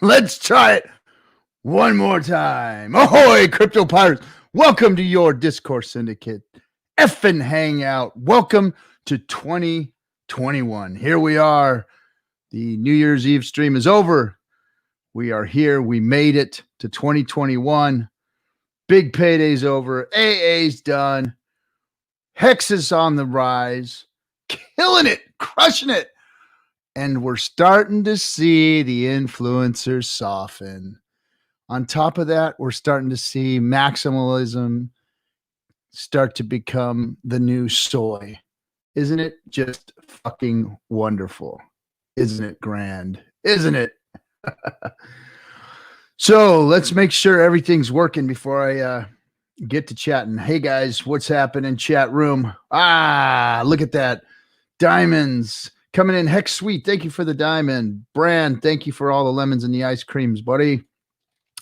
Let's try it one more time. Ahoy, crypto pirates. Welcome to your Discourse Syndicate FN Hangout. Welcome to 2021. Here we are. The New Year's Eve stream is over. We are here. We made it to 2021. Big payday's over. AA's done. Hex is on the rise. Killing it. Crushing it. And we're starting to see the influencers soften. On top of that, we're starting to see maximalism start to become the new soy. Isn't it just fucking wonderful? Isn't it grand? Isn't it? So let's make sure everything's working before I get to chatting. Hey guys, what's happening? Chat room. Look at that. Diamonds coming in. Hex Sweet, thank you for the diamond. Bran, thank you for all the lemons and the ice creams, buddy.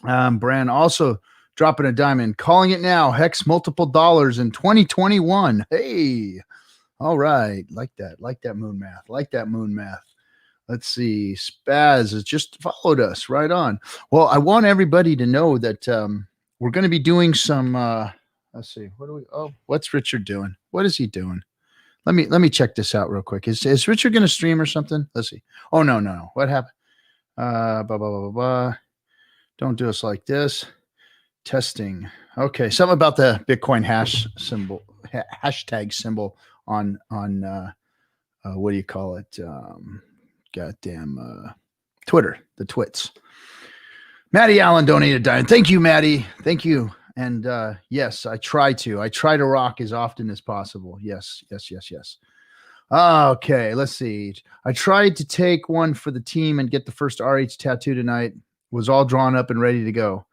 Bran also dropping a diamond. Calling it now. Hex multiple dollars in 2021. Hey, all right. Like that moon math. Like that moon math. Let's see. Spaz has just followed us right on. Well, I want everybody to know that we're going to be doing some. Let's see. What's Richard doing? What is he doing? Let me check this out real quick. Is Richard going to stream or something? Let's see. Oh no. What happened? Blah blah blah blah blah. Don't do us like this. Testing. Okay, something about the Bitcoin hashtag symbol on what do you call it? Twitter, the twits. Maddie Allen donated a dime. Thank you, Maddie. Thank you. And yes, I try to rock as often as possible. Yes. Okay, let's see. I tried to take one for the team and get the first RH tattoo tonight. Was all drawn up and ready to go.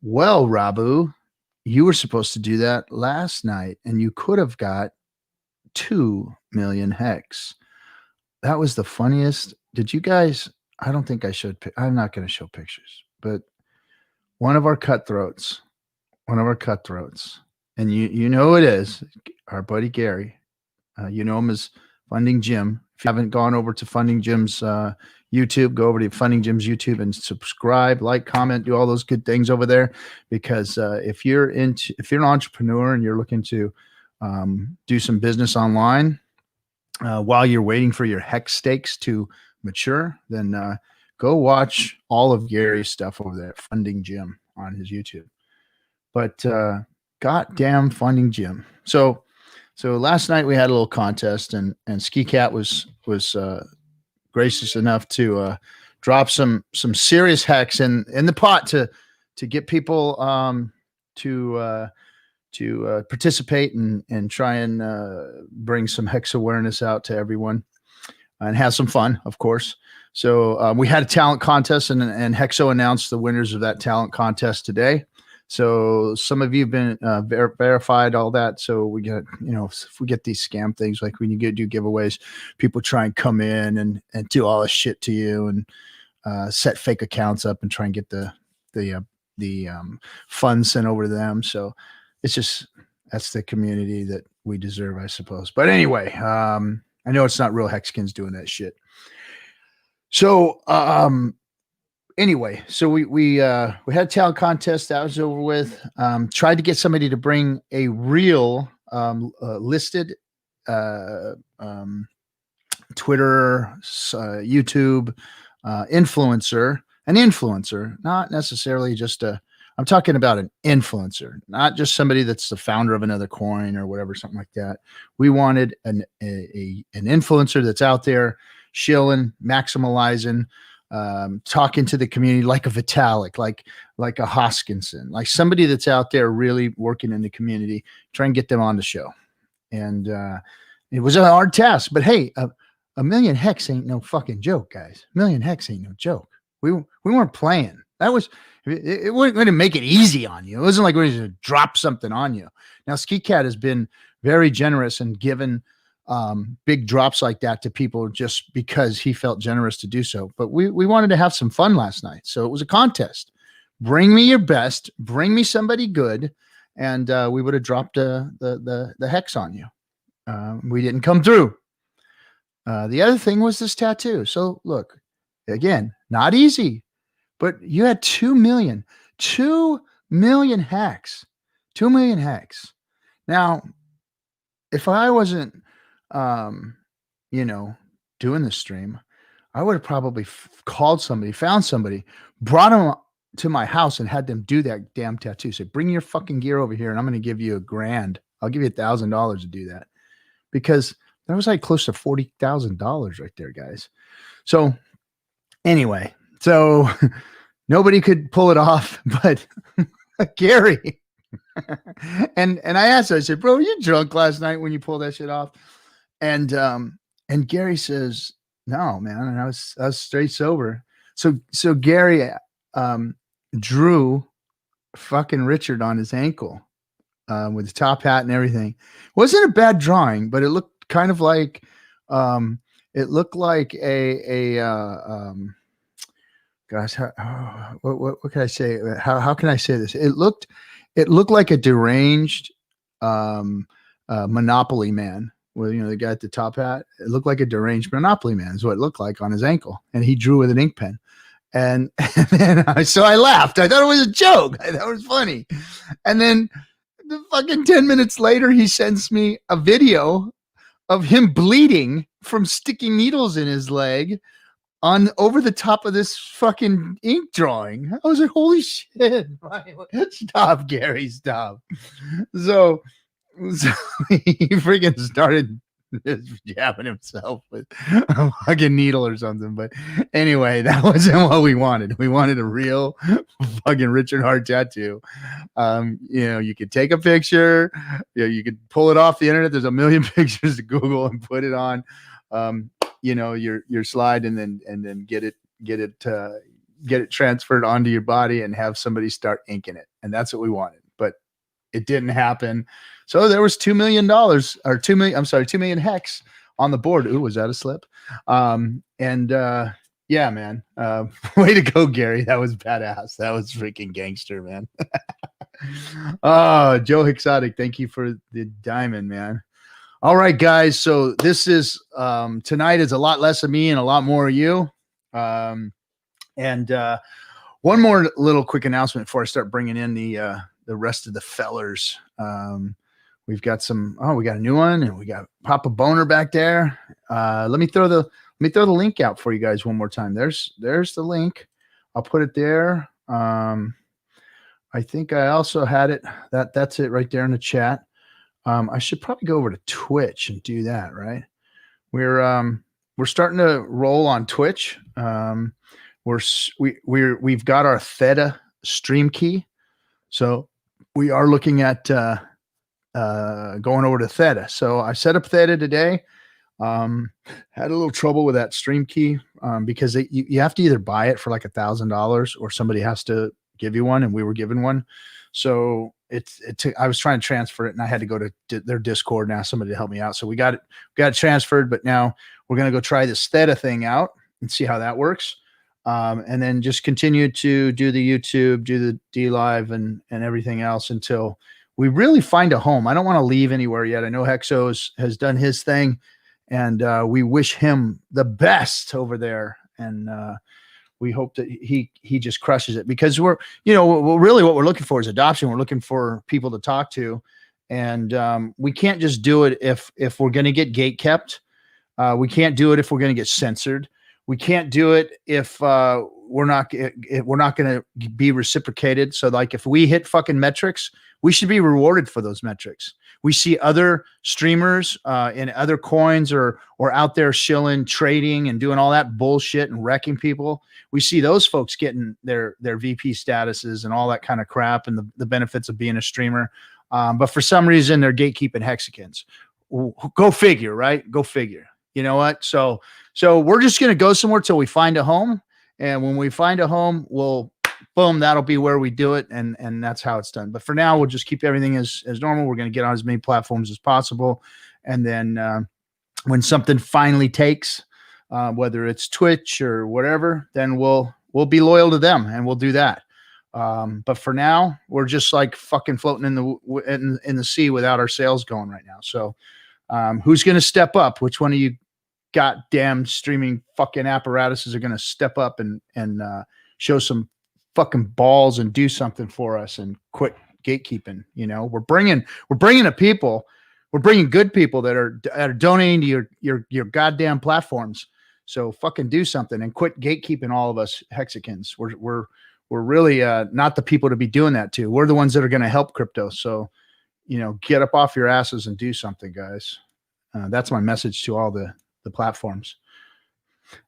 Well, Rabu, you were supposed to do that last night, and you could have got 2 million hex. That was the funniest. Did you guys? I don't think I should. I'm not going to show pictures, but one of our cutthroats, and you know who it is, our buddy Gary. You know him as Funding Jim. If you haven't gone over to Funding Jim's YouTube, go over to Funding Jim's YouTube and subscribe, like, comment, do all those good things over there. Because if you're an entrepreneur and you're looking to do some business online while you're waiting for your hex stakes to mature, then go watch all of Gary's stuff over there, Funding Jim on his YouTube. But goddamn Funding Jim. So last night we had a little contest, and Ski Cat was gracious enough to drop some serious hex in the pot to get people to participate and try and bring some hex awareness out to everyone and have some fun, of course. So we had a talent contest, and Hexo announced the winners of that talent contest today. So some of you have been verified, all that. So we get, if we get these scam things, like when you do giveaways, people try and come in and do all this shit to you and set fake accounts up and try and get the funds sent over to them. So it's just, that's the community that we deserve, I suppose. But anyway, I know it's not real Hexicans doing that shit. So, anyway, so we had a talent contest that was over with. Tried to get somebody to bring a real listed Twitter, YouTube influencer, an influencer, not necessarily just I'm talking about an influencer, not just somebody that's the founder of another coin or whatever, something like that. We wanted an influencer that's out there shilling, maximalizing, talking to the community like a Vitalik, like a Hoskinson, like somebody that's out there really working in the community, try and get them on the show. And it was a hard task, but hey, a million hex ain't no fucking joke, guys. A million hex ain't no joke. We weren't playing. That was, it wasn't going to make it easy on you. It wasn't like we were going to drop something on you. Now, Ski Cat has been very generous and given big drops like that to people just because he felt generous to do so. But we wanted to have some fun last night. So it was a contest. Bring me your best, bring me somebody good, and we would have dropped the hex on you. We didn't come through. The other thing was this tattoo. So look, again, not easy. but you had 2 million hacks. 2 million hacks. Now, if I wasn't, you know, doing the stream, I would have probably called somebody, found somebody, brought them to my house and had them do that damn tattoo. Say, bring your fucking gear over here and I'm going to give you $1,000. I'll give you $1,000 to do that, because that was like close to $40,000 right there, guys. So anyway, so nobody could pull it off, but Gary. and I asked her, I said, bro, were you drunk last night when you pulled that shit off? And Gary says, no, man. And I was straight sober. So Gary drew fucking Richard on his ankle with the top hat and everything. Wasn't a bad drawing, but it looked kind of like it looked like gosh, what can I say? How can I say this? It looked like a deranged Monopoly man. Well, you know, the guy at the top hat. It looked like a deranged Monopoly man is what it looked like on his ankle, and he drew with an ink pen. And so I laughed. I thought it was a joke. I thought it was funny. And then the fucking 10 minutes later, he sends me a video of him bleeding from sticking needles in his leg on over the top of this fucking ink drawing. I was like, holy shit. Stop, Gary, stop. So he freaking started jabbing himself with a fucking needle or something. But anyway, that wasn't what we wanted. We wanted a real fucking Richard Hart tattoo. You know, you could take a picture, you know, you could pull it off the internet. There's a million pictures to Google and put it on, you know, your slide, and then get it transferred onto your body and have somebody start inking it. And that's what we wanted, but it didn't happen. So there was $2 million or 2 million hex on the board. Ooh, was that a slip? Yeah, man. Way to go, Gary. That was badass. That was freaking gangster, man. Oh, Joe Hexotic, thank you for the diamond, man. All right, guys. So this is tonight is a lot less of me and a lot more of you. One more little quick announcement before I start bringing in the rest of the fellers. We've got we got a new one, and we got Papa Boner back there. Let me throw the link out for you guys one more time. There's the link. I'll put it there. I think I also had it. That's it right there in the chat. I should probably go over to Twitch and do that, right? We're starting to roll on Twitch. We've got our Theta stream key. So we are looking at going over to Theta. So I set up Theta today. Had a little trouble with that stream key because you have to either buy it for like $1,000 or somebody has to give you one, and we were given one. So I was trying to transfer it, and I had to go to their Discord and ask somebody to help me out. So we got it transferred, but now we're going to go try this Theta thing out and see how that works. And then just continue to do the YouTube, do the Dlive and everything else until we really find a home. I don't want to leave anywhere yet. I know Hexo has done his thing, and we wish him the best over there. And we hope that he just crushes it, because really what we're looking for is adoption. We're looking for people to talk to, and we can't just do it if we're going to get gate kept. We can't do it if we're going to get censored. We can't do it if we're not going to be reciprocated. So like if we hit fucking metrics, we should be rewarded for those metrics. We see other streamers in other coins or out there shilling, trading, and doing all that bullshit and wrecking people. We see those folks getting their VP statuses and all that kind of crap and the benefits of being a streamer. But for some reason, they're gatekeeping Hexicans. Go figure, right? Go figure. You know what? So we're just going to go somewhere till we find a home. And when we find a home, boom, that'll be where we do it. And that's how it's done. But for now, we'll just keep everything as normal. We're going to get on as many platforms as possible. And then when something finally takes, whether it's Twitch or whatever, then we'll be loyal to them and we'll do that. But for now, we're just like fucking floating in the sea without our sails going right now. So who's going to step up? Which one of you goddamn streaming fucking apparatuses are going to step up and show some fucking balls and do something for us and quit gatekeeping. You know, we're bringing a people, we're bringing good people that are donating to your goddamn platforms. So fucking do something and quit gatekeeping all of us Hexicans. We're really not the people to be doing that to. We're the ones that are going to help crypto. So, you know, get up off your asses and do something, guys. That's my message to all the platforms.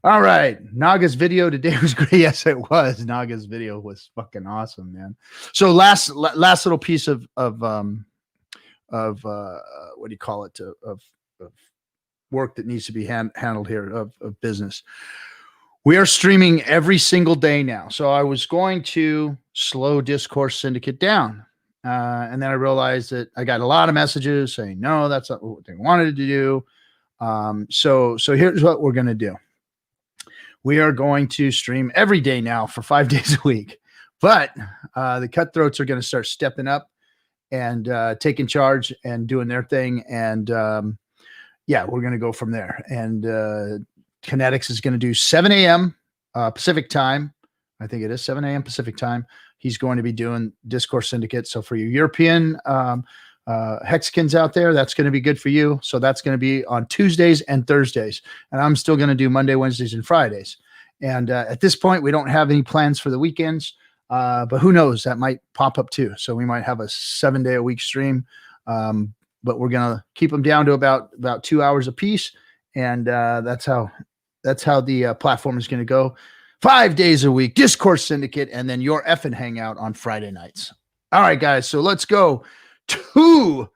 All right. Naga's video today was great. Yes, it was. Naga's video was fucking awesome, man. So last little piece of what do you call it? Of work that needs to be handled here of business. We are streaming every single day now. So I was going to slow Discourse Syndicate down. And then I realized that I got a lot of messages saying, no, that's not what they wanted to do. So here's what we're going to do. We are going to stream every day now for 5 days a week, but the Cutthroats are going to start stepping up and taking charge and doing their thing. And yeah, we're going to go from there. And Kinetics is going to do 7 a.m. Pacific time. I think it is 7 a.m. Pacific time. He's going to be doing Discourse Syndicate. So for your European Hexicans out there, that's going to be good for you. So that's going to be on Tuesdays and Thursdays. And I'm still going to do Monday, Wednesdays, and Fridays. And at this point, we don't have any plans for the weekends. But who knows? That might pop up too. So we might have a 7-day-a-week stream. But we're going to keep them down to about 2 hours a piece. And that's how the platform is going to go. 5 days a week, Discourse Syndicate, and then your FN Hangout on Friday nights. All right, guys. So let's go to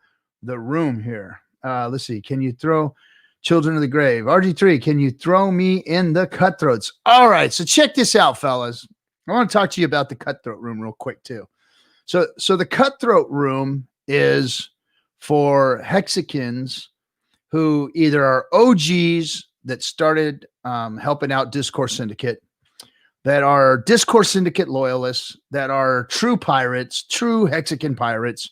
the room here. Let's see. Can you throw Children of the Grave? RG3, can you throw me in the Cutthroats? All right. So check this out, fellas. I want to talk to you about the Cutthroat room real quick, too. So the Cutthroat room is for Hexicans who either are OGs that started helping out Discourse Syndicate, that are Discourse Syndicate loyalists, that are true pirates, true Hexican pirates.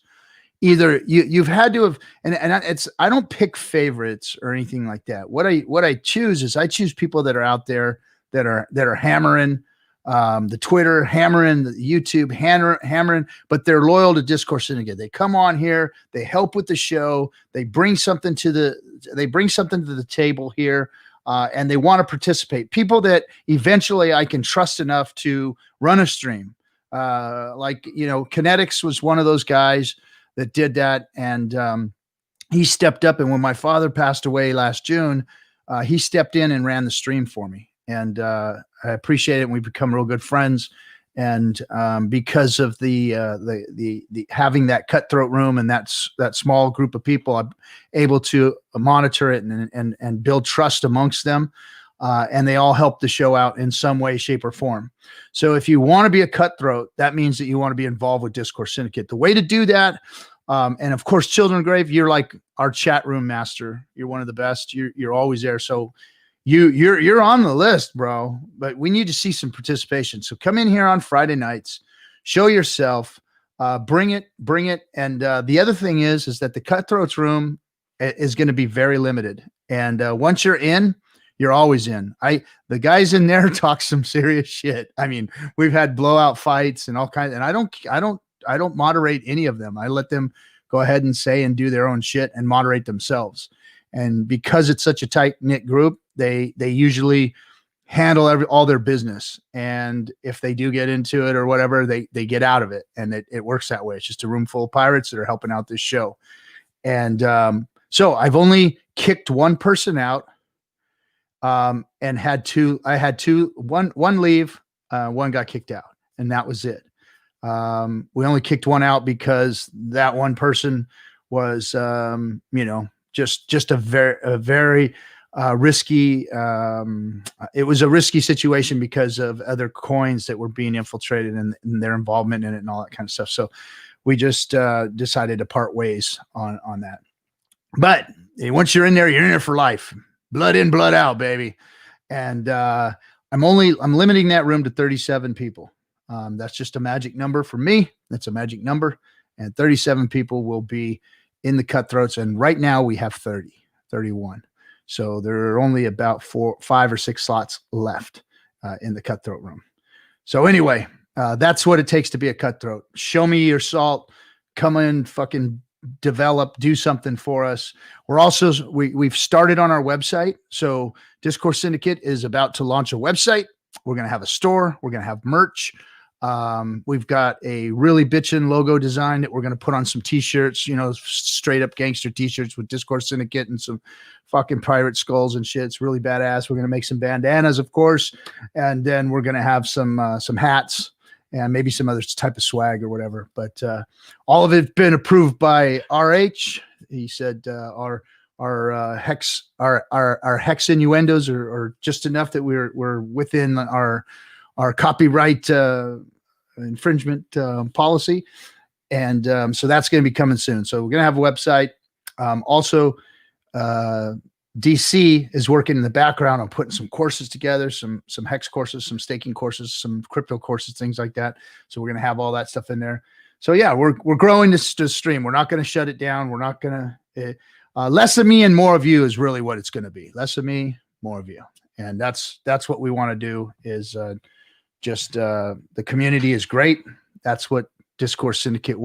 Either you've had to have, and it's, I don't pick favorites or anything like that. What I choose is I choose people that are out there that are hammering the Twitter, hammering the YouTube, hammering, but they're loyal to Discourse Syndicate. They come on here, they help with the show, they bring something to the table here. And they want to participate. People that eventually I can trust enough to run a stream. Like, you know, Kinetics was one of those guys that did that. And he stepped up. And when my father passed away last June, he stepped in and ran the stream for me. And I appreciate it. And we've become real good friends. And because of the having that Cutthroat room and that small group of people, I'm able to monitor it and build trust amongst them. And they all help the show out in some way, shape, or form. So if you want to be a Cutthroat, that means that you want to be involved with Discourse Syndicate. The way to do that, and of course, Children of Grave, you're like our chat room master. You're one of the best. You're always there. So you're on the list, bro, but we need to see some participation. So come in here on Friday nights, show yourself, bring it. And the other thing is that the Cutthroats room is going to be very limited. And once you're in, you're always in. The guys in there talk some serious shit. I mean, we've had blowout fights and all kinds, and I don't moderate any of them. I let them go ahead and say and do their own shit and moderate themselves. And because it's such a tight knit group, they usually handle all their business. And if they do get into it or whatever, they get out of it. And it works that way. It's just a room full of pirates that are helping out this show. And so I've only kicked one person out and had two. I had one leave, one got kicked out, and that was it. We only kicked one out because that one person was, just a very risky. It was a risky situation because of other coins that were being infiltrated and their involvement in it and all that kind of stuff. So we just decided to part ways on that. But once you're in there for life. Blood in, blood out, baby. And I'm limiting that room to 37 people. That's just a magic number for me. That's a magic number. And 37 people will be in the Cutthroats. And right now we have 31. So there are only about 5 or 6 slots left in the Cutthroat room. So anyway, that's what it takes to be a cutthroat. Show me your salt. Come in, fucking develop, do something for us. We're also, we've started on our website. So Discourse Syndicate is about to launch a website. We're going to have a store. We're going to have merch. We've got a really bitchin' logo design that we're going to put on some t-shirts, you know, straight up gangster t-shirts with Discourse Syndicate and some fucking pirate skulls and shit. It's really badass. We're going to make some bandanas, of course. And then we're going to have some hats and maybe some other type of swag or whatever. But, all of it's been approved by RH. He said, our hex innuendos are just enough that we're within our copyright, infringement policy. And so that's going to be coming soon. So we're going to have a website. Also, DC is working in the background on putting some courses together, some hex courses, some staking courses, some crypto courses, things like that. So we're going to have all that stuff in there. So yeah, we're growing this stream. We're not going to shut it down. We're not going to less of me and more of you is really what it's going to be. Less of me, more of you. And that's what we want to do is the community is great. That's what Discourse Syndicate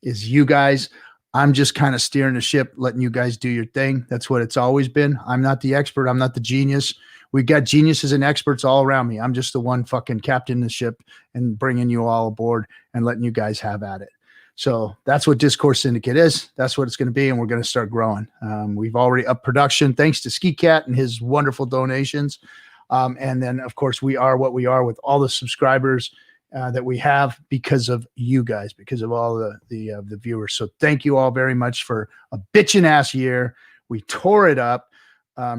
is you guys. I'm just kind of steering the ship, letting you guys do your thing. That's what it's always been. I'm not the expert. I'm not the genius. We got geniuses and experts all around me. I'm just the one fucking captain the ship and bringing you all aboard and letting you guys have at it. So that's what Discourse Syndicate is. That's what it's going to be. And we're going to start growing. We've already upped production thanks to Ski Cat and his wonderful donations. And then, of course, we are what we are with all the subscribers that we have because of you guys, because of all the viewers. So thank you all very much for a bitchin' ass year. We tore it up.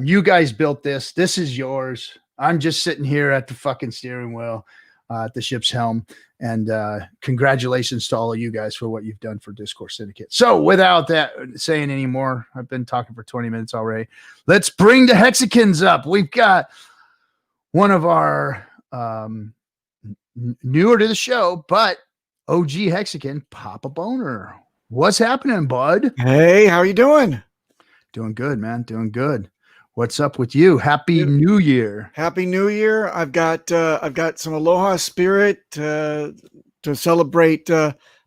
You guys built this. This is yours. I'm just sitting here at the fucking steering wheel, at the ship's helm. And congratulations to all of you guys for what you've done for Discourse Syndicate. So without that saying any more, I've been talking for 20 minutes already. Let's bring the Hexicans up. We've got one of our newer to the show, but OG Hexican, Papa Boner. What's happening, bud? Hey, how are you doing? Doing good, man. Doing good. What's up with you? Happy New Year. Happy New Year. I've got some Aloha Spirit to celebrate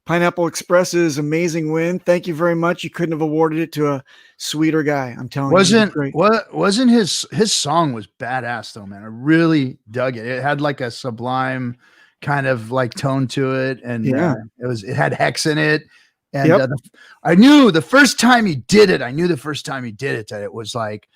Pineapple Express's amazing win. Thank you very much. You couldn't have awarded it to a sweeter guy. I'm telling you. Wasn't his song was badass though, man. I really dug it. It had like a sublime kind of like tone to it, and it had hex in it. And I knew the first time he did it that it was like,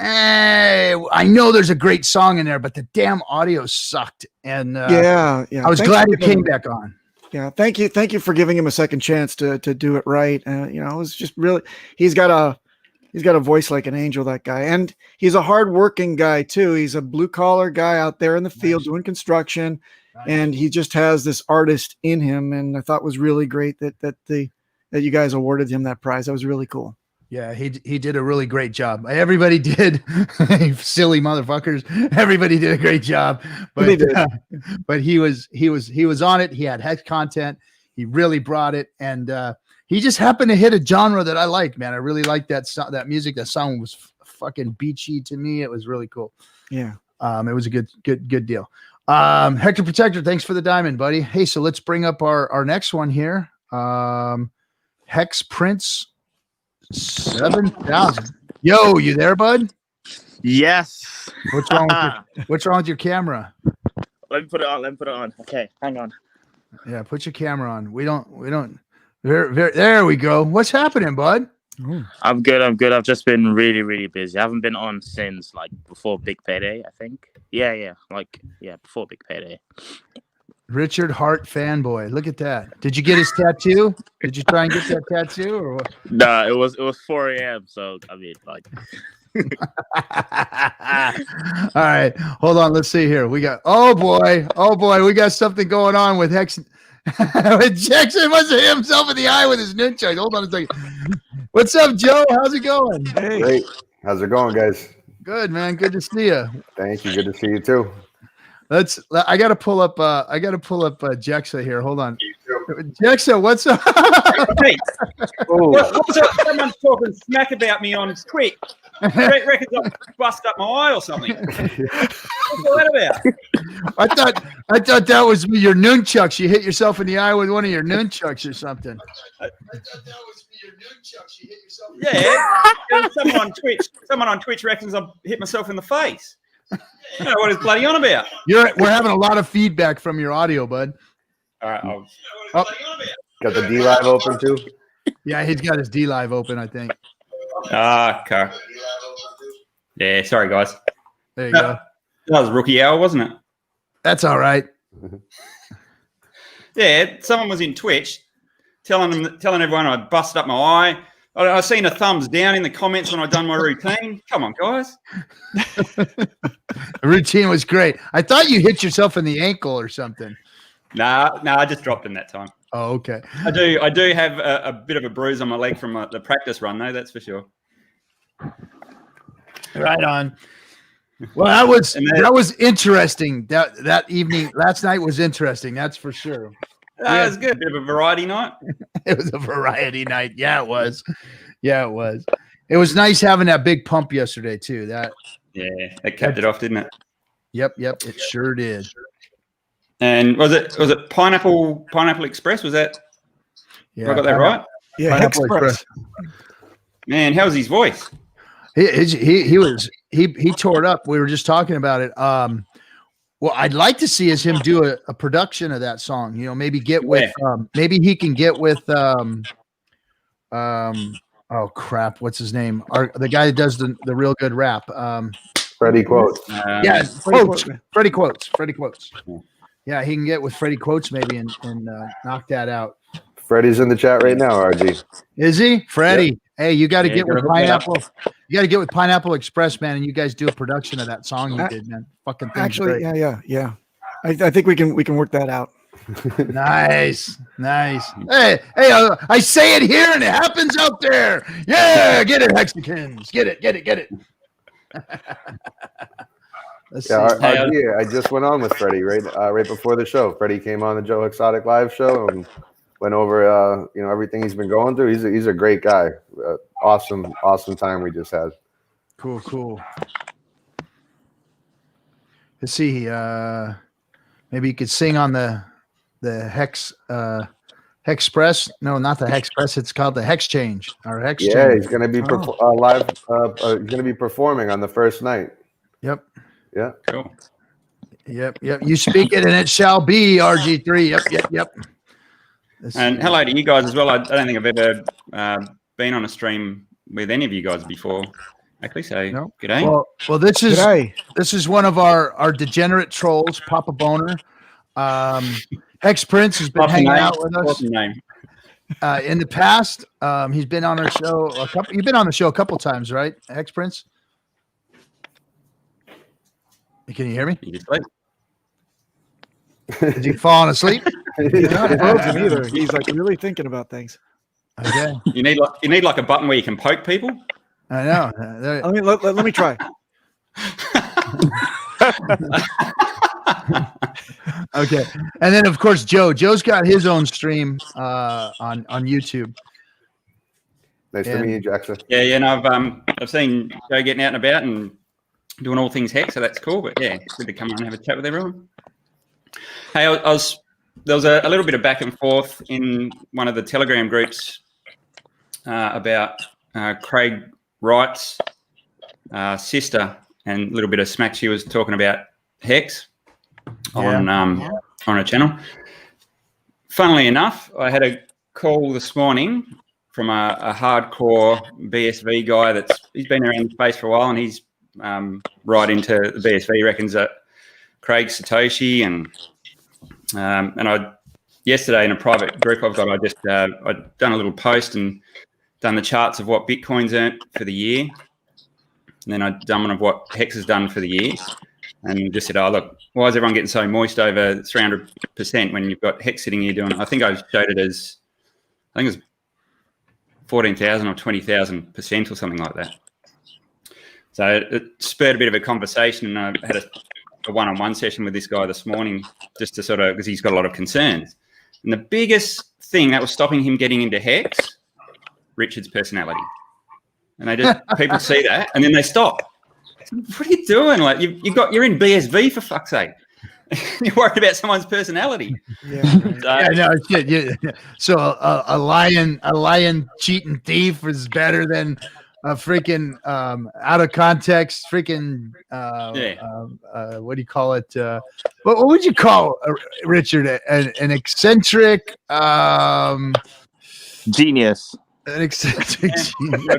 I know there's a great song in there, but the damn audio sucked. And I was glad it came back on. Yeah, thank you for giving him a second chance to do it right. It was just really, he's got a voice like an angel, that guy, and he's a hardworking guy too. He's a blue collar guy out there in the field doing construction, and he just has this artist in him. And I thought it was really great that you guys awarded him that prize. That was really cool. Yeah, he did a really great job. Everybody did. Silly motherfuckers. Everybody did a great job. But he was on it. He had hex content. He really brought it, and he just happened to hit a genre that I liked, man. I really liked that music. That song was fucking beachy to me. It was really cool. Yeah. It was a good deal. Hector Protector, thanks for the diamond, buddy. Hey, so let's bring up our next one here. Hex Prince 7,000. Yo, you there, bud? Yes. What's wrong with your camera? Let me put it on. Okay, hang on. Yeah, put your camera on. We don't. There we go. What's happening, bud? Ooh. I'm good. I've just been really, really busy. I haven't been on since like before Big Payday, I think. Yeah. Before Big Payday. Richard Hart fanboy. Look at that. Did you get his tattoo? Did you try and get that tattoo or what? No, it was 4 a.m. So I mean, like. All right, hold on. Let's see here. We got. Oh boy. We got something going on with Hex. Jackson must have hit himself in the eye with his nunchuck. Hold on a second. What's up, Joe? How's it going? Hey. Great. How's it going, guys? Good, man. Good to see you. Thank you. Good to see you too. I gotta pull up Jexa here. Hold on. Jexa, what's up? Hey, what's up? Someone's talking smack about me on Twitch. Reckons I bust up my eye or something. What's all that about? I thought that was your nunchucks. You hit yourself in the eye with one of your nunchucks or something. I thought that was your nunchucks. You hit yourself. Yeah, someone on Twitch reckons I've hit myself in the face. I don't know what it's bloody on about. We're having a lot of feedback from your audio, bud. All right, Got the Dlive open too. Yeah, he's got his Dlive open, I think. Okay. Yeah, sorry guys. There you go. That was rookie hour, wasn't it? That's all right. Yeah, someone was in Twitch telling everyone I busted up my eye. I seen a thumbs down in the comments when I done my routine. Come on, guys. The routine was great. I thought you hit yourself in the ankle or something. Nah, I just dropped him that time. Oh, okay. I do have a bit of a bruise on my leg from the practice run, though. That's for sure. Right on. Well, that was interesting. That evening, last night was interesting. That's for sure. That was good. A bit of a variety night. It was a variety night. Yeah, it was. Yeah, it was. It was nice having that big pump yesterday too. That capped it off, didn't it? Yep. It sure did. And was it Pineapple Express? Was that? Yeah, I got that right. Yeah, Pineapple Express. Man, how was his voice? He tore it up. We were just talking about it. What I'd like to see is him do a production of that song. You know, maybe get with maybe he can get with oh crap, what's his name? The guy that does the real good rap. Freddie Quotes. Yeah, Freddie Quotes. Yeah, he can get with Freddie Quotes maybe and knock that out. Freddie's in the chat right now, RG. Is he? Freddie. Yep. Hey, you got to get with hook Pineapple. You got to get with Pineapple Express, man, and you guys do a production of that song you did, man. Fucking thing's Actually, great. yeah. I think we can work that out. Nice. Hey, I say it here and it happens out there. Yeah, get it, Hexicans. Get it. Let's see. RG, I just went on with Freddie right before the show. Freddie came on the Joe Exotic live show and went over everything he's been going through. He's a great guy. Awesome time we just had. Cool. Let's see. Maybe you could sing on the Hexpress. No, not the Hexpress. It's called the Hex Change or Hex Change. Yeah, he's going to be live. He's going to be performing on the first night. Yep. Yeah. Cool. Yep. You speak it and it shall be, RG3. Yep. And hello to you guys as well. I don't think I've ever been on a stream with any of you guys before. Actually, so no. G'day. Well, this is one of our degenerate trolls, Papa Boner. Hex Prince has been hanging out with us. What's his name? In the past. He's been on our show You've been on the show a couple times, right, Hex Prince? Can you hear me? You just sleep. Is he falling asleep? He's not frozen either. He's like really thinking about things. Okay. You need like a button where you can poke people. I know. Let me try. Okay. And then of course Joe's got his own stream on YouTube. Nice to meet you, Jackson. Yeah, no, I've seen Joe getting out and about and doing all things Hex, so that's cool. But yeah, it's good to come on and have a chat with everyone. Hey, there was a little bit of back and forth in one of the Telegram groups about Craig Wright's sister and a little bit of smack she was talking about Hex on a channel. Funnily enough, I had a call this morning from a hardcore BSV guy he's been around the space for a while, and he's right into the BSV. He reckons that Craig Satoshi and I yesterday in a private group I've got, I'd done a little post and done the charts of what Bitcoin's earned for the year, and then I'd done one of what Hex has done for the year, and just said, "Oh look, why is everyone getting so moist over 300% when you've got Hex sitting here doing?" I think I showed it as, I think it was 14,000 or 20,000% or something like that. So it spurred a bit of a conversation, and I had a one-on-one session with this guy this morning just to sort of, because he's got a lot of concerns. And the biggest thing that was stopping him getting into Hex, Richard's personality. And people see that and then they stop. What are you doing? Like you're in BSV for fuck's sake. You're worried about someone's personality. Yeah, right. So, Yeah, no shit. Yeah. So a lion cheating thief is better than a freaking out of context freaking what do you call it? What would you call Richard? An eccentric Genius. an eccentric genius.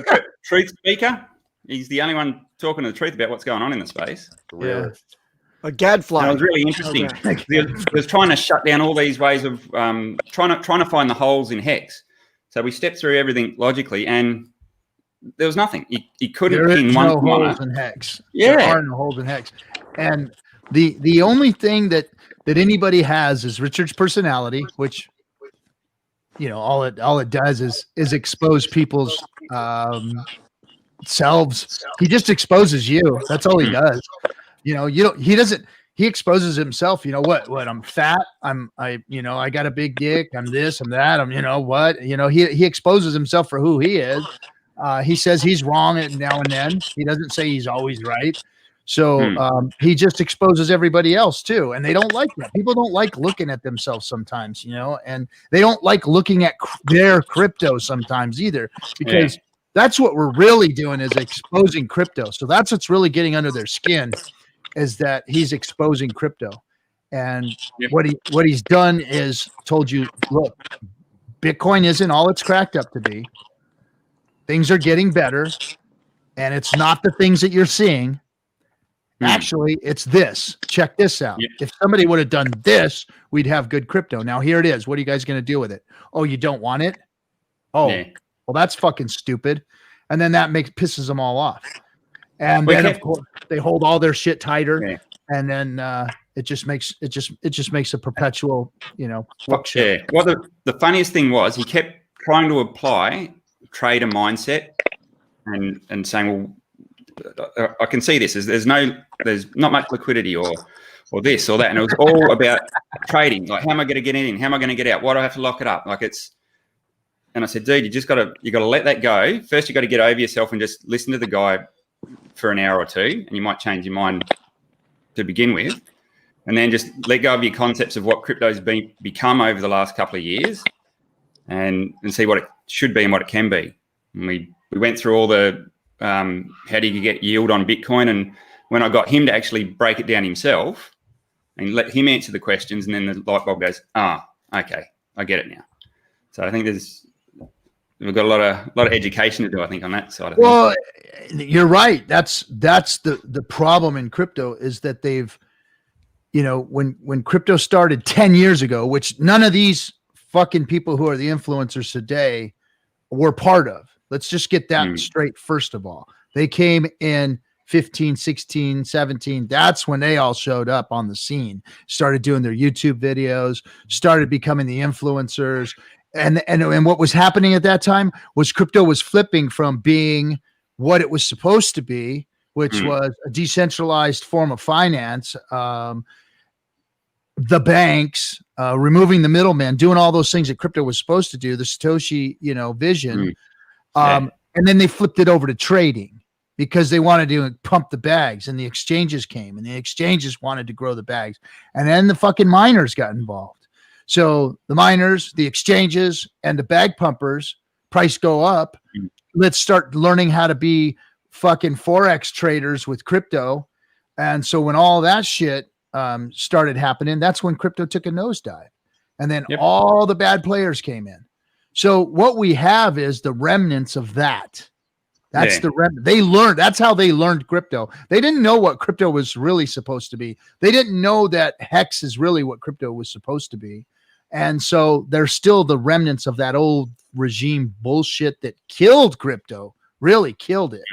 truth speaker. He's the only one talking the truth about what's going on in the space. Realist. A gadfly. And it was really interesting. Okay. He was trying to shut down all these ways of trying to find the holes in Hex. So we stepped through everything logically, and there was nothing. He couldn't There is pin no one holes in Hex. Yeah. There are no holes in Hex. And the only thing that anybody has is Richard's personality, which all it does is expose people's selves. He just exposes you. That's all he does. He exposes himself. You know what? I'm fat. I got a big dick. I'm this, I'm that. He exposes himself for who he is. He says he's wrong now and then. He doesn't say he's always right. So he just exposes everybody else too. And they don't like that. People don't like looking at themselves sometimes, and they don't like looking at their crypto sometimes either, because that's what we're really doing is exposing crypto. So that's what's really getting under their skin, is that he's exposing crypto. And what he's done is told you, look, Bitcoin isn't all it's cracked up to be. Things are getting better, and it's not the things that you're seeing. Actually, it's this. Check this out. If somebody would have done this, we'd have good crypto. Now here it is. What are you guys going to do with it? Oh, you don't want it? Oh, well, that's fucking stupid. And then that pisses them all off. And then of course they hold all their shit tighter, and then it just makes a perpetual, fuck shit. Well, the funniest thing was he kept trying to apply trader mindset and saying, well, I can see this. There's not much liquidity or this or that, and it was all about trading. Like, how am I going to get in? How am I going to get out? Why do I have to lock it up? And I said, dude, you got to let that go. First, you got to get over yourself and just listen to the guy for an hour or two, and you might change your mind to begin with, and then just let go of your concepts of what crypto's become over the last couple of years, and see what it should be and what it can be. And we went through all the how do you get yield on Bitcoin, and when I got him to actually break it down himself and let him answer the questions, and then the light bulb goes, okay, I get it now. So I think we've got a lot of education to do, I think, on that side of things. Well, you're right. That's the problem in crypto, is that they've, when crypto started 10 years ago, which none of these fucking people who are the influencers today were part of. Let's just get that straight. First of all, they came in 15, 16, 17. That's when they all showed up on the scene, started doing their YouTube videos, started becoming the influencers. And what was happening at that time was crypto was flipping from being what it was supposed to be, which was a decentralized form of finance, the banks, removing the middleman, doing all those things that crypto was supposed to do, the Satoshi, vision. And then they flipped it over to trading because they wanted to pump the bags, and the exchanges came, and the exchanges wanted to grow the bags. And then the fucking miners got involved. So the miners, the exchanges, and the bag pumpers, price go up. Let's start learning how to be fucking Forex traders with crypto. And so when all that shit started happening, that's when crypto took a nosedive. And then all the bad players came in. So what we have is the remnants of that. That's they learned. That's how they learned crypto. They didn't know what crypto was really supposed to be. They didn't know that Hex is really what crypto was supposed to be. And so there's still the remnants of that old regime bullshit that killed crypto, really killed it,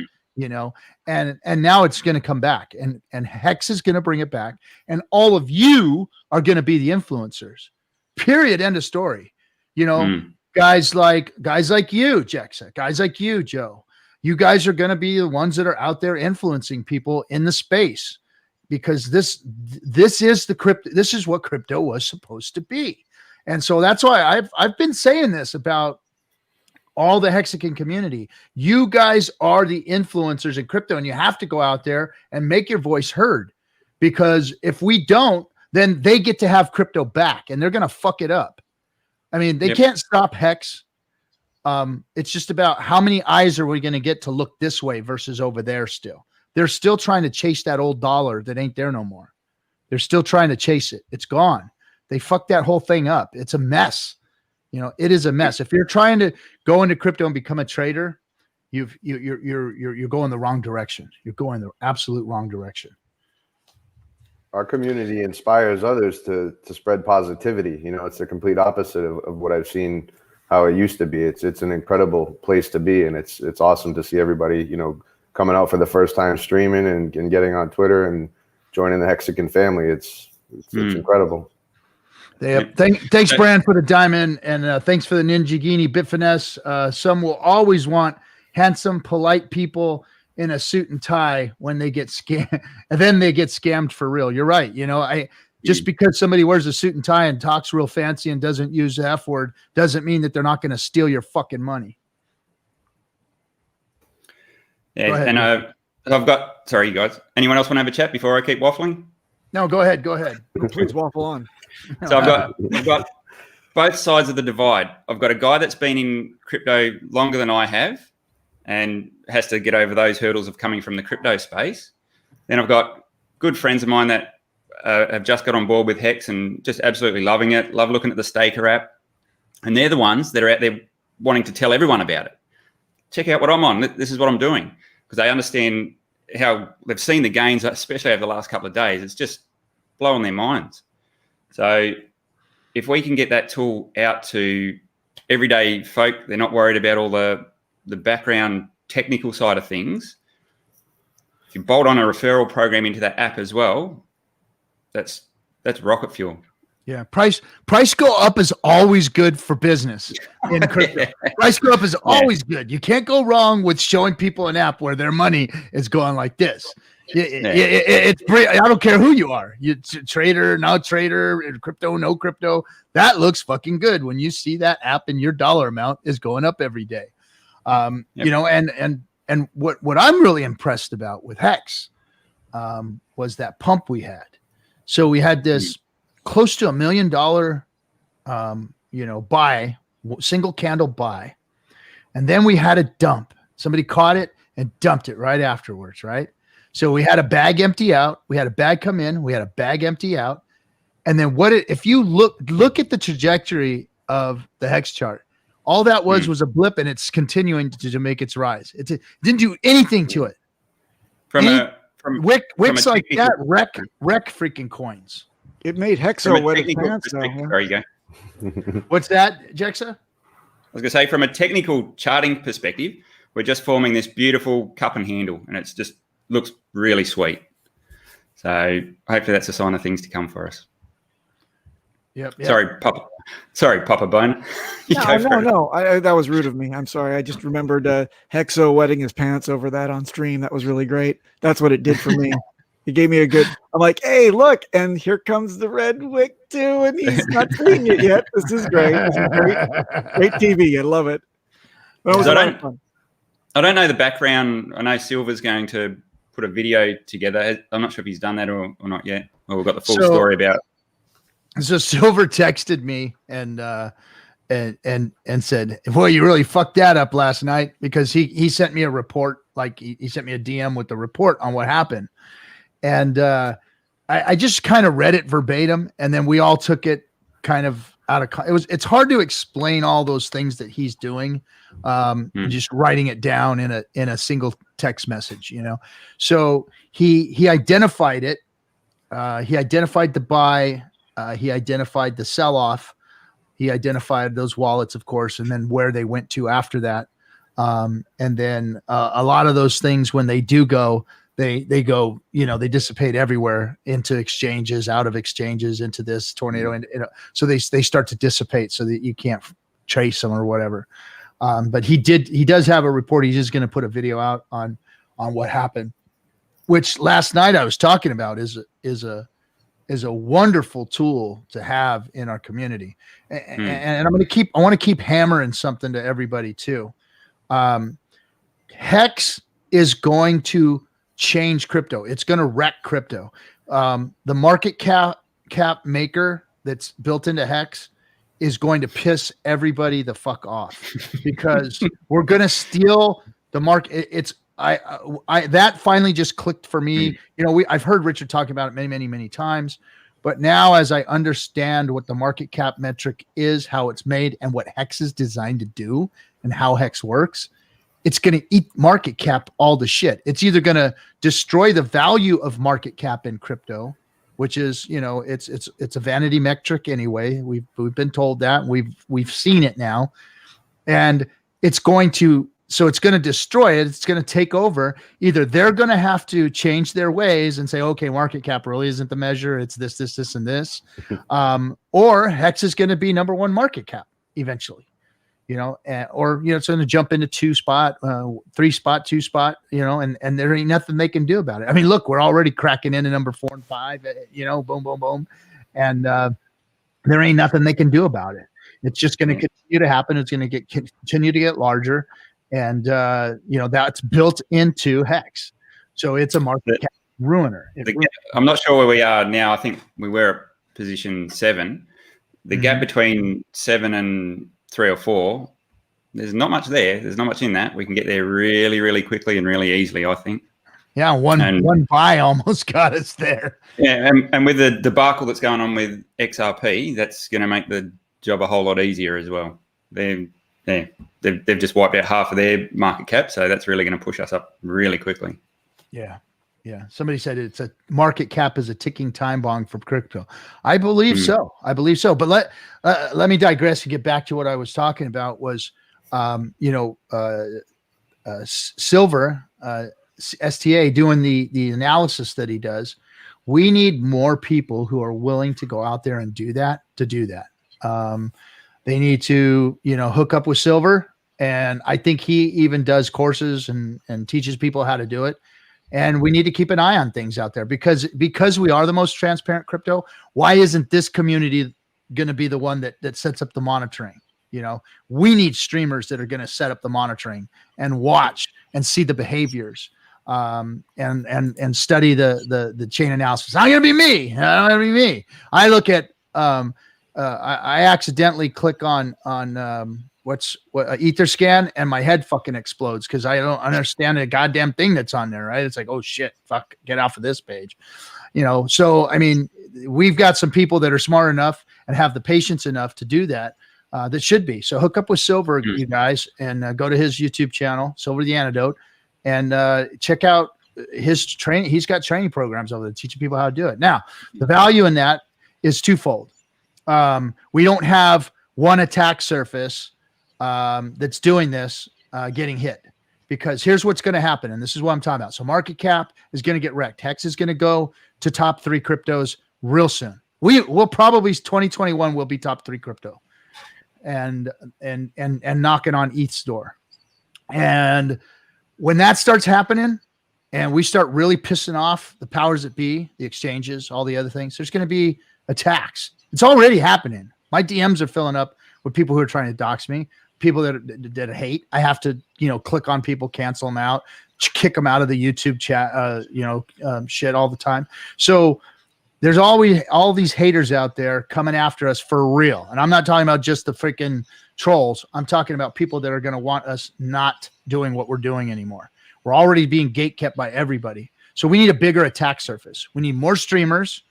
and now it's going to come back, and Hex is going to bring it back. And all of you are going to be the influencers, period. End of story. Guys like you, Jexa, guys like you, Joe, you guys are going to be the ones that are out there influencing people in the space, because this is the crypto. This is what crypto was supposed to be. And so that's why I've been saying this about all the Hexican community. You guys are the influencers in crypto, and you have to go out there and make your voice heard, because if we don't, then they get to have crypto back, and they're going to fuck it up. I mean, they can't stop Hex. It's just about how many eyes are we going to get to look this way versus over there still. They're still trying to chase that old dollar that ain't there no more. They're still trying to chase it. It's gone. They fucked that whole thing up. It's a mess. You know, it is a mess. If you're trying to go into crypto and become a trader, you're going the wrong direction. You're going the absolute wrong direction. Our community inspires others to spread positivity. You know, it's the complete opposite of what I've seen how it used to be. It's an incredible place to be, and it's awesome to see everybody, you know, coming out for the first time streaming and getting on Twitter and joining the Hexican family. It's incredible. Thanks, Brand, for the diamond, and thanks for the Ninjagini Bit Finesse. Some will always want handsome, polite people in a suit and tie when they get scammed, and then they get scammed for real. You're right. You know, just because somebody wears a suit and tie and talks real fancy and doesn't use the F word doesn't mean that they're not going to steal your fucking money. Yeah, and I've got, sorry, you guys. Anyone else want to have a chat before I keep waffling? No, go ahead. Go ahead. Please waffle on. So I've got both sides of the divide. I've got a guy that's been in crypto longer than I have and has to get over those hurdles of coming from the crypto space. Then I've got good friends of mine that have just got on board with Hex and just absolutely loving it, love looking at the Staker app. And they're the ones that are out there wanting to tell everyone about it. Check out what I'm on. This is what I'm doing. Because they understand how they've seen the gains, especially over the last couple of days. It's just blowing their minds. So if we can get that tool out to everyday folk, they're not worried about all the background technical side of things. If you bolt on a referral program into that app as well, that's rocket fuel. Yeah, price go up is always good for business in crypto. Price go up is always good. You can't go wrong with showing people an app where their money is going like this. It's I don't care who you are. You trader, no trader, crypto, no crypto. That looks fucking good when you see that app and your dollar amount is going up every day. You know, and what I'm really impressed about with Hex was that pump we had. So we had this close to $1 million, buy, single candle buy. And then we had a dump. Somebody caught it and dumped it right afterwards, right? So we had a bag empty out. We had a bag come in. We had a bag empty out. And then if you look at the trajectory of the Hex chart, all that was a blip, and it's continuing to make its rise. It didn't do anything to it. Wicks like that wreck freaking coins. It made Hexo wet his pants. There you go. What's that, Jexa? I was going to say, from a technical charting perspective, we're just forming this beautiful cup and handle, and it's just looks really sweet. So hopefully that's a sign of things to come for us. Yep. Sorry, Papa Bone. No. That was rude of me. I'm sorry. I just remembered Hexo wetting his pants over that on stream. That was really great. That's what it did for me. He gave me a good. I'm like, hey, look, and here comes the red wick too, and he's not seeing it yet. This is great. This is great TV. I love it. That was a lot of fun. I don't know the background. I know Silver's going to put a video together. I'm not sure if he's done that or not yet. Well, we've got the full story about. So Silver texted me and said, "Boy, you really fucked that up last night," because he sent me a report, like he sent me a DM with the report on what happened, and I just kind of read it verbatim, and then we all took it kind of out of it's hard to explain all those things that he's doing, just writing it down in a single text message, you know. So he identified it. He identified the buy. He identified the sell-off. He identified those wallets, of course, and then where they went to after that. And then a lot of those things, when they do go, they go, they dissipate everywhere into exchanges, out of exchanges, into this tornado. And so they start to dissipate so that you can't trace them or whatever. But he does have a report. He's just going to put a video out on what happened, which last night I was talking about is a is a wonderful tool to have in our community. And I want to keep hammering something to everybody too. Hex is going to change crypto. It's going to wreck crypto. The market cap maker that's built into Hex is going to piss everybody the fuck off because we're going to steal the market. That finally just clicked for me. I've heard Richard talking about it many times, but now as I understand what the market cap metric is, how it's made, and what Hex is designed to do, and how Hex works, it's going to eat market cap all the shit. It's either going to destroy the value of market cap in crypto, which is, it's a vanity metric anyway. We've been told that. We've seen it now, and it's going to destroy it. It's going to take over. Either they're going to have to change their ways and say, okay, market cap really isn't the measure. It's this, and this. Or Hex is going to be number one market cap eventually, or it's going to jump into 2 spot, 3 spot, 2 spot, and there ain't nothing they can do about it. I mean, look, we're already cracking into number 4 and 5, boom. And there ain't nothing they can do about it. It's just going to continue to happen. It's going to continue to get larger. And, that's built into Hex. So it's a market cap ruiner. I'm not sure where we are now. I think we were at position 7. The gap between 7 and 3 or 4, there's not much there. There's not much in that. We can get there really, really quickly and really easily, I think. Yeah, one buy almost got us there. Yeah, and with the debacle that's going on with XRP, that's going to make the job a whole lot easier as well. They've just wiped out half of their market cap, so that's really going to push us up really quickly. Yeah. Somebody said it's a market cap is a ticking time bomb for crypto. I believe so. But let me digress and get back to what I was talking about. Was Silver STA doing the analysis that he does. We need more people who are willing to go out there and do that. They need to, hook up with Silver. And I think he even does courses and teaches people how to do it. And we need to keep an eye on things out there because we are the most transparent crypto. Why isn't this community going to be the one that sets up the monitoring? We need streamers that are going to set up the monitoring and watch and see the behaviors and study the chain analysis. It's not going to be me. I look at, I accidentally click on Etherscan and my head fucking explodes because I don't understand a goddamn thing that's on there, right? It's like, oh shit, fuck, get off of this page. So I mean, we've got some people that are smart enough and have the patience enough to do that. That should be. So hook up with Silver, you guys, and go to his YouTube channel, Silver the Antidote, and check out his training. He's got training programs over there teaching people how to do it. Now, the value in that is twofold. We don't have one attack surface that's doing this getting hit, because here's what's going to happen, and this is what I'm talking about. So market cap is going to get wrecked. Hex is going to go to top 3 cryptos real soon. We'll probably 2021 will be top 3 crypto, and knocking on ETH's door. And when that starts happening, and we start really pissing off the powers that be, the exchanges, all the other things, there's going to be attacks. It's already happening. My DMs are filling up with people who are trying to dox me, people that hate. I have to, click on people, cancel them out, kick them out of the YouTube chat, shit all the time. So there's always all these haters out there coming after us for real. And I'm not talking about just the freaking trolls. I'm talking about people that are going to want us not doing what we're doing anymore. We're already being gatekept by everybody. So we need a bigger attack surface. We need more streamers.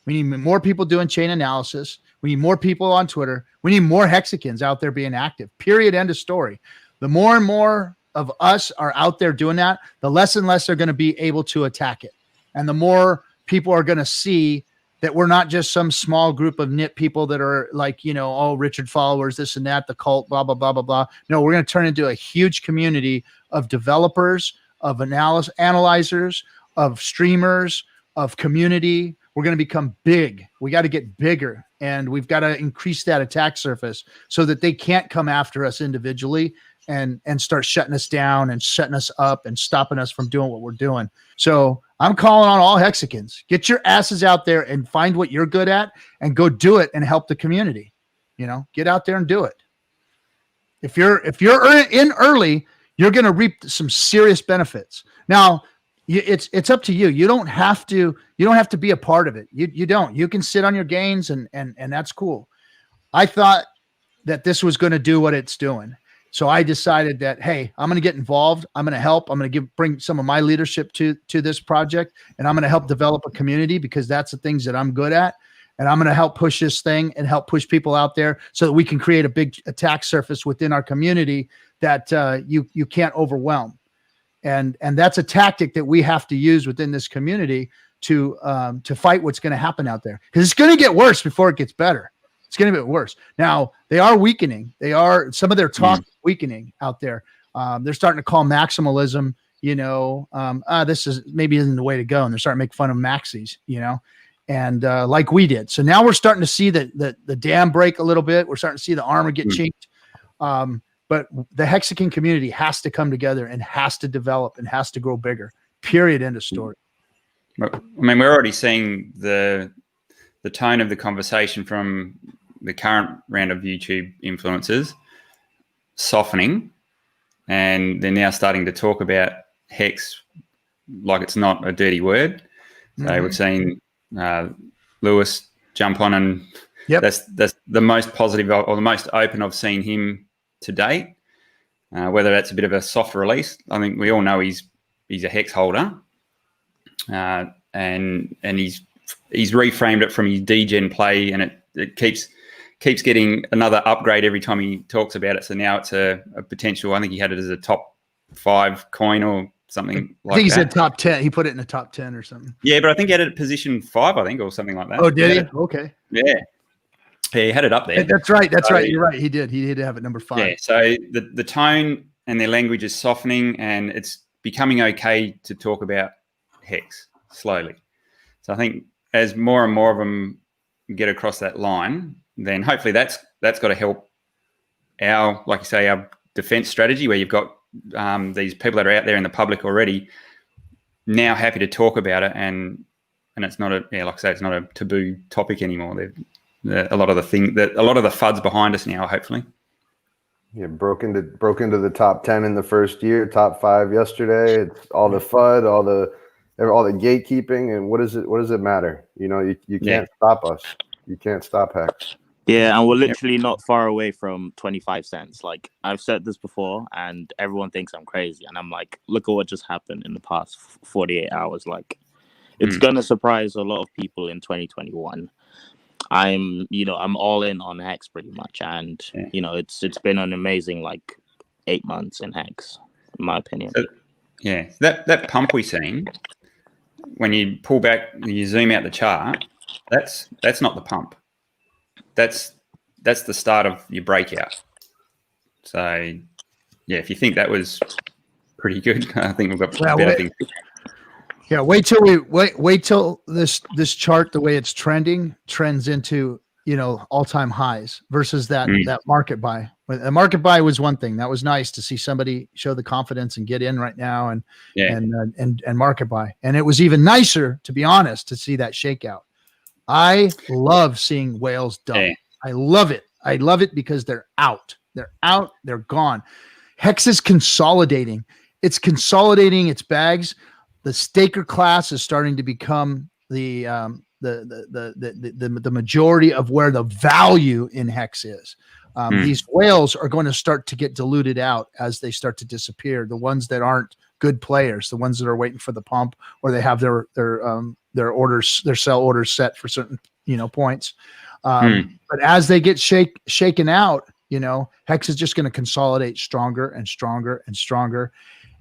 We need more people doing chain analysis. We need more people on Twitter. We need more Hexicans out there being active. Period. End of story. The more and more of us are out there doing that, the less and less they're going to be able to attack it. And the more people are going to see that we're not just some small group of nit people that are like, Richard followers, this and that, the cult, blah, blah, blah, blah, blah. No, we're going to turn into a huge community of developers, of analyzers, of streamers, of community. We're going to become big. We got to get bigger, and we've got to increase that attack surface so that they can't come after us individually and start shutting us down and shutting us up and stopping us from doing what we're doing. So I'm calling on all Hexicans. Get your asses out there and find what you're good at and go do it and help the community. You know, get out there and do it. If you're in early, you're going to reap some serious benefits. Now, it's up to you. You don't have to be a part of it. You don't. You can sit on your gains and that's cool. I thought that this was going to do what it's doing. So I decided that, hey, I'm going to get involved. I'm going to help. I'm going to bring some of my leadership to this project, and I'm going to help develop a community because that's the things that I'm good at. And I'm going to help push this thing and help push people out there so that we can create a big attack surface within our community that you can't overwhelm. And that's a tactic that we have to use within this community to fight what's going to happen out there, because it's going to get worse before it gets better. It's going to get worse. Now, they are weakening. Some of their talk weakening out there. They're starting to call maximalism, this isn't the way to go. And they're starting to make fun of maxis, and like we did. So now we're starting to see the dam break a little bit. We're starting to see the armor get chinked. But the Hexican community has to come together and has to develop and has to grow bigger. Period. End of story. I mean, we're already seeing the tone of the conversation from the current round of YouTube influencers softening, and they're now starting to talk about Hex like it's not a dirty word. So we've seen Lewis jump on, and that's the most positive or the most open I've seen him to date. Whether that's a bit of a soft release, I think we all know he's a Hex holder, and he's reframed it from his degen play, and it keeps getting another upgrade every time he talks about it. So now it's a potential. I think he had it as a top 5 coin or something like that. I think he said top 10. He put it in the top 10 or something. Yeah, but I think he had it at position 5, I think, or something like that. Oh, did he? Okay. Yeah. He had it up there. That's right. That's right. You're right. He did have it number 5. Yeah. So the tone and their language is softening, and it's becoming okay to talk about Hex slowly. So I think as more and more of them get across that line, then hopefully that's got to help our, like you say, our defense strategy, where you've got these people that are out there in the public already now happy to talk about it, and it's not like I say, it's not a taboo topic anymore. A lot of the FUDs behind us now, hopefully. Yeah, broke into the top 10 in the first year, top 5 yesterday. It's all the FUD, all the gatekeeping, and what does it matter? You can't stop us. You can't stop Hex. Yeah, and we're literally not far away from 25 cents. Like, I've said this before, and everyone thinks I'm crazy. And I'm like, look at what just happened in the past 48 hours. Like, it's going to surprise a lot of people in 2021. I'm all in on Hex pretty much. And, it's been an amazing, 8 months in Hex, in my opinion. Yeah, that pump we've seen, when you pull back, you zoom out the chart, that's not the pump. That's the start of your breakout. So, yeah, if you think that was pretty good, I think we've got better things. Yeah, wait till this chart, the way it's trends into all-time highs versus that market buy. The market buy was one thing that was nice to see somebody show the confidence and get in right now and market buy, and it was even nicer, to be honest, to see that shakeout. I love seeing whales dump. Yeah. I love it because they're out. They're gone. Hex is consolidating. It's consolidating its bags. The staker class is starting to become the majority of where the value in Hex is. These whales are going to start to get diluted out as they start to disappear. The ones that aren't good players, the ones that are waiting for the pump, or they have their orders, their sell orders set for certain points. But as they get shaken out, Hex is just going to consolidate stronger and stronger and stronger.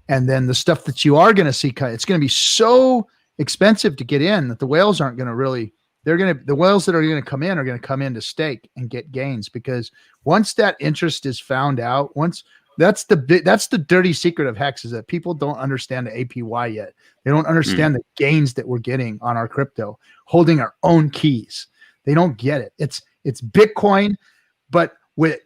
And then the stuff that you are going to see cut, it's going to be so expensive to get in that the whales aren't going to really. The whales that are going to come in are going to come in to stake and get gains, because once that interest is found out, that's the dirty secret of Hex, is that people don't understand the APY yet. They don't understand the gains that we're getting on our crypto, holding our own keys. They don't get it. It's Bitcoin, but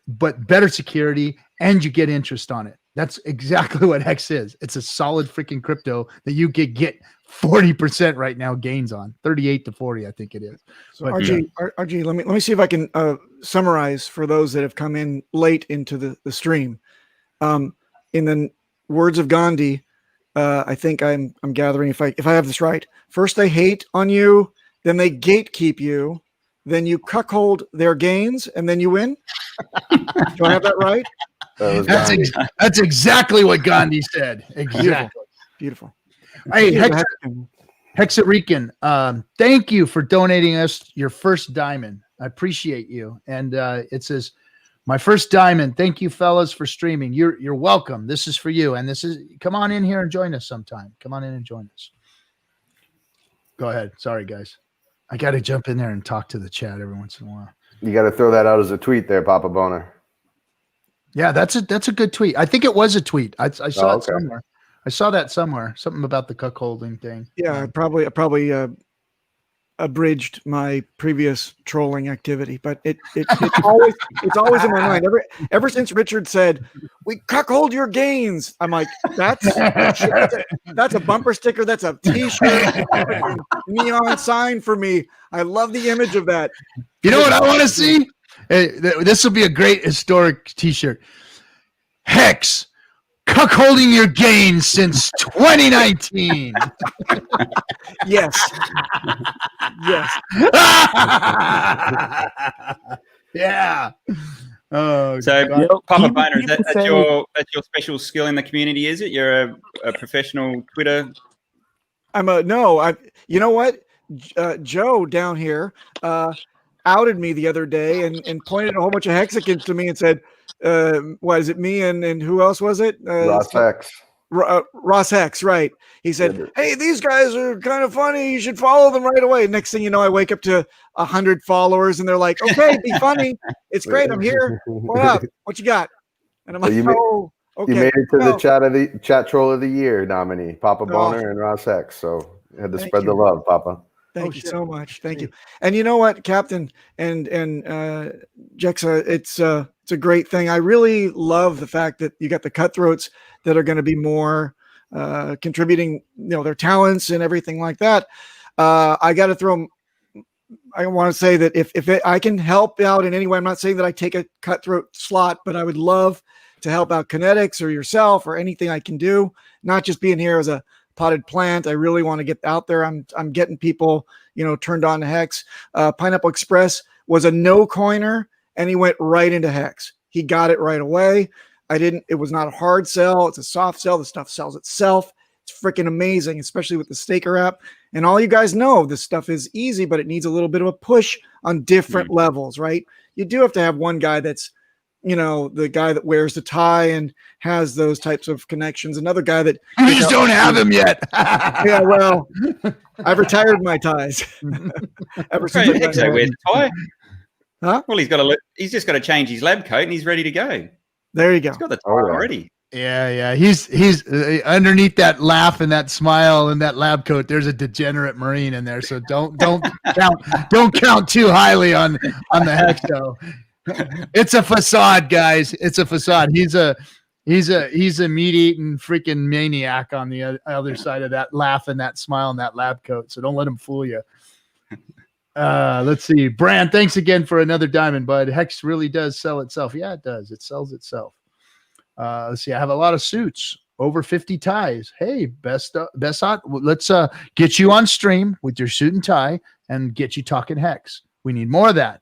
better security, and you get interest on it. That's exactly what Hex is. It's a solid freaking crypto that you could get 40% right now gains on 38 to 40, I think it is. So But, RG, let me see if I can summarize for those that have come in late into the stream. In the words of Gandhi, I think I'm gathering if I have this right. First they hate on you, then they gatekeep you, then you cuckold their gains, and then you win. Do I have that right? That's exactly what Gandhi said. Exactly. Beautiful. Hey, Hexarican, thank you for donating us your first diamond. I appreciate you. And it says, my first diamond. Thank you, fellas, for streaming. You're welcome. This is for you. And this is, come on in here and join us sometime. Come on in and join us. Go ahead. Sorry, guys. I got to jump in there and talk to the chat every once in a while. You got to throw that out as a tweet there, Papa Boner. Yeah, that's a good tweet. I think it was a tweet. I saw it somewhere. I saw that somewhere. Something about the cuckolding thing. Yeah, I probably abridged my previous trolling activity, but it's always in my mind. Ever since Richard said, "We cuckold your gains," I'm like, that's a bumper sticker. That's a T-shirt, neon sign for me. I love the image of that. You know what I want to see? This will be a great historic T-shirt. Hex, cuckolding your gains since 2019. Yes. Yeah. Oh, so God. Papa Boner, that's your special skill in the community, is it? You're a professional Twitter. You know what? Joe down here outed me the other day and pointed a whole bunch of hexicans to me and said, what is it, me and who else was it? Ross Hex. Ross Hex, right. He said, hey, these guys are kind of funny. You should follow them right away. Next thing you know, I wake up to 100 followers and they're like, okay, be funny. It's great. I'm here. What up? What you got? And I'm like, okay. You made it to the chat troll of the year nominee, Papa Boner and Ross Hex. So you had to spread the love, Papa. Thank you so much. Thank you. And you know what, Captain and Jexa, it's a great thing. I really love the fact that you got the Cutthroats that are going to be more contributing, their talents and everything like that. I got to I want to say that if I can help out in any way, I'm not saying that I take a Cutthroat slot, but I would love to help out Kinetics or yourself or anything I can do, not just being here as a potted plant. I really want to get out there. I'm getting people, turned on to Hex. Pineapple Express was a no coiner and he went right into Hex. He got it right away. It was not a hard sell. It's a soft sell. The stuff sells itself. It's freaking amazing, especially with the Staker app. And all you guys know, this stuff is easy, but it needs a little bit of a push on different levels, right? You do have to have one guy that's, the guy that wears the tie and has those types of connections. Another guy that you just don't have him yet. Yeah, well, I've retired my ties. Ever since Hex wears a tie. Huh? Well, he's just got to change his lab coat and he's ready to go. There you go. He's got the tie already. Yeah. He's underneath that laugh and that smile and that lab coat. There's a degenerate Marine in there, so don't count too highly on the Hexo. It's a facade, guys. It's a facade. He's a meat-eating freaking maniac on the other side of that laugh and that smile and that lab coat. So don't let him fool you. Let's see. Brand, thanks again for another diamond, bud. Hex really does sell itself. Yeah, it does. It sells itself. Let's see. I have a lot of suits, over 50 ties. Hey, best let's get you on stream with your suit and tie and get you talking Hex. We need more of that.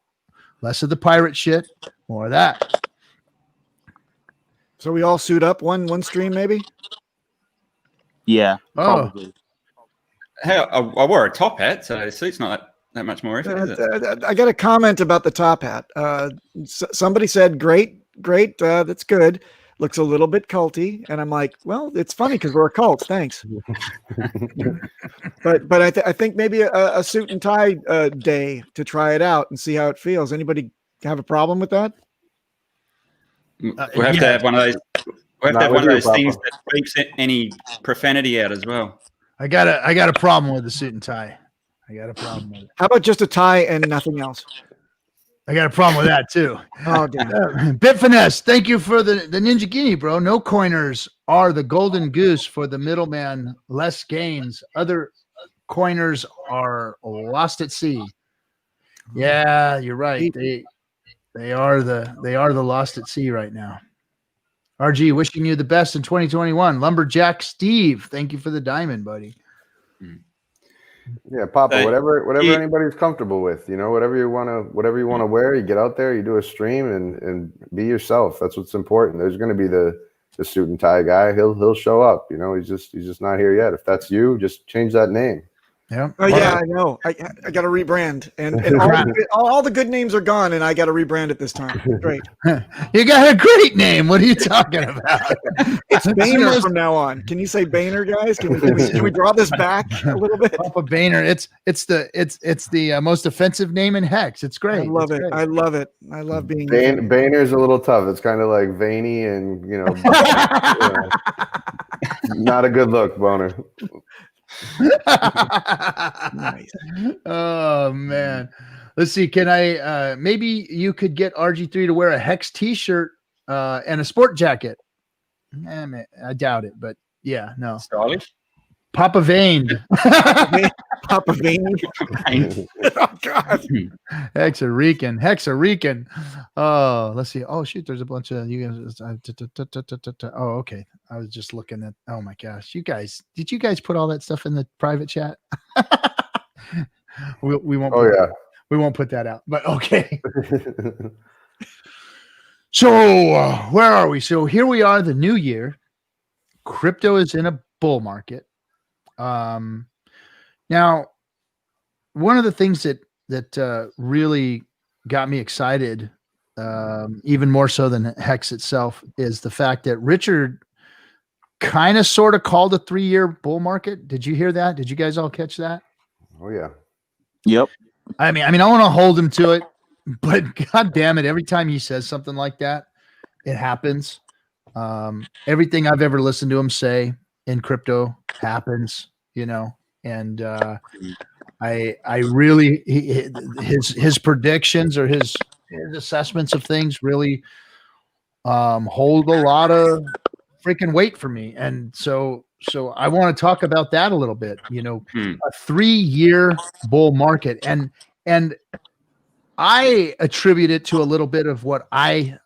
Less of the pirate shit, more of that. So we all suit up one stream, maybe? Yeah, probably. Hey, I wore a top hat, so the suit's not that much more effort, is it? I got a comment about the top hat. Somebody said, great, that's good. Looks a little bit culty. And I'm like, well, it's funny because we're a cult. Thanks. but I think maybe a suit and tie day to try it out and see how it feels. Anybody have a problem with that? We have to have one of those. We have to have one of those things that keeps any profanity out as well. I got a problem with the suit and tie. I got a problem with it. How about just a tie and nothing else? I got a problem with that too. Oh, damn. Bit Finesse, thank you for the Ninja Guinea, bro. No coiners are the golden goose for the middleman. Less gains. Other coiners are lost at sea. Yeah, you're right. They are the lost at sea right now. RG, wishing you the best in 2021. Lumberjack Steve, thank you for the diamond, buddy. Yeah, Papa, whatever anybody's comfortable with, whatever you want to wear, you get out there, you do a stream and be yourself. That's what's important. There's going to be the suit and tie guy. He'll show up, he's just not here yet. If that's you, just change that name. Yeah. Oh yeah, I know. I got to rebrand, and all the good names are gone, and I got to rebrand it this time. Great. You got a great name. What are you talking about? It's Boehner from now on. Can you say Boehner, guys? Can we draw this back a little bit? Papa Boehner. It's the most offensive name in Hex. It's great. I love it. Great. I love it. I love being Boehner's a little tough. It's kind of like veiny and not a good look, Boner. Nice. Oh man, let's see. Can I maybe you could get RG3 to wear a Hex t-shirt and a sport jacket? I doubt it, but yeah, no. Stylish. Papa Vane. Papa Vane. Oh God. Hexarican. Oh, let's see. Oh shoot, there's a bunch of you guys. Oh, okay. I was just looking at. Oh my gosh, did you guys put all that stuff in the private chat? we won't. Oh yeah. We won't put that out. But okay. So where are we? So here we are, the new year. Crypto is in a bull market. Now, one of the things that really got me excited, even more so than Hex itself, is the fact that Richard kind of sort of called a 3-year bull market. Did you hear that? Did you guys all catch that? Oh yeah. Yep. I mean, I want to hold him to it, but God damn it, every time he says something like that, it happens. Everything I've ever listened to him say in crypto happens, and I really his predictions or his assessments of things really hold a lot of freaking weight for me, and so I want to talk about that a little bit. A 3-year bull market, and I attribute it to a little bit of what I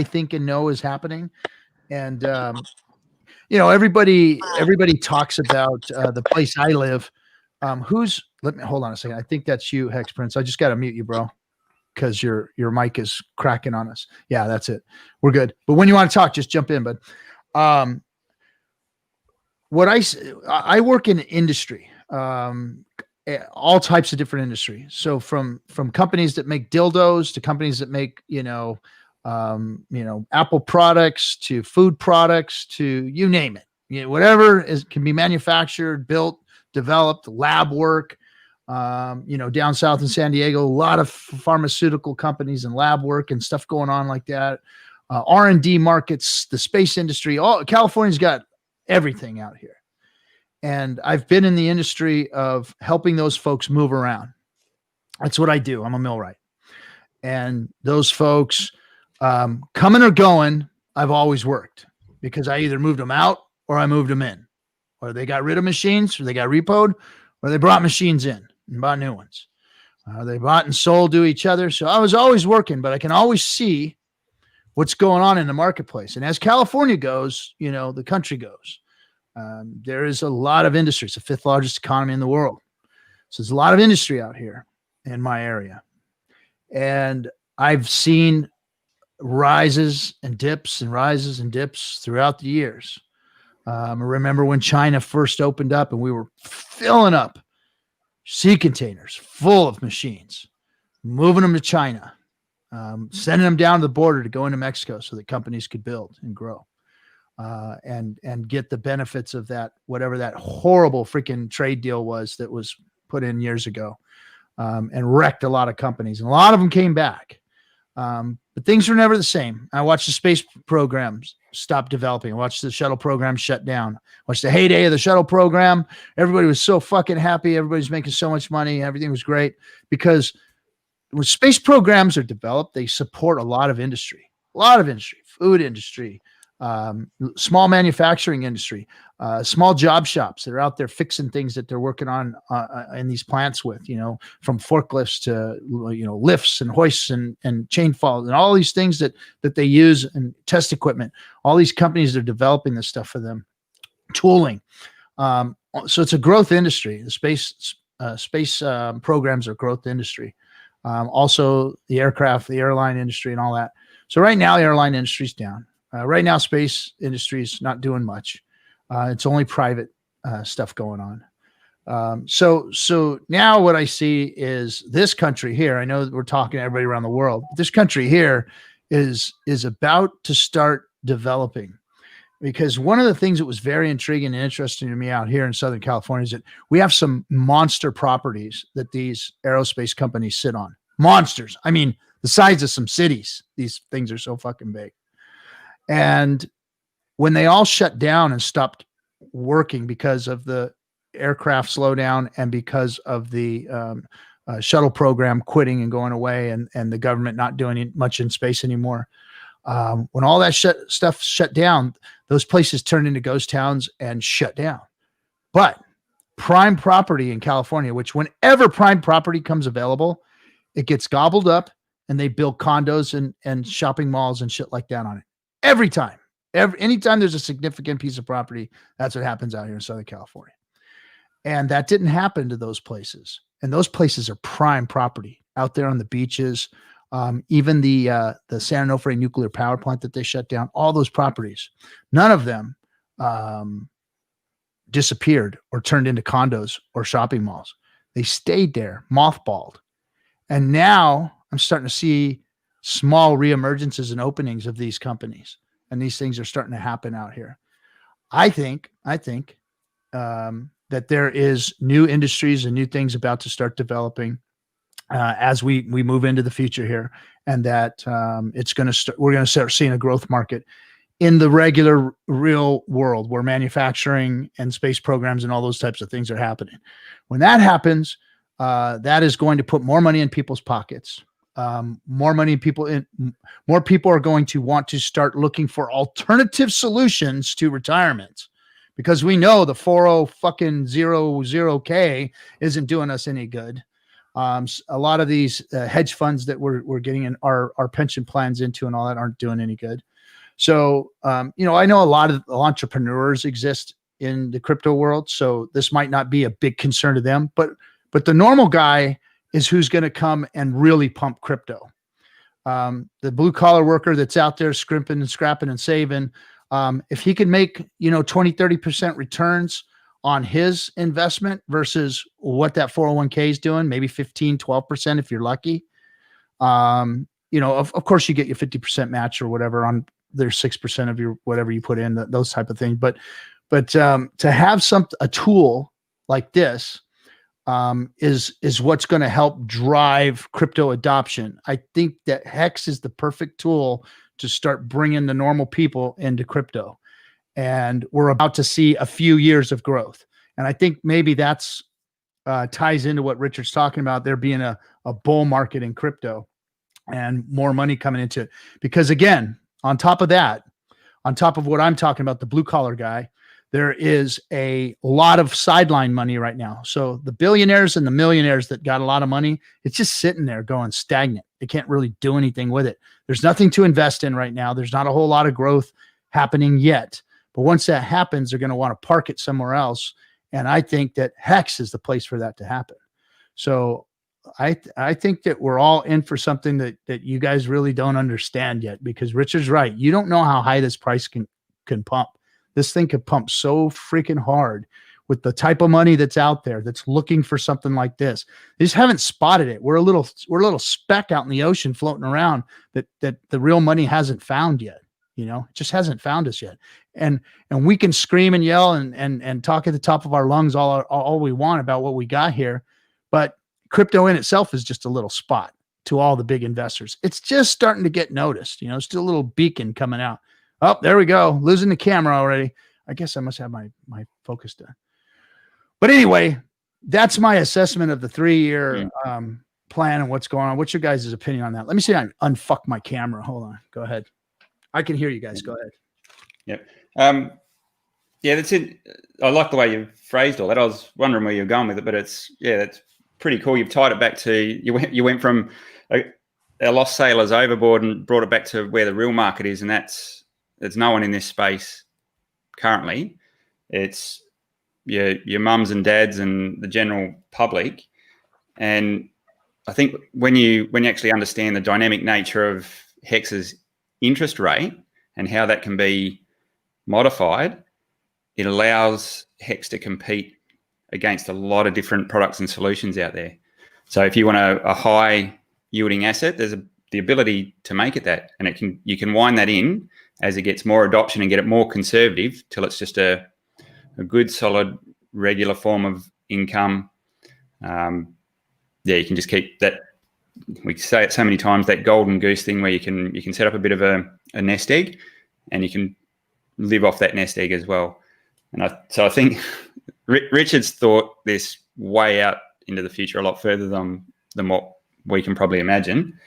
think and know is happening, and everybody talks about the place I live. Let me hold on a second. I think that's you, Hex Prince. I just got to mute you, bro, because your mic is cracking on us. Yeah, that's it. We're good. But when you want to talk, just jump in. But what I work in industry, all types of different industry. So from companies that make dildos to companies that make Apple products to food products to you name it. Whatever can be manufactured, built, developed, lab work. Down south in San Diego, a lot of pharmaceutical companies and lab work and stuff going on like that. R&D markets, the space industry, California's got everything out here. And I've been in the industry of helping those folks move around. That's what I do. I'm a millwright. And those folks coming or going, I've always worked because I either moved them out or I moved them in, or they got rid of machines or they got repoed or they brought machines in and bought new ones. They bought and sold to each other. So I was always working, but I can always see what's going on in the marketplace. And as California goes, the country goes. There is a lot of industry. It's the 5th largest economy in the world. So there's a lot of industry out here in my area. And I've seen rises and dips throughout the years. I remember when China first opened up and we were filling up sea containers full of machines, moving them to China, sending them down to the border to go into Mexico so that companies could build and grow. And get the benefits of that, whatever that horrible freaking trade deal was that was put in years ago, and wrecked a lot of companies. And a lot of them came back. But things were never the same. I watched the space programs stop developing. I watched the shuttle program shut down. I watched the heyday of the shuttle program. Everybody was so fucking happy. Everybody's making so much money. Everything was great because when space programs are developed, they support a lot of industry, food industry, small manufacturing industry, small job shops that are out there fixing things that they're working on in these plants with, from forklifts to, lifts and hoists and chain falls and all these things that they use, and test equipment. All these companies are developing this stuff for them, tooling. So it's a growth industry. The space programs are growth industry. Also the airline industry and all that. So right now the airline industry is down. Right now, space industry is not doing much. It's only private stuff going on. So now what I see is this country here. I know that we're talking to everybody around the world. But this country here is about to start developing, because one of the things that was very intriguing and interesting to me out here in Southern California is that we have some monster properties that these aerospace companies sit on. Monsters. I mean, the size of some cities. These things are so fucking big. And when they all shut down and stopped working because of the aircraft slowdown and because of the shuttle program quitting and going away, and the government not doing much in space anymore, when all that stuff shut down, those places turned into ghost towns and shut down. But prime property in California, which whenever prime property comes available, it gets gobbled up and they build condos and shopping malls and shit like that on it. Every time, anytime there's a significant piece of property, that's what happens out here in Southern California. And that didn't happen to those places. And those places are prime property out there on the beaches. Even the San Onofre nuclear power plant that they shut down, all those properties, none of them disappeared or turned into condos or shopping malls. They stayed there, mothballed. And now I'm starting to see small reemergences and openings of these companies, and these things are starting to happen out here. I think that there is new industries and new things about to start developing as we move into the future here, and that we're going to start seeing a growth market in the regular real world where manufacturing and space programs and all those types of things are happening. When that happens, that is going to put more money in people's pockets. More people are going to want to start looking for alternative solutions to retirement, because we know the 4000K isn't doing us any good. A lot of these hedge funds that we're getting in our pension plans into and all that aren't doing any good. So, I know a lot of entrepreneurs exist in the crypto world, so this might not be a big concern to them, but the normal guy is who's going to come and really pump crypto. The blue collar worker that's out there scrimping and scrapping and saving, if he can make, 20-30% returns on his investment versus what that 401k is doing, maybe 15-12% if you're lucky. Of course you get your 50% match or whatever on their 6% of your whatever you put in, those type of things. But to have a tool like this is what's going to help drive crypto adoption. I think that Hex is the perfect tool to start bringing the normal people into crypto, and we're about to see a few years of growth. And I think maybe that's ties into what Richard's talking about, there being a bull market in crypto and more money coming into it. Because again, on top of what I'm talking about, the blue collar guy, there is a lot of sideline money right now. So the billionaires and the millionaires that got a lot of money, it's just sitting there going stagnant. They can't really do anything with it. There's nothing to invest in right now. There's not a whole lot of growth happening yet. But once that happens, they're going to want to park it somewhere else. And I think that Hex is the place for that to happen. So I think that we're all in for something that you guys really don't understand yet, because Richard's right. You don't know how high this price can pump. This thing could pump so freaking hard with the type of money that's out there that's looking for something like this. They just haven't spotted it. We're a little speck out in the ocean floating around that the real money hasn't found yet. It just hasn't found us yet. And we can scream and yell and talk at the top of our lungs all we want about what we got here, but crypto in itself is just a little spot to all the big investors. It's just starting to get noticed. It's still a little beacon coming out. Oh, there we go. Losing the camera already. I guess I must have my focus done. But anyway, that's my assessment of the 3-year plan and what's going on. What's your guys' opinion on that? Let me see. I unfuck my camera. Hold on. Go ahead. I can hear you guys. Go ahead. Yep. Yeah, that's it. I like the way you phrased all that. I was wondering where you're going with it, but that's pretty cool. You've tied it back to you went from our lost sailors overboard and brought it back to where the real market is, and there's no one in this space currently. It's your mums and dads and the general public. And I think when you actually understand the dynamic nature of Hex's interest rate and how that can be modified, it allows Hex to compete against a lot of different products and solutions out there. So if you want a high yielding asset, there's the ability to make it that, and you can wind that in as it gets more adoption and get it more conservative till it's just a good, solid, regular form of income. You can just keep that. We say it so many times, that golden goose thing where you can set up a bit of a nest egg, and you can live off that nest egg as well. And so I think Richard's thought this way out into the future a lot further than what we can probably imagine.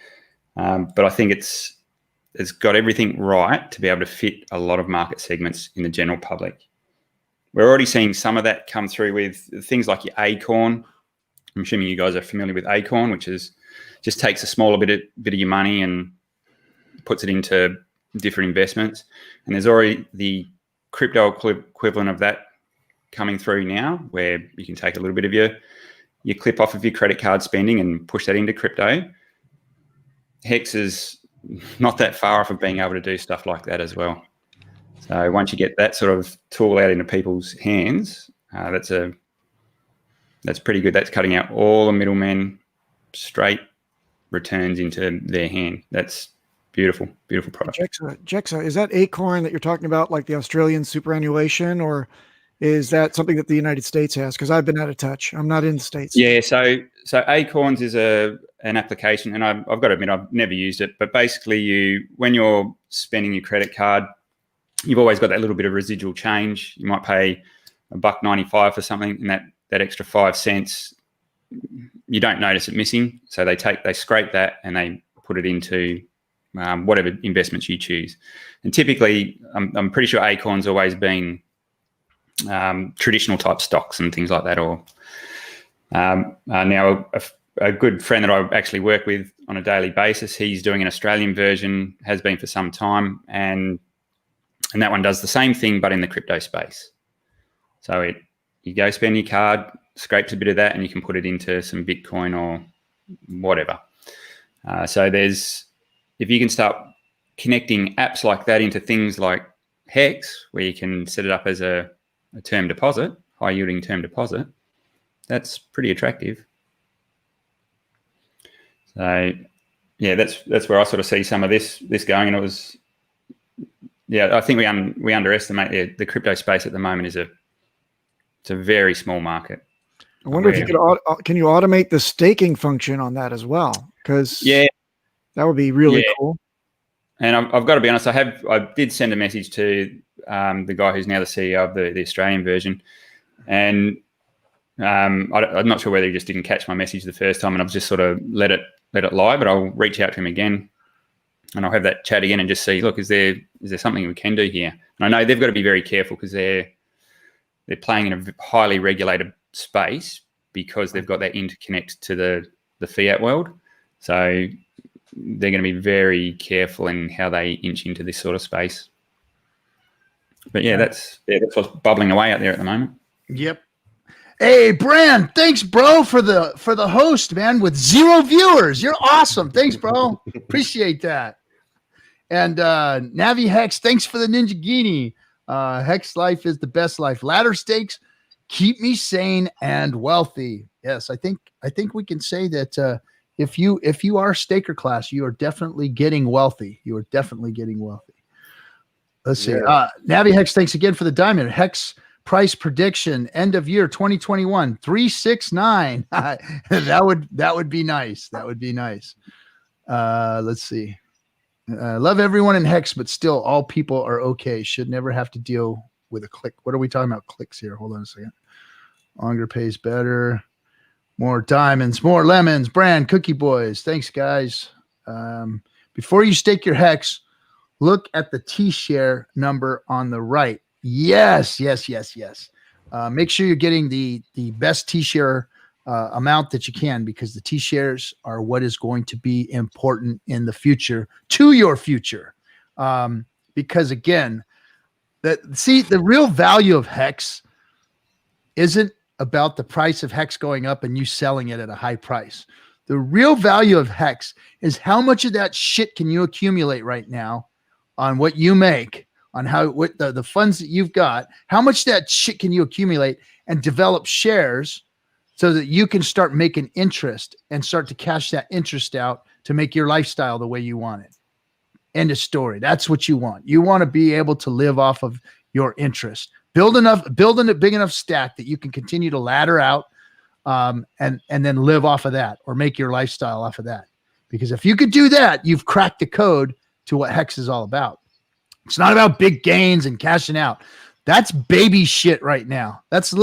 But I think it's got everything right to be able to fit a lot of market segments in the general public. We're already seeing some of that come through with things like your Acorn. I'm assuming you guys are familiar with Acorn, which is just takes a smaller bit of your money and puts it into different investments. And there's already the crypto equivalent of that coming through now, where you can take a little bit of your clip off of your credit card spending and push that into crypto. Hex is not that far off of being able to do stuff like that as well. So once you get that sort of tool out into people's hands, that's pretty good. That's cutting out all the middlemen, straight returns into their hand. That's beautiful, beautiful product. Jexa, is that Acorn that you're talking about, like the Australian superannuation, or is that something that the United States has? Because I've been out of touch. I'm not in the States. Yeah, so Acorns is an application, and I've got to admit I've never used it, but basically when you're spending your credit card, you've always got that little bit of residual change. You might pay $1.95 for something, and that extra 5 cents, you don't notice it missing. So they scrape that and they put it into whatever investments you choose. And typically, I'm pretty sure Acorn's always been traditional type stocks and things like that. Or now a good friend that I actually work with on a daily basis, he's doing an Australian version, has been for some time, and that one does the same thing but in the crypto space. So you go spend your card, scrapes a bit of that, and you can put it into some Bitcoin or whatever. So if you can start connecting apps like that into things like Hex, where you can set it up as a term deposit, high yielding term deposit, that's pretty attractive. So yeah, that's where I sort of see some of this going. And it was, I think we underestimate the crypto space at the moment. It's a very small market. I wonder if you can you automate the staking function on that as well? Because that would be really cool. And I've got to be honest, I did send a message to the guy who's now the CEO of the Australian version, and I'm not sure whether he just didn't catch my message the first time, and I've just sort of let it lie. But I'll reach out to him again, and I'll have that chat again and just see, look, is there something we can do here? And I know they've got to be very careful because they're playing in a highly regulated space because they've got that interconnect to the fiat world. So they're going to be very careful in how they inch into this sort of space. But that's what's bubbling away out there at the moment. Yep. Hey, Bran, thanks, bro, for the host, man, with 0 viewers. You're awesome. Thanks, bro. Appreciate that. And Navi Hex, thanks for the Ninja Guinea. Hex life is the best life. Ladder stakes keep me sane and wealthy. Yes, I think we can say that if you are staker class, you are definitely getting wealthy. You are definitely getting wealthy. Let's see. Navi Hex, thanks again for the diamond. Hex price prediction end of year 2021 369. that would be nice. That would be nice. Let's see. Love everyone in Hex, but still all people are okay. Should never have to deal with a click. What are we talking about? Clicks here. Hold on a second. Longer pays better. More diamonds, more lemons, brand cookie boys. Thanks, guys. Before you stake your hex, look at the T-share number on the right. Yes. Make sure you're getting the best T-share amount that you can, because the T-shares are what is going to be important in the future to your future. Because again, the real value of hex isn't about the price of hex going up and you selling it at a high price. The real value of hex is how much of that shit can you accumulate right now on what you make, on what the funds that you've got, how much that shit can you accumulate and develop shares so that you can start making interest and start to cash that interest out to make your lifestyle the way you want it. End of story. That's what you want. You want to be able to live off of your interest. Building a big enough stack that you can continue to ladder out and then live off of that, or make your lifestyle off of that. Because if you could do that, you've cracked the code to what hex is all about. It's not about big gains and cashing out. That's baby shit right now. That's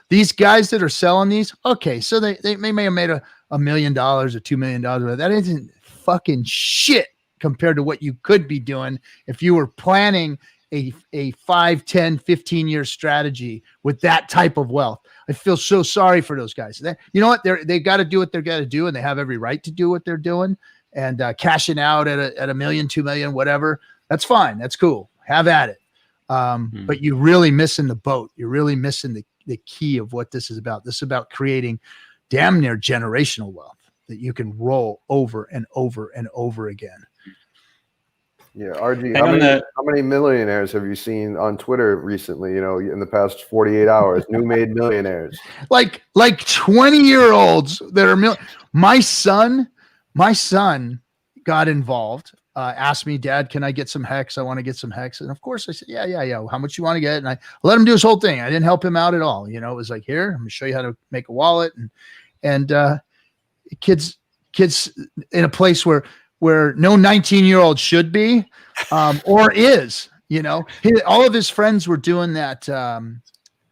these guys that are selling these. Okay. So they may have made $1 million or $2 million. That isn't fucking shit compared to what you could be doing if you were planning a 5, 10, 15-year strategy with that type of wealth. I feel so sorry for those guys. You know what? They got to do what they're got to do, and they have every right to do what they're doing. And cashing out at $1 million, $2 million, whatever, that's fine. That's cool. Have at it. But you're really missing the boat. You're really missing the key of what this is about. This is about creating damn near generational wealth that you can roll over and over and over again. Yeah, RG, how many millionaires have you seen on Twitter recently, in the past 48 hours? New made millionaires. Like 20-year-olds that are my son got involved, asked me, Dad, can I get some hex? I want to get some hex. And of course I said, yeah. How much you want to get? And I let him do his whole thing. I didn't help him out at all. It was like, here, I'm going to show you how to make a wallet. And kids in a place where no 19-year-old should be, or is, all of his friends were doing that,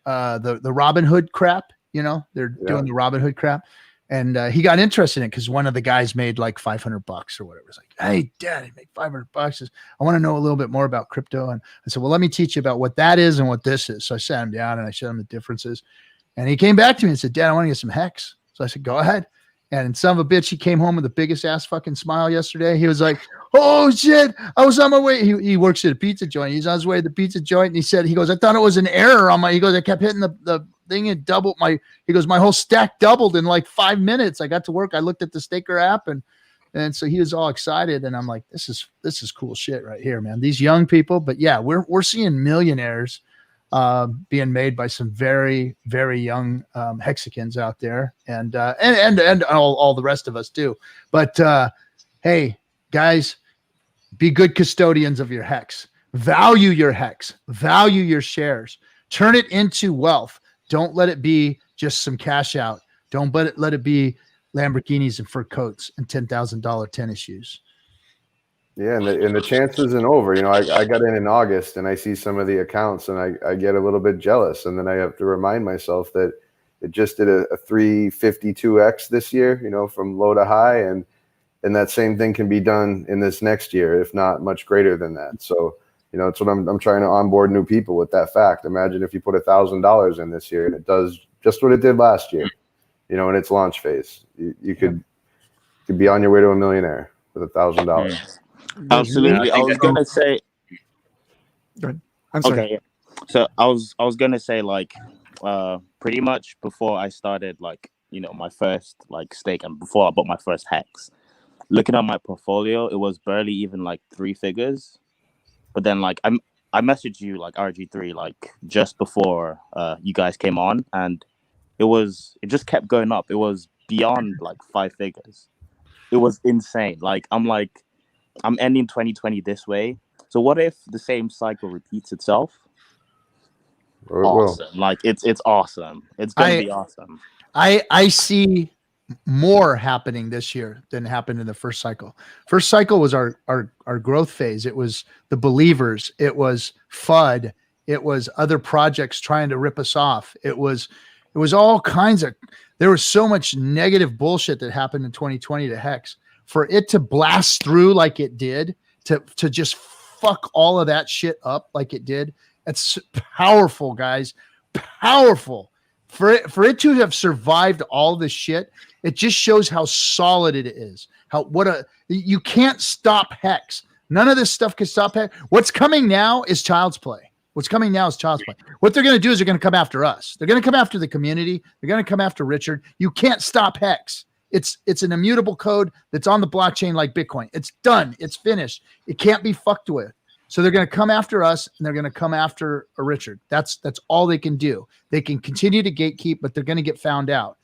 the Robin Hood crap, they're doing the Robin Hood crap. And he got interested in it because one of the guys made like $500 or whatever. It's like, hey, Dad, he made $500. I want to know a little bit more about crypto. And I said, well, let me teach you about what that is and what this is. So I sat him down and I showed him the differences. And he came back to me and said, Dad, I want to get some hex. So I said, go ahead. And son of a bitch, he came home with the biggest ass fucking smile yesterday. He was like, oh shit, I was on my way. He works at a pizza joint. He's on his way to the pizza joint. And he goes, I thought it was an error on he goes, I kept hitting the thing and doubled my whole stack doubled in like 5 minutes. I got to work. I looked at the staker app and so he was all excited. And I'm like, this is cool shit right here, man. These young people, but yeah, we're seeing millionaires being made by some very, very young Hexicans out there, and all the rest of us too. But hey, guys, be good custodians of your hex. Value your hex. Value your shares. Turn it into wealth. Don't let it be just some cash out. Don't let it be Lamborghinis and fur coats and $10,000 tennis shoes. Yeah, and the chance isn't over. I got in August and I see some of the accounts and I get a little bit jealous. And then I have to remind myself that it just did a 352x this year, from low to high. And that same thing can be done in this next year, if not much greater than that. So, it's what I'm trying to onboard new people with that fact. Imagine if you put $1,000 in this year and it does just what it did last year, in its launch phase. You could be on your way to a millionaire with $1,000. Absolutely. I was gonna say. Go ahead. I'm sorry. Okay. So I was gonna say pretty much before I started my first stake and before I bought my first hex, looking at my portfolio, it was barely even 3 figures. But then I messaged you RG3 just before you guys came on, and it just kept going up. It was beyond 5 figures. It was insane. I'm ending 2020 this way. So what if the same cycle repeats itself? Awesome. It's awesome. It's gonna be awesome. I see more happening this year than happened in the first cycle. First cycle was our growth phase. It was the believers. It was FUD. It was other projects trying to rip us off. It was all kinds of there was so much negative bullshit that happened in 2020 to Hex. For it to blast through like it did, to just fuck all of that shit up like it did, it's powerful, guys. Powerful. For it to have survived all this shit, it just shows how solid it is. You can't stop Hex. None of this stuff can stop Hex. What's coming now is child's play. What they're going to do is they're going to come after us. They're going to come after the community. They're going to come after Richard. You can't stop Hex. It's an immutable code that's on the blockchain like Bitcoin. It's done. It's finished. It can't be fucked with. So they're going to come after us, and they're going to come after Richard. That's all they can do. They can continue to gatekeep, but they're going to get found out.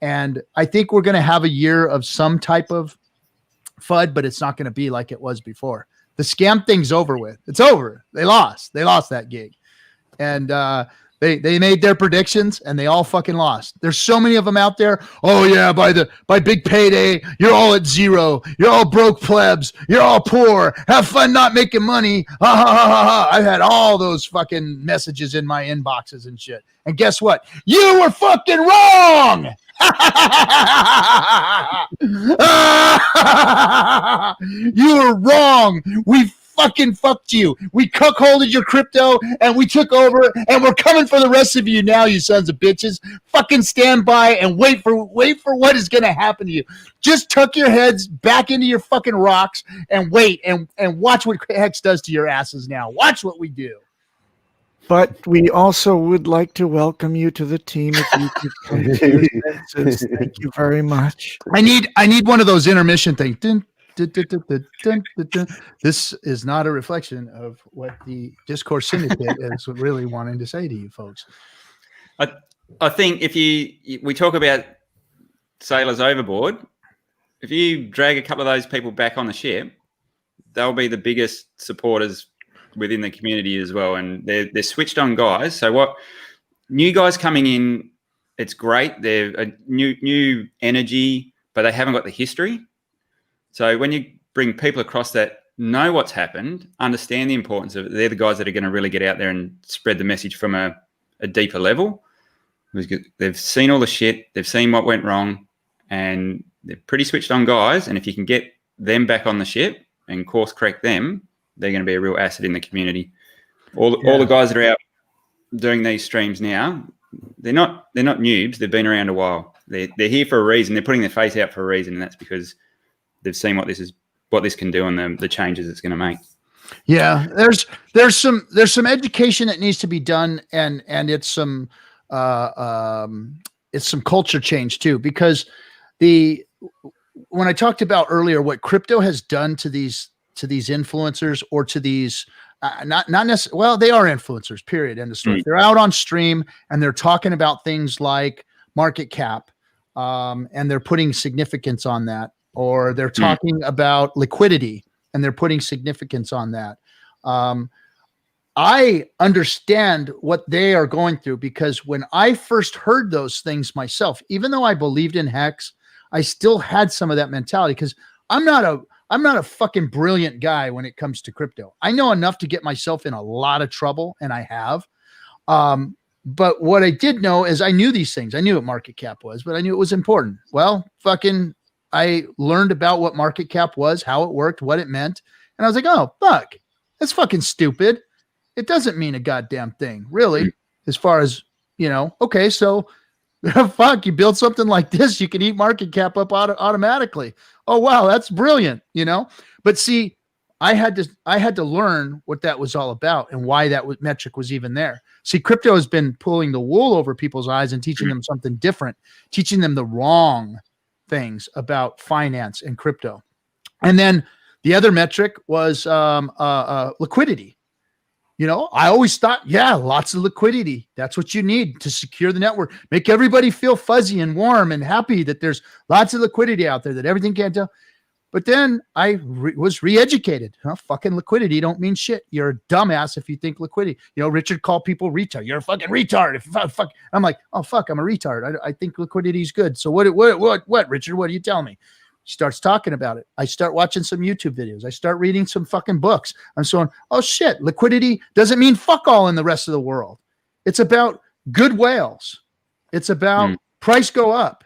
And I think we're going to have a year of some type of FUD, but it's not going to be like it was before. The scam thing's over with. It's over. They lost that gig. And they made their predictions and they all fucking lost. There's so many of them out there. Oh yeah, by big payday, you're all at zero. You're all broke plebs. You're all poor. Have fun not making money. Ha ha ha ha ha. I've had all those fucking messages in my inboxes and shit. And guess what? You were fucking wrong. You were wrong. We fucking fucked you. We cuckolded your crypto and we took over and we're coming for the rest of you now, you sons of bitches. Fucking stand by and wait for what is going to happen to you. Just tuck your heads back into your fucking rocks and wait and watch what Hex does to your asses now. Watch what we do. But we also would like to welcome you to the team if you could come to your senses. Thank you very much. I need one of those intermission things. Dun, dun, dun, dun, dun, dun, dun, dun. This is not a reflection of what the Discourse Syndicate is really wanting to say to you folks. I think if we talk about sailors overboard, if you drag a couple of those people back on the ship, they'll be the biggest supporters within the community as well, and they're switched on guys. So what new guys coming in, it's great. They're a new energy, but they haven't got the history. So when you bring people across that know what's happened, understand the importance of it, they're the guys that are going to really get out there and spread the message from a deeper level. They've seen all the shit, they've seen what went wrong, and they're pretty switched on guys. And if you can get them back on the ship and course correct them, they're going to be a real asset in the community. All the guys that are out doing these streams now, they're not noobs. They've been around a while. They're here for a reason. They're putting their face out for a reason, and that's because they've seen what this can do and the changes it's going to make. Yeah, there's some education that needs to be done, and it's some culture change too, because when I talked about earlier what crypto has done to these influencers or to these not necessarily, well, they are influencers, period, end of story. They're out on stream and they're talking about things like market cap, and they're putting significance on that, or they're talking about liquidity and they're putting significance on that. I understand what they are going through, because when I first heard those things myself, even though I believed in Hex, I still had some of that mentality, because I'm not a fucking brilliant guy when it comes to crypto. I know enough to get myself in a lot of trouble, and I have. But what I did know is I knew these things. I knew what market cap was, but I knew it was important. Well, I learned about what market cap was, how it worked, what it meant. And I was like, oh, fuck, that's fucking stupid. It doesn't mean a goddamn thing, really, as far as, okay, so fuck, you build something like this, you can eat market cap up automatically. Oh, wow, that's brilliant, But see, I had to learn what that was all about and why that metric was even there. See, crypto has been pulling the wool over people's eyes and teaching them something different, teaching them the wrong things about finance and crypto. And then the other metric was liquidity. I always thought, lots of liquidity. That's what you need to secure the network. Make everybody feel fuzzy and warm and happy that there's lots of liquidity out there, that everything can't tell. But then I was re-educated. Fucking liquidity don't mean shit. You're a dumbass if you think liquidity. Richard called people retard. You're a fucking retard. Fuck. I'm like, oh, fuck, I'm a retard. I think liquidity is good. So what, Richard, what are you telling me? He starts talking about it. I start watching some YouTube videos. I start reading some fucking books. I'm saying, oh shit, liquidity doesn't mean fuck all in the rest of the world. It's about good whales. It's about price go up.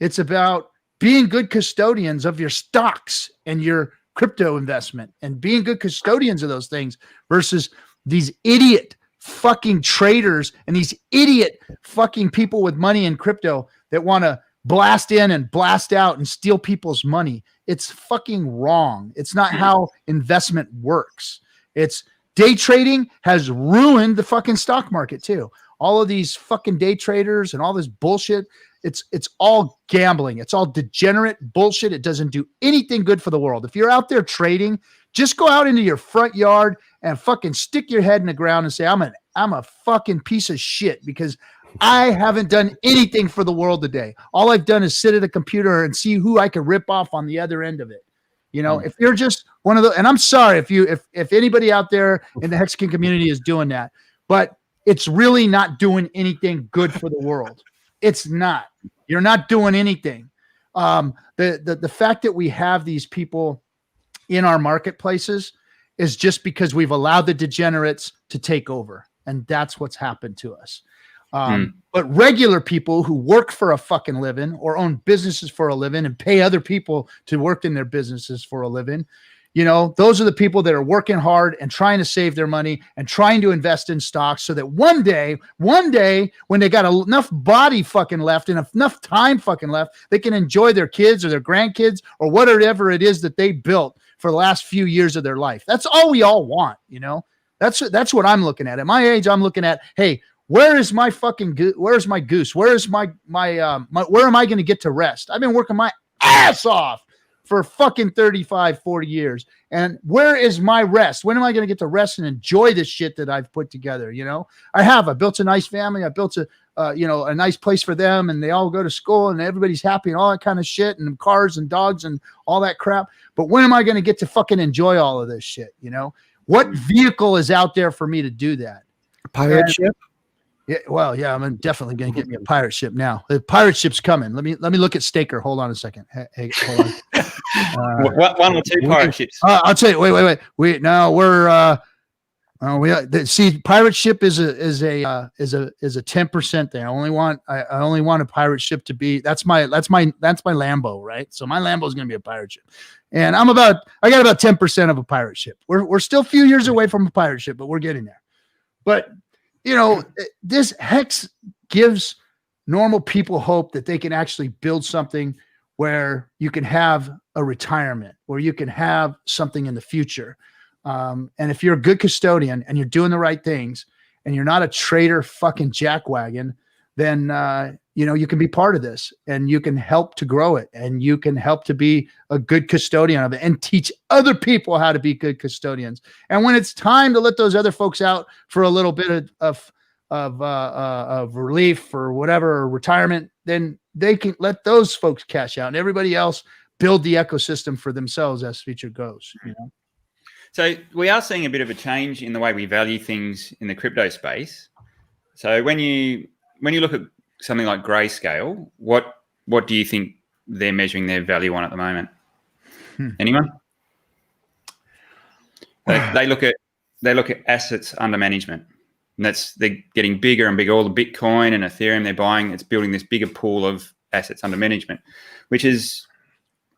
It's about being good custodians of your stocks and your crypto investment and being good custodians of those things versus these idiot fucking traders and these idiot fucking people with money in crypto that want to blast in and blast out and steal people's money. It's fucking wrong. It's not how investment works. It's day trading has ruined the fucking stock market too. All of these fucking day traders and all this bullshit. It's all gambling. It's all degenerate bullshit. It doesn't do anything good for the world. If you're out there trading, just go out into your front yard and fucking stick your head in the ground and say, I'm a fucking piece of shit because I haven't done anything for the world today. All I've done is sit at a computer and see who I can rip off on the other end of it. You know, if you're just one of those, and I'm sorry if anybody out there in the Hexican community is doing that, but it's really not doing anything good for the world. It's not. You're not doing anything. The fact that we have these people in our marketplaces is just because we've allowed the degenerates to take over, and that's what's happened to us. But regular people who work for a fucking living or own businesses for a living and pay other people to work in their businesses for a living, you know, those are the people that are working hard and trying to save their money and trying to invest in stocks so that one day when they got enough body fucking left and enough time fucking left, they can enjoy their kids or their grandkids or whatever it is that they built for the last few years of their life. That's all we all want, you know. That's what I'm looking at. At my age, I'm looking at, hey, where is my fucking where's my goose? Where is my where am I going to get to rest? I've been working my ass off for fucking 35, 40 years. And where is my rest? When am I going to get to rest and enjoy this shit that I've put together? You know, I built a nice family. I built a nice place for them, and they all go to school and everybody's happy and all that kind of shit, and cars and dogs and all that crap. But when am I going to get to fucking enjoy all of this shit? You know, what vehicle is out there for me to do that? A pirate ship? Yeah, well, yeah, I'm definitely going to get me a pirate ship now. The pirate ship's coming. Let me look at Staker. Hold on a second. Hey, hold on. One or two pirate ships. I'll tell you. Wait. See, pirate ship is a 10% thing. I only want a pirate ship to be. That's my Lambo, right? So my Lambo is going to be a pirate ship, and I got about 10% of a pirate ship. We're still a few years away from a pirate ship, but we're getting there. But you know, this Hex gives normal people hope that they can actually build something where you can have a retirement, where you can have something in the future. And if you're a good custodian and you're doing the right things and you're not a trader fucking jackwagon, then, you can be part of this and you can help to grow it and you can help to be a good custodian of it and teach other people how to be good custodians. And when it's time to let those other folks out for a little bit of relief or whatever, or retirement, then they can let those folks cash out and everybody else build the ecosystem for themselves as future goes, you know? So we are seeing a bit of a change in the way we value things in the crypto space. So when you look at something like Grayscale, what do you think they're measuring their value on at the moment? Anyone? They look at assets under management, and they're getting bigger and bigger. All the Bitcoin and Ethereum they're buying, it's building this bigger pool of assets under management, which is,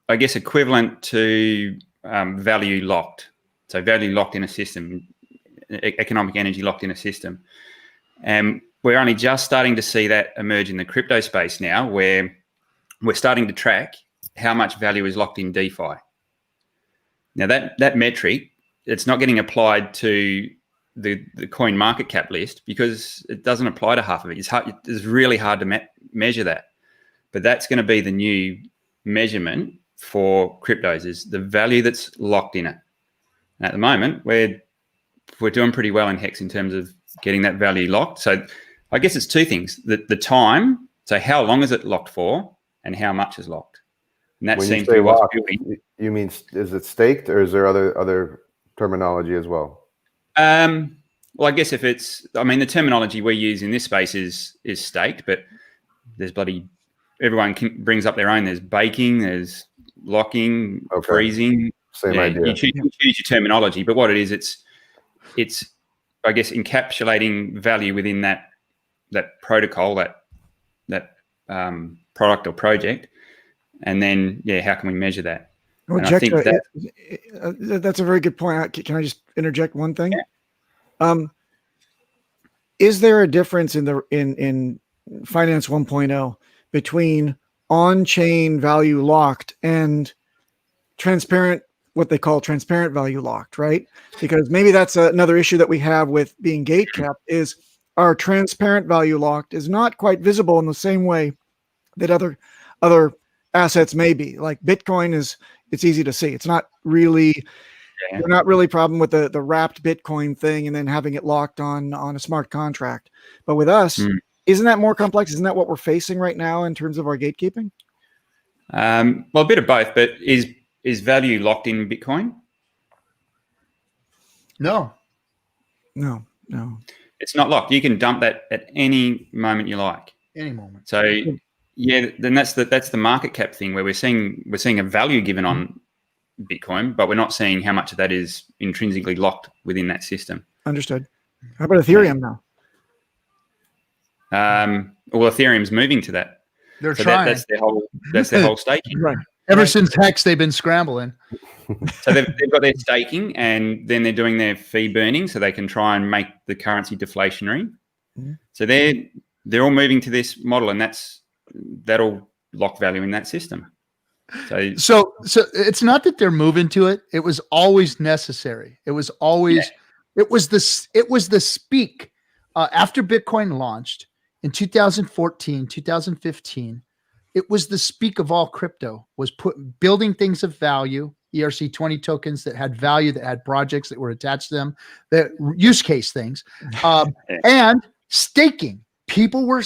I guess, equivalent to value locked. So value locked in a system, economic energy locked in a system. And we're only just starting to see that emerge in the crypto space now, where we're starting to track how much value is locked in DeFi. Now that metric, it's not getting applied to the coin market cap list because it doesn't apply to half of it. It's really hard to measure that. But that's going to be the new measurement for cryptos, is the value that's locked in it. And at the moment, we're doing pretty well in Hex in terms of getting that value locked. So I guess it's two things: the time, so how long is it locked for, and how much is locked. And that seems to be what's building. You mean, is it staked, or is there other terminology as well? Well, I guess the terminology we use in this space is staked, but there's everyone brings up their own. There's baking, there's locking, freezing. Same idea. You choose your terminology, but what it is, it's I guess encapsulating value within that protocol, that product or project, and then how can we measure that? Well, And Jack, I think that's a very good point. Can I just interject one thing? Yeah. Is there a difference in Finance 1.0 between on-chain value locked and transparent, what they call transparent value locked, right? Because maybe that's another issue that we have with being gate kept is our transparent value locked is not quite visible in the same way that other assets may be. Like Bitcoin it's easy to see. It's not really We're not really problem with the wrapped Bitcoin thing and then having it locked on a smart contract. But with us, isn't that more complex? Isn't that what we're facing right now in terms of our gatekeeping? Well, a bit of both, but is value locked in Bitcoin? No. It's not locked. You can dump that at any moment you like. Any moment. So then that's the market cap thing where we're seeing a value given on Bitcoin, but we're not seeing how much of that is intrinsically locked within that system. Understood. How about Ethereum now? Well, Ethereum's moving to that. They're so trying. That's their whole staking. Right. Ever since Hex, they've been scrambling. So they've got their staking, and then they're doing their fee burning, so they can try and make the currency deflationary. So they're all moving to this model, and that'll lock value in that system. So it's not that they're moving to it. It was always necessary. It was always it was the speak after Bitcoin launched in 2014, 2015. It was the speak of all crypto, was building things of value, ERC20 tokens that had value, that had projects that were attached to them, that use case things, and staking. People were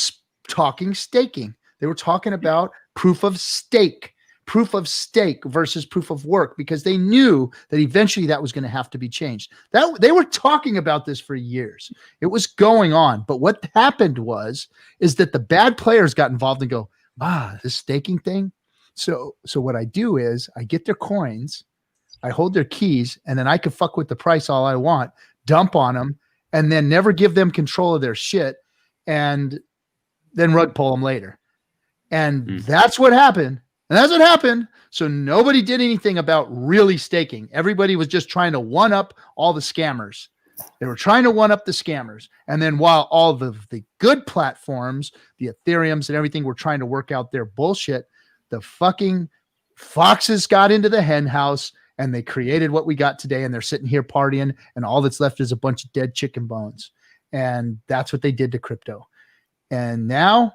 talking staking. They were talking about proof of stake versus proof of work, because they knew that eventually that was going to have to be changed. That they were talking about this for years. It was going on. But what happened is that the bad players got involved and go, this staking thing. So what I do is I get their coins, I hold their keys, and then I can fuck with the price all I want, dump on them, and then never give them control of their shit, and then rug pull them later. And that's what happened. And that's what happened. So nobody did anything about really staking. Everybody was just trying to one up all the scammers. They were trying to one up the scammers. And then while all the good platforms, the Ethereums and everything, were trying to work out their bullshit, the fucking foxes got into the hen house and they created what we got today. And they're sitting here partying, and all that's left is a bunch of dead chicken bones. And that's what they did to crypto. And now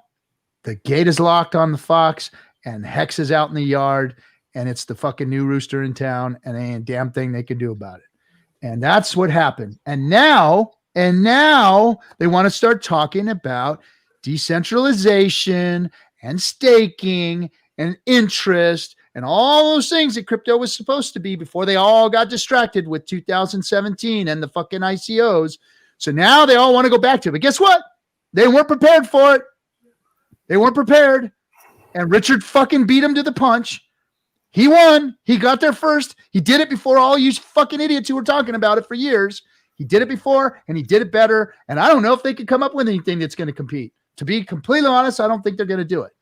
the gate is locked on the fox, and Hex is out in the yard, and it's the fucking new rooster in town, and ain't a damn thing they can do about it. And that's what happened. And now they want to start talking about decentralization and staking and interest and all those things that crypto was supposed to be before they all got distracted with 2017 and the fucking ICOs. So now they all want to go back to it. But guess what? They weren't prepared for it. They weren't prepared. And Richard fucking beat him to the punch. He won. He got there first. He did it before all you fucking idiots who were talking about it for years. He did it before, and he did it better. And I don't know if they could come up with anything that's going to compete. To be completely honest, I don't think they're going to do it.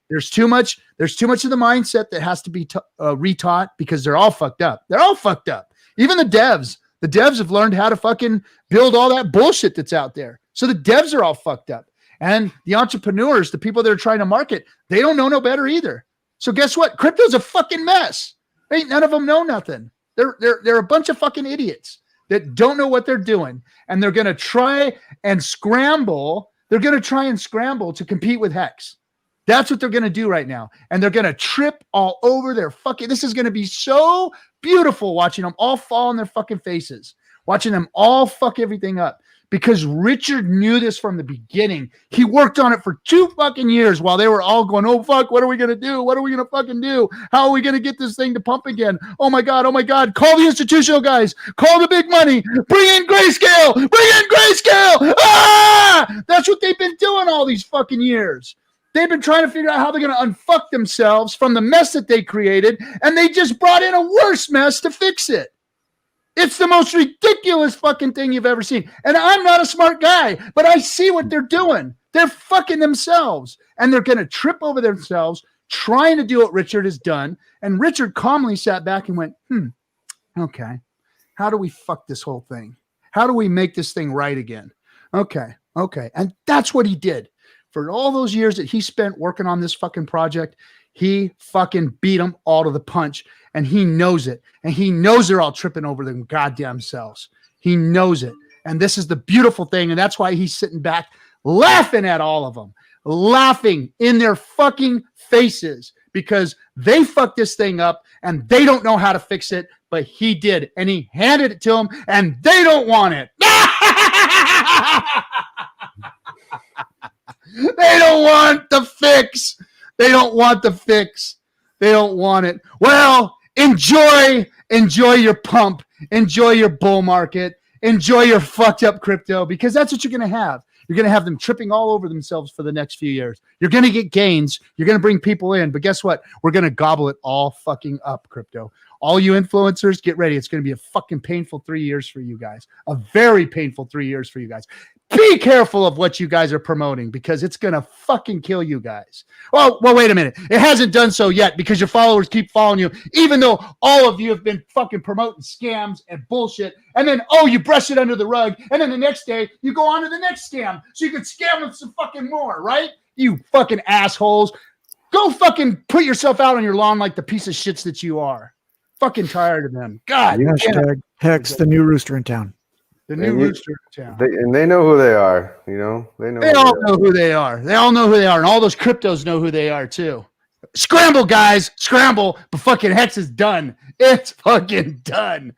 There's too much of the mindset that has to be retaught, because they're all fucked up. They're all fucked up. Even the devs. The devs have learned how to fucking build all that bullshit that's out there. So the devs are all fucked up. And the entrepreneurs, the people that are trying to market, they don't know no better either. So guess what? Crypto's a fucking mess. Ain't none of them know nothing. They're a bunch of fucking idiots that don't know what they're doing. And they're going to try and scramble. They're going to try and scramble to compete with Hex. That's what they're going to do right now. And they're going to trip all over their fucking, this is going to be so beautiful watching them all fall on their fucking faces, watching them all fuck everything up. Because Richard knew this from the beginning. He worked on it for 2 fucking years while they were all going, oh, fuck, what are we going to do? What are we going to fucking do? How are we going to get this thing to pump again? Oh, my God. Call the institutional guys. Call the big money. Bring in Grayscale. That's what they've been doing all these fucking years. They've been trying to figure out how they're going to unfuck themselves from the mess that they created, and they just brought in a worse mess to fix it. It's the most ridiculous fucking thing you've ever seen. And I'm not a smart guy, but I see what they're doing. They're fucking themselves, and they're going to trip over themselves trying to do what Richard has done. And Richard calmly sat back and went, okay, how do we fuck this whole thing? How do we make this thing right again? Okay. And that's what he did. For all those years that he spent working on this fucking project, he fucking beat them all to the punch, and he knows it. And he knows they're all tripping over them goddamn selves. He knows it. And this is the beautiful thing. And that's why he's sitting back laughing at all of them, laughing in their fucking faces because they fucked this thing up and they don't know how to fix it, but he did. And he handed it to them and they don't want it. They don't want the fix. They don't want the fix. They don't want it. Well, enjoy your pump. Enjoy your bull market. Enjoy your fucked up crypto, because that's what you're going to have. You're going to have them tripping all over themselves for the next few years. You're going to get gains. You're going to bring people in. But guess what? We're going to gobble it all fucking up, crypto. All you influencers, get ready. It's going to be a fucking painful 3 years for you guys. A very painful 3 years for you guys. Be careful of what you guys are promoting, because it's going to fucking kill you guys. Well, wait a minute. It hasn't done so yet, because your followers keep following you, even though all of you have been fucking promoting scams and bullshit. And then, you brush it under the rug. And then the next day you go on to the next scam so you can scam them some fucking more, right? You fucking assholes. Go fucking put yourself out on your lawn like the piece of shits that you are. Fucking tired of them. God. Hashtag Hex, the new rooster in town. The new rooster in town. They know who they are, you know. They all know who they are. They all know who they are, and all those cryptos know who they are too. Scramble, guys, scramble! But fucking Hex is done. It's fucking done.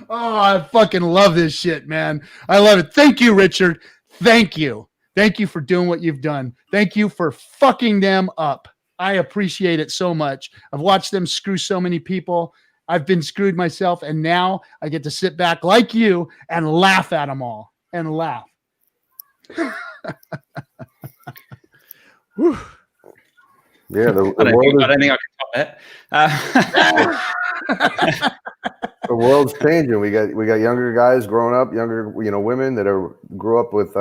I fucking love this shit, man. I love it. Thank you, Richard. Thank you. Thank you for doing what you've done. Thank you for fucking them up. I appreciate it so much. I've watched them screw so many people. I've been screwed myself, and now I get to sit back like you and laugh at them all. And laugh. Yeah, the I world don't think I can top that. the world's changing. We got younger guys growing up, younger women that grew up with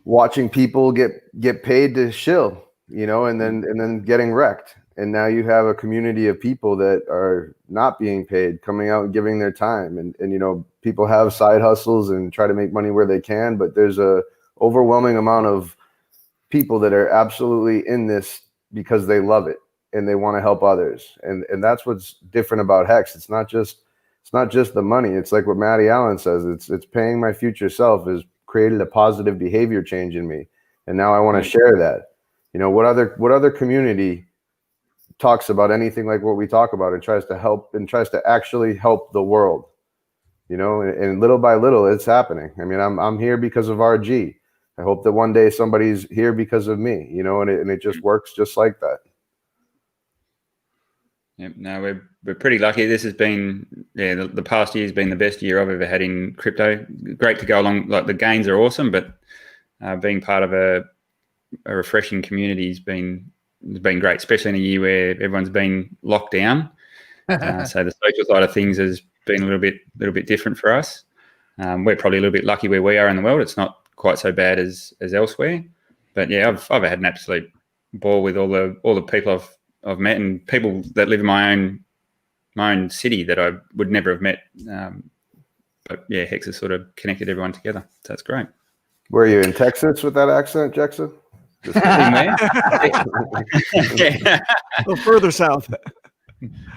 watching people get paid to shill, and then getting wrecked. And now you have a community of people that are not being paid, coming out and giving their time. And people have side hustles and try to make money where they can, but there's a overwhelming amount of people that are absolutely in this because they love it and they want to help others. And that's what's different about Hex. It's not just the money. It's like what Matty Allen says. It's paying my future self has created a positive behavior change in me. And now I want to share that. What other community talks about anything like what we talk about and tries to help and tries to actually help the world, and little by little it's happening. I mean, I'm here because of RG. I hope that one day somebody's here because of me, and it just works just like that. Yep, no, we're pretty lucky. This has been, the past year has been the best year I've ever had in crypto. Great to go along. Like, the gains are awesome, but being part of a refreshing community has been great, especially in a year where everyone's been locked down. So the social side of things has been a little bit different for us. We're probably a little bit lucky where we are in the world. It's not quite so bad as elsewhere. But yeah, I've had an absolute ball with all the people I've met, and people that live in my own city that I would never have met. But yeah, Hex has sort of connected everyone together. So that's great. Were you in Texas with that accent, Jackson? Yeah. A little further south.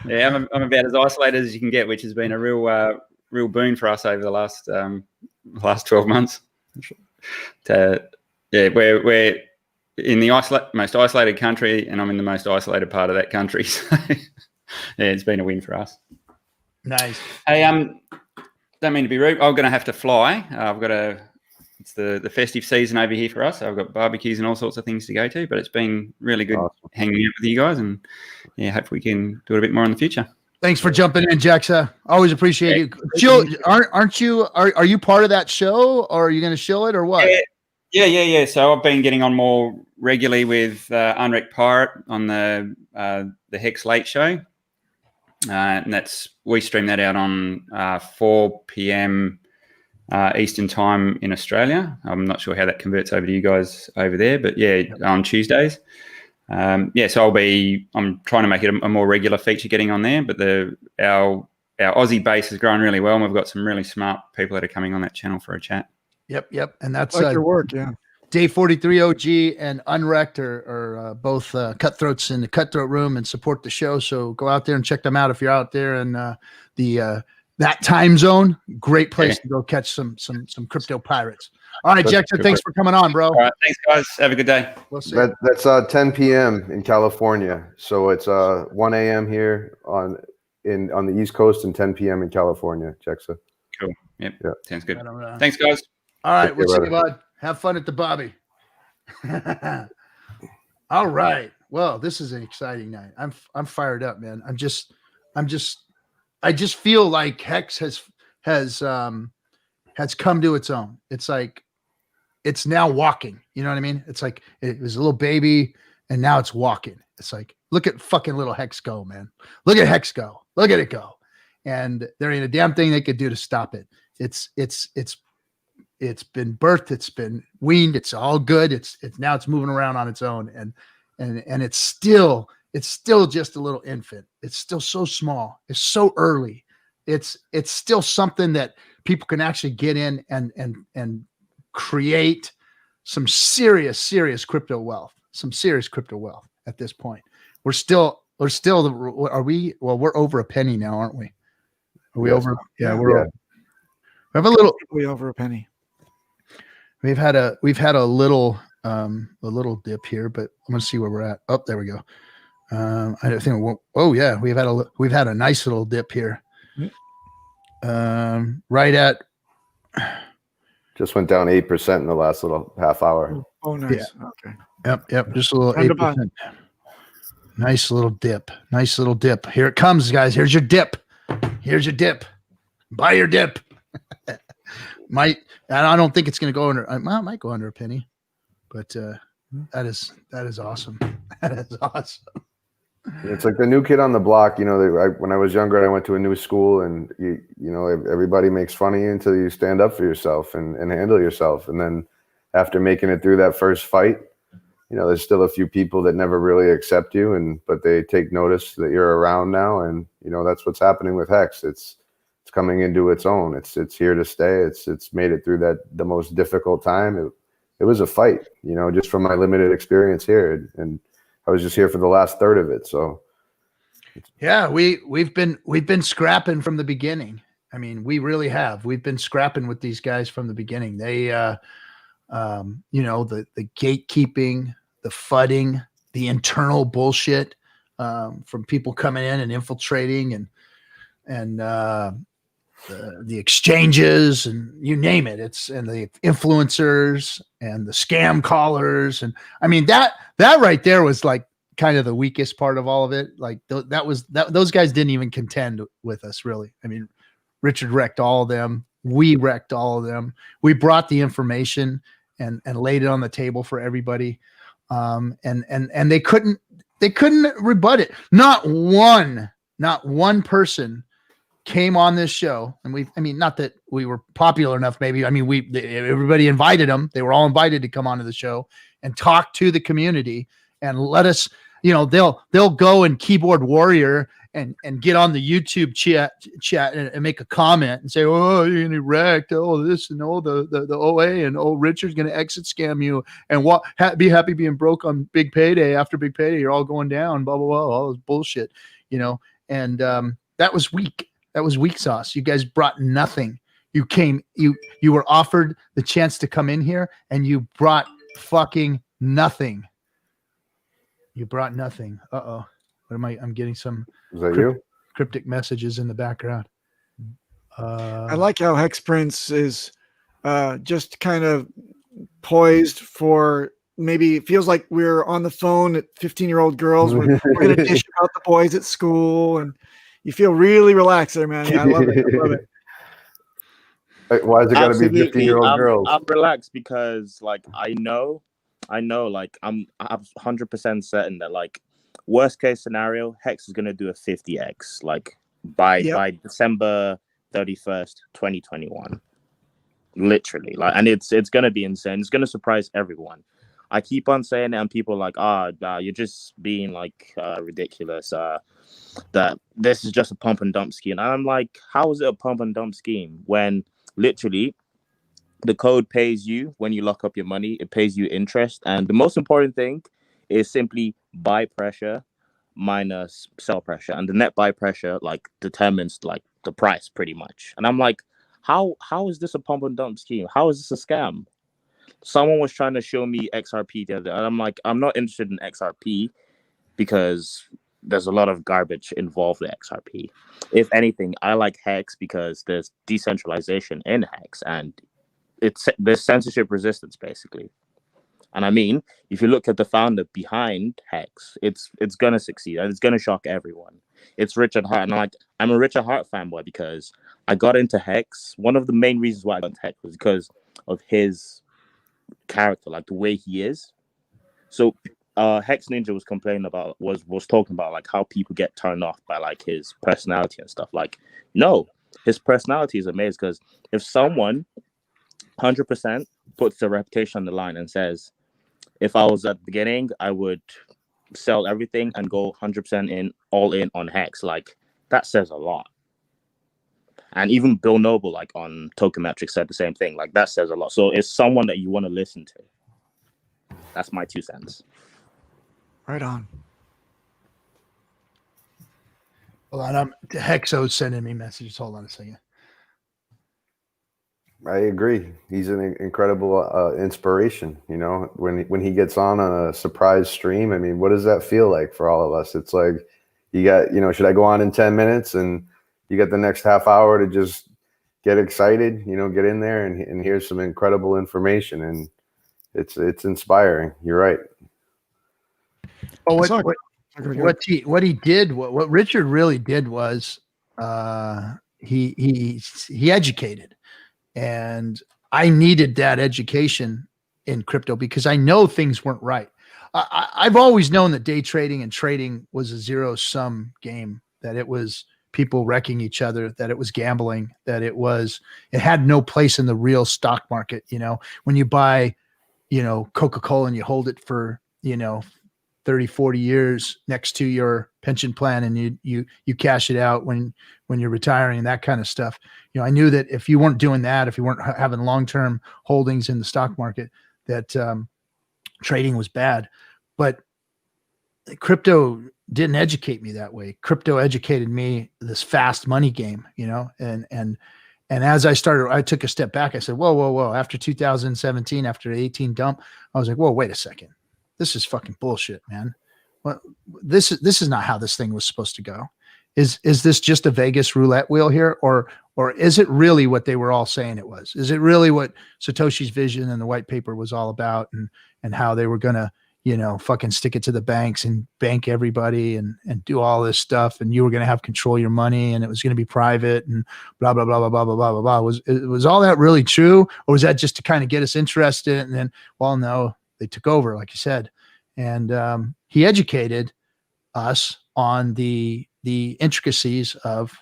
Yeah, I'm about as isolated as you can get, which has been a real boon for us over the last 12 months. We're in the most isolated country, and I'm in the most isolated part of that country. So yeah, it's been a win for us. Nice. Hey, don't mean to be rude. I'm going to have to fly. It's the festive season over here for us. I've got barbecues and all sorts of things to go to, but it's been really good hanging out with you guys, and yeah, hopefully we can do it a bit more in the future. Thanks for jumping in, Jaxa. Always appreciate you. Jill, are you part of that show, or are you going to shill it, or what? Yeah. So I've been getting on more regularly with Unwrecked Pirate on the Hex Late Show. and we stream that out on 4 p.m. Eastern time in Australia. I'm not sure how that converts over to you guys over there, but yeah, on Tuesdays. So I'm trying to make it a more regular feature getting on there, but our Aussie base has grown really well, and we've got some really smart people that are coming on that channel for a chat. Yep. And that's Like your work, yeah. Day 43 OG and Unwrecked are both Cutthroats in the Cutthroat room and support the show. So go out there and check them out if you're out there in that time zone. Great place to go catch some crypto pirates. All right, Jackson, thanks for coming on, bro. All right, thanks, guys. Have a good day. We'll see. That's 10 p.m. in California, so it's 1 a.m. here on the East Coast and 10 p.m. in California. Jackson. Cool. Yep. Sounds good. Right, thanks, guys. All right, we'll see you, bud. Have fun at the Bobby. All right. Well, this is an exciting night. I'm fired up, man. I just feel like Hex has come to its own. It's like it's now walking. You know what I mean? It's like it was a little baby and now it's walking. It's like, look at fucking little Hex go, man. Look at Hex go. Look at it go. And there ain't a damn thing they could do to stop it. It's been birthed, it's been weaned, it's all good. It's now it's moving around on its own, and it's still just a little infant. It's still so small. It's so early. It's still something that people can actually get in and create some serious crypto wealth. Some serious crypto wealth at this point. We're over a penny now, aren't we? Are we over? Yeah, we have a little. We over a penny. We've had a little dip here, but I'm gonna see where we're at. Oh, there we go. I don't think. Oh yeah, we've had a nice little dip here. Right at. Just went down 8% in the last little half hour. Oh, nice. Yeah. Okay. Yep. Just a little 8%. Nice little dip. Here it comes, guys. Here's your dip. Buy your dip. And I don't think it's going to go under. It might go under a penny, but that is awesome. That is awesome. It's like the new kid on the block. You know, when I was younger, I went to a new school, and you know, everybody makes fun of you until you stand up for yourself and handle yourself. And then after making it through that first fight, you know, there's still a few people that never really accept you, but they take notice that you're around now, and you know that's what's happening with Hex. It's coming into its own. It's here to stay. It's made it through the most difficult time. It was a fight, you know, just from my limited experience here, and I was just here for the last third of it. So yeah, we've been scrapping from the beginning. I mean, we really have. We've been scrapping with these guys from the beginning. They you know, the gatekeeping, the fudding, the internal bullshit from people coming in and infiltrating and the exchanges and you name it. And the influencers and the scam callers. And I mean, that right there was like kind of the weakest part of all of it. Like those guys didn't even contend with us really. I mean, Richard wrecked all of them. We wrecked all of them. We brought the information and laid it on the table for everybody. And they couldn't rebut it. Not one person came on this show, and not that we were popular enough, maybe. I mean, everybody invited them. They were all invited to come onto the show and talk to the community and let us, you know, they'll go and keyboard warrior and get on the YouTube chat and make a comment and say, oh, you're gonna wrecked, oh this and oh the OA and oh Richard's gonna exit scam you and what be happy being broke on big payday after big payday, you're all going down, blah blah blah, all this bullshit, you know. And that was weak. That was weak sauce. You guys brought nothing. You were offered the chance to come in here and you brought fucking nothing. You brought nothing. Uh-oh. What am I'm getting some cryptic messages in the background. I like how Hex Prince is just kind of poised for, maybe it feels like we're on the phone at 15-year-old girls. We're going to dish out the boys at school, and you feel really relaxed there, man. Yeah, I love it. Why is it got to be 15-year-old girls? I'm relaxed because, like, I know, like, I'm 100% certain that, like, worst case scenario, Hex is gonna do a 50x like by December 31st, 2021. Literally, like, and it's gonna be insane. It's gonna surprise everyone. I keep on saying it, and people are like, you're just being like ridiculous. That this is just a pump and dump scheme. And I'm like, how is it a pump and dump scheme when literally the code pays you when you lock up your money? It pays you interest, and the most important thing is simply buy pressure minus sell pressure, and the net buy pressure like determines like the price pretty much. And I'm like, how is this a pump and dump scheme? How is this a scam? Someone was trying to show me XRP the other day, and I'm like, I'm not interested in XRP because there's a lot of garbage involved with XRP. If anything, I like Hex because there's decentralization in Hex, and there's censorship resistance basically. And I mean, if you look at the founder behind Hex, it's gonna succeed and it's gonna shock everyone. It's Richard Hart, and I'm a Richard Hart fanboy because I got into Hex. One of the main reasons why I got into Hex was because of his character, like the way he is. So Hex Ninja was complaining about was talking about like how people get turned off by like his personality and stuff. Like, no, his personality is amazing, because if someone 100% puts their reputation on the line and says, if I was at the beginning, I would sell everything and go 100% all in on Hex, like that says a lot. And even Bill Noble, like on Token Metrics, said the same thing. Like that says a lot. So it's someone that you want to listen to. That's my 2 cents. Right on. Hold on, Hexo's sending me messages. Hold on a second. I agree. He's an incredible inspiration. You know, when he gets on a surprise stream, I mean, what does that feel like for all of us? It's like you got, you know, should I go on in 10 minutes? And you got the next half hour to just get excited, you know, get in there and here's some incredible information. And it's inspiring. You're right. Oh, what he did, what Richard really did was he educated, and I needed that education in crypto because I know things weren't right. I've always known that day trading and trading was a zero-sum game, that it was people wrecking each other, that it was gambling, that it had no place in the real stock market. You know, when you buy, you know, Coca-Cola and you hold it for, you know, 30, 40 years next to your pension plan, and you cash it out when you're retiring and that kind of stuff. You know, I knew that if you weren't doing that, if you weren't having long-term holdings in the stock market, that trading was bad. But crypto didn't educate me that way. Crypto educated me this fast money game, you know, and as I took a step back. I said, whoa. After 2017, after the 18 dump, I was like, whoa, wait a second. This is fucking bullshit, man. Well, this is not how this thing was supposed to go. Is this just a Vegas roulette wheel here, or is it really what they were all saying it was? Is it really what Satoshi's vision and the white paper was all about, and how they were gonna, you know, fucking stick it to the banks and bank everybody and do all this stuff, and you were gonna have control your money, and it was gonna be private, and blah blah blah blah blah blah blah blah. Was all that really true, or was that just to kind of get us interested? And then, well, no, they took over, like you said, and he educated us on the intricacies of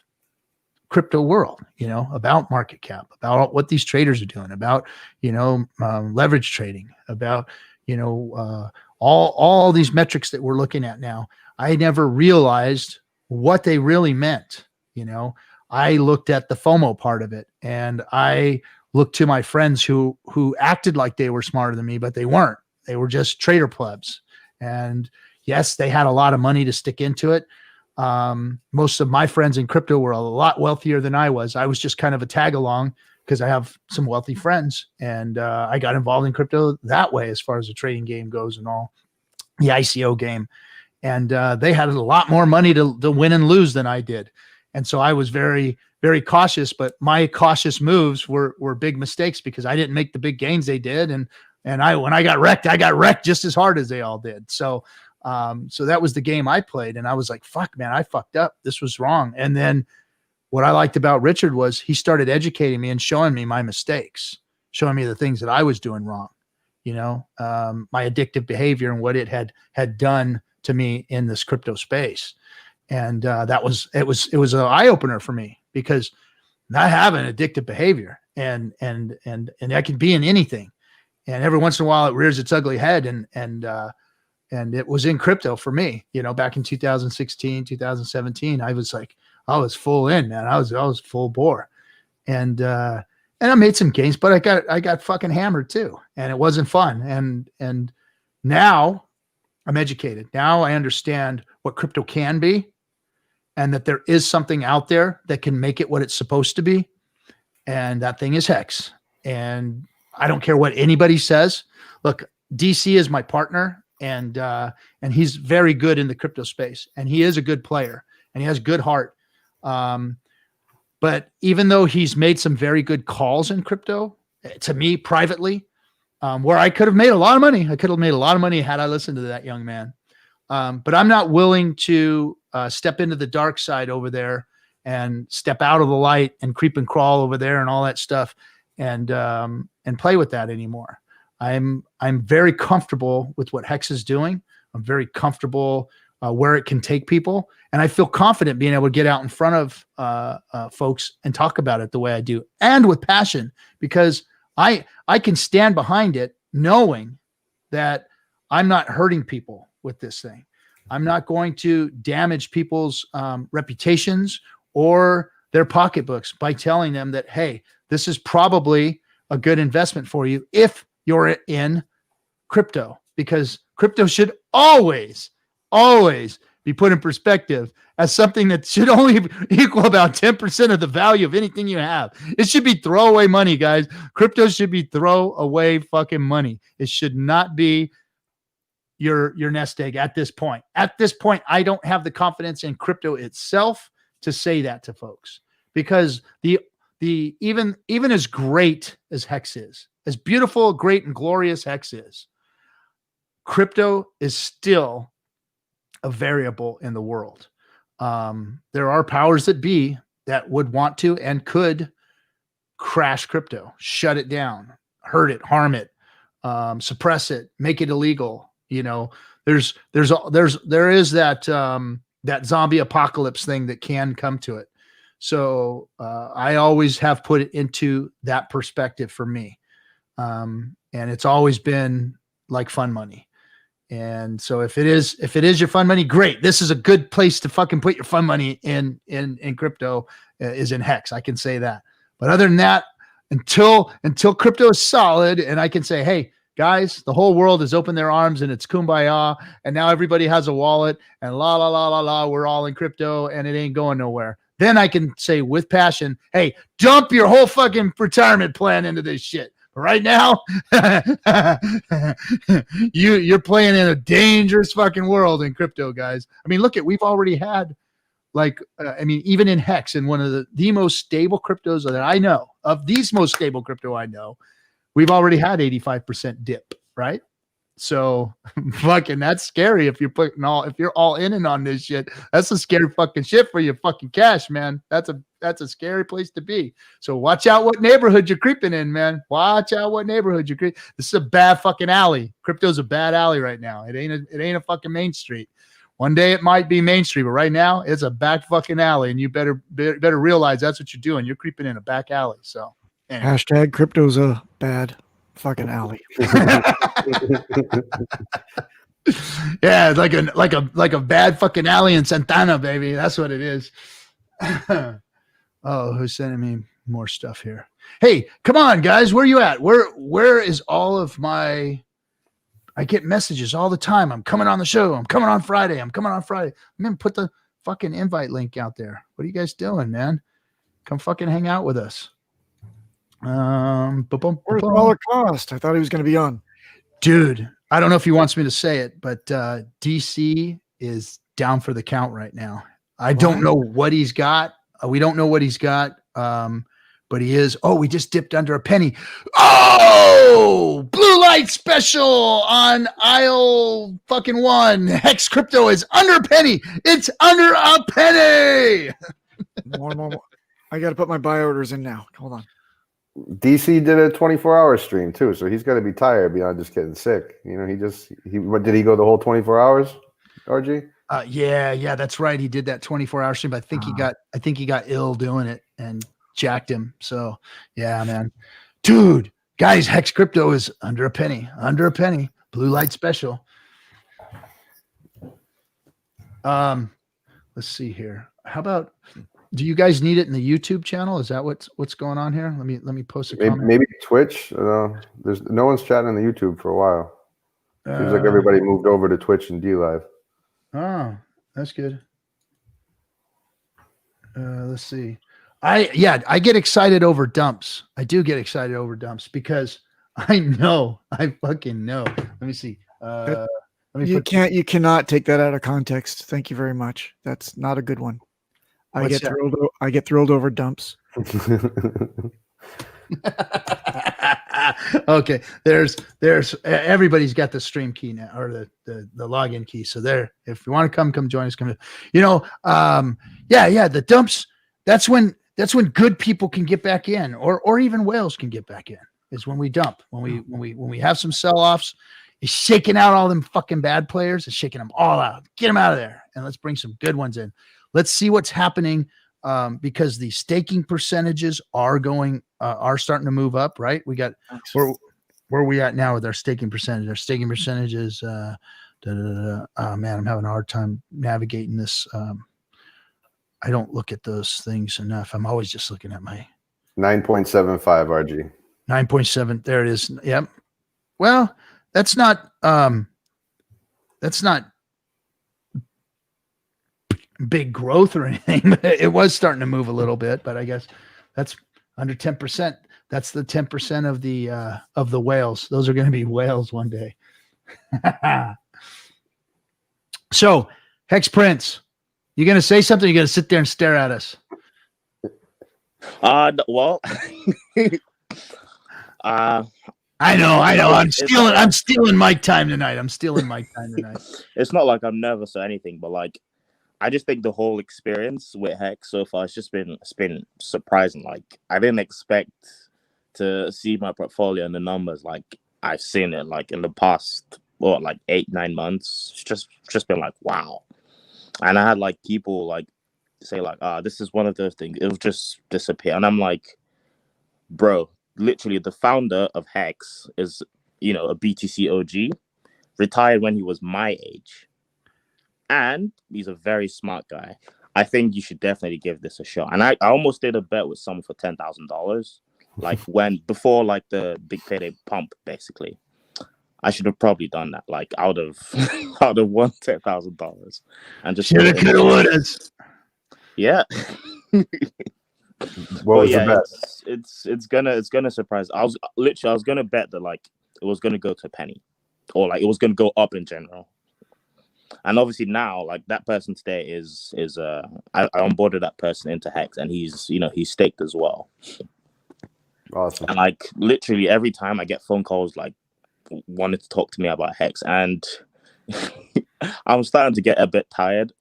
crypto world, you know, about market cap, about what these traders are doing, about, you know, leverage trading, about, you know, all these metrics that we're looking at now. I never realized what they really meant. You know, I looked at the FOMO part of it, and I looked to my friends who acted like they were smarter than me, but they weren't. They were just trader plebs. And yes, they had a lot of money to stick into it. Most of my friends in crypto were a lot wealthier than I was. I was just kind of a tag along because I have some wealthy friends, and I got involved in crypto that way as far as the trading game goes and all the ICO game. And they had a lot more money to win and lose than I did. And so I was very, very cautious, but my cautious moves were big mistakes because I didn't make the big gains they did. And when I got wrecked just as hard as they all did. So that was the game I played. And I was like, fuck, man, I fucked up. This was wrong. And then what I liked about Richard was he started educating me and showing me my mistakes, showing me the things that I was doing wrong, you know, my addictive behavior and what it had done to me in this crypto space. And it was an eye opener for me, because I have an addictive behavior, and that can be in anything. And every once in a while it rears its ugly head. And it was in crypto for me, back in 2016, 2017, I was full in, man. I was full bore. And I made some gains, but I got fucking hammered too. And it wasn't fun. And now I'm educated. Now I understand what crypto can be, and that there is something out there that can make it what it's supposed to be. And that thing is Hex. And I don't care what anybody says. Look, DC is my partner, and he's very good in the crypto space, and he is a good player, and he has good heart. But even though he's made some very good calls in crypto, to me privately, where I could have made a lot of money. I could have made a lot of money had I listened to that young man. But I'm not willing to step into the dark side over there and step out of the light and creep and crawl over there and all that stuff, and play with that anymore. I'm very comfortable with what Hex is doing. I'm very comfortable where it can take people, and I feel confident being able to get out in front of folks and talk about it the way I do, and with passion, because I can stand behind it knowing that I'm not hurting people with this thing. I'm not going to damage people's reputations or their pocketbooks by telling them that, hey, this is probably a good investment for you if you're in crypto, because crypto should always be put in perspective as something that should only equal about 10% of the value of anything you have. It should be throwaway money, guys. Crypto should be throwaway fucking money. It should not be your nest egg at this point. At this point, I don't have the confidence in crypto itself to say that to folks, because the even as great as Hex is, as beautiful, great, and glorious Hex is, crypto is still a variable in the world. There are powers that be that would want to and could crash crypto, shut it down, hurt it, harm it, suppress it, make it illegal. There is that zombie apocalypse thing that can come to it. So I always have put it into that perspective for me. And it's always been like fun money. And so if it is your fun money, great. This is a good place to fucking put your fun money in crypto, is in Hex. I can say that. But other than that, until crypto is solid and I can say, hey, guys, the whole world has opened their arms and it's kumbaya, and now everybody has a wallet, and we're all in crypto and it ain't going nowhere. Then I can say with passion, hey, dump your whole fucking retirement plan into this shit. But right now, you're playing in a dangerous fucking world in crypto, guys. I mean, we've already had, even in Hex, in one of the most stable cryptos that I know, of these most stable crypto I know, we've already had 85% dip, right? So fucking that's scary if you're all in and on this shit. That's a scary fucking shit for your fucking cash, man. That's a scary place to be. So watch out what neighborhood you're creeping in, man. Watch out what neighborhood you're creeping. This is a bad fucking alley. Crypto's a bad alley right now. It ain't a fucking main street. One day it might be Main Street, but right now it's a back fucking alley, and you better realize that's what you're doing. You're creeping in a back alley. So anyway. Hashtag crypto's a bad fucking alley. Yeah, like a bad fucking alley in Santana, baby. That's what it is. Oh, who's sending me more stuff here? Hey, come on, guys. Where you at? Where is all of my? I get messages all the time. I'm coming on the show. I'm coming on Friday. I'm gonna put the fucking invite link out there. What are you guys doing, man? Come fucking hang out with us. Where's Dollar Cost? I thought he was going to be on. Dude, I don't know if he wants me to say it, but DC is down for the count right now. I don't know what he's got. We don't know what he's got. But he is. Oh, we just dipped under a penny. Oh, blue light special on aisle fucking 1. Hex crypto is under a penny. It's under a penny. More. I got to put my buy orders in now. Hold on. DC did a 24-hour stream too, so he's got to be tired beyond just getting sick. Did he go the whole 24 hours? RG? Yeah, that's right. He did that 24-hour stream. I think he got ill doing it and jacked him. So yeah, man, dude, guys, Hex Crypto is under a penny. Blue light special. Let's see here. How about? Do you guys need it in the YouTube channel? Is that what's going on here? Let me post a comment. Maybe Twitch. There's no one's chatting on the YouTube for a while. Seems like everybody moved over to Twitch and Dlive. Oh, that's good. Let's see. I get excited over dumps. I do get excited over dumps because I fucking know. Let me see. You cannot take that out of context. Thank you very much. That's not a good one. I get thrilled over dumps. Okay, there's everybody's got the stream key now, or the login key. So there, if you want to come join us, come. The dumps. That's when good people can get back in, or even whales can get back in. Is when we dump, when we have some sell-offs. It's shaking out all them fucking bad players. It's shaking them all out. Get them out of there, and let's bring some good ones in. Let's see what's happening because the staking percentages are starting to move up, right? We got where are we at now with our staking percentage? Our staking percentages. Oh man, I'm having a hard time navigating this. I don't look at those things enough. I'm always just looking at my 9.75 RG. 9.7. There it is. Yep. Well, that's not big growth or anything. It was starting to move a little bit, but I guess that's under 10%. That's the 10% of the whales. Those are going to be whales one day. So, Hex Prince, you going to say something? You're going to sit there and stare at us. Well, I know. I'm stealing mic time tonight. It's not like I'm nervous or anything, but like, I just think the whole experience with Hex so far, it's been surprising. Like, I didn't expect to see my portfolio and the numbers like I've seen it like in the past, like 8-9 months. It's just been like, wow. And I had like people like say like, this is one of those things. It'll just disappear. And I'm like, bro, literally the founder of Hex is, a BTC OG, retired when he was my age. And he's a very smart guy. I think you should definitely give this a shot. And I almost did a bet with someone for $10,000, like before like the big payday pump, basically. I should have probably done that, like out of won $10,000, and just shoulda, coulda, woulda. Yeah. What was the bet? It's gonna surprise. I was gonna bet that like it was gonna go to a penny, or like it was gonna go up in general. And obviously now, like that person today is I onboarded that person into Hex, and he's staked as well. Awesome. And like literally every time I get phone calls like wanted to talk to me about Hex, and I'm starting to get a bit tired,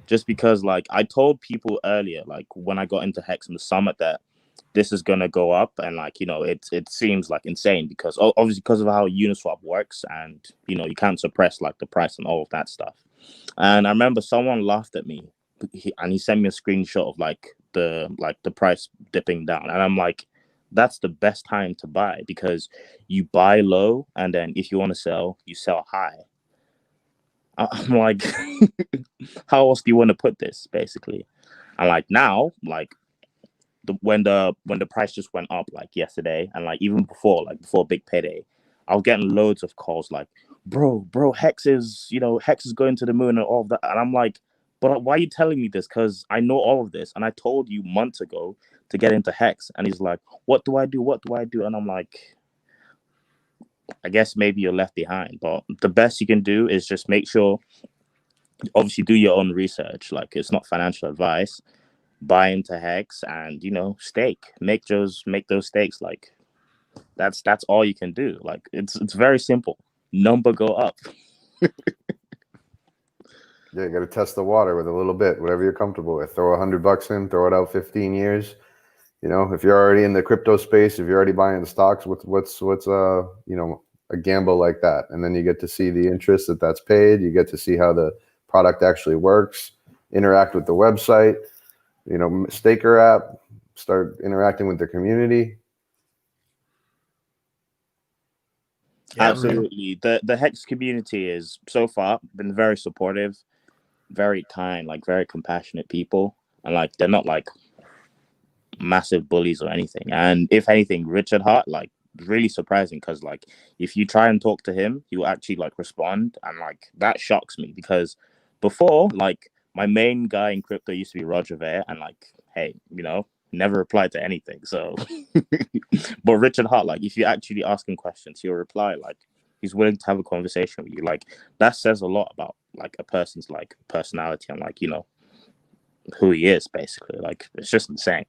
just because like I told people earlier, like when I got into Hex in the summit, that this is gonna go up, and like it seems like insane because obviously because of how Uniswap works, and you can't suppress like the price and all of that stuff. And I remember someone laughed at me, and he sent me a screenshot of like the price dipping down, and I'm like, that's the best time to buy, because you buy low, and then if you want to sell, you sell high. I'm like, how else do you want to put this, basically? And like now, like when the price just went up like yesterday, and like even before big payday, I was getting loads of calls like, bro, Hex is going to the moon and all of that. And I'm like, but why are you telling me this? Because I know all of this, and I told you months ago to get into Hex. And he's like, what do I do? And I'm like, I guess maybe you're left behind, but the best you can do is just make sure, obviously do your own research. Like, it's not financial advice. Buy into Hex and stake. Make those stakes. Like that's all you can do. Like it's very simple. Number go up. Yeah, you got to test the water with a little bit, whatever you're comfortable with. Throw $100 in, throw it out 15 years. If you're already in the crypto space, if you're already buying the stocks, what's a gamble like that? And then you get to see the interest that's paid. You get to see how the product actually works, interact with the website, you know, Staker app, start interacting with the community. Yeah, Absolutely. The Hex community is so far been very supportive, very kind, like very compassionate people. And like they're not like massive bullies or anything. And if anything, Richard Hart, like really surprising because like if you try and talk to him, he will actually like respond. And like that shocks me because before, like my main guy in crypto used to be Roger Ver, and like, hey, you know, never replied to anything. So but Richard Hart, like if you actually ask him questions, he'll reply. Like he's willing to have a conversation with you. Like that says a lot about like a person's like personality and like, you know, who he is basically. Like it's just insane.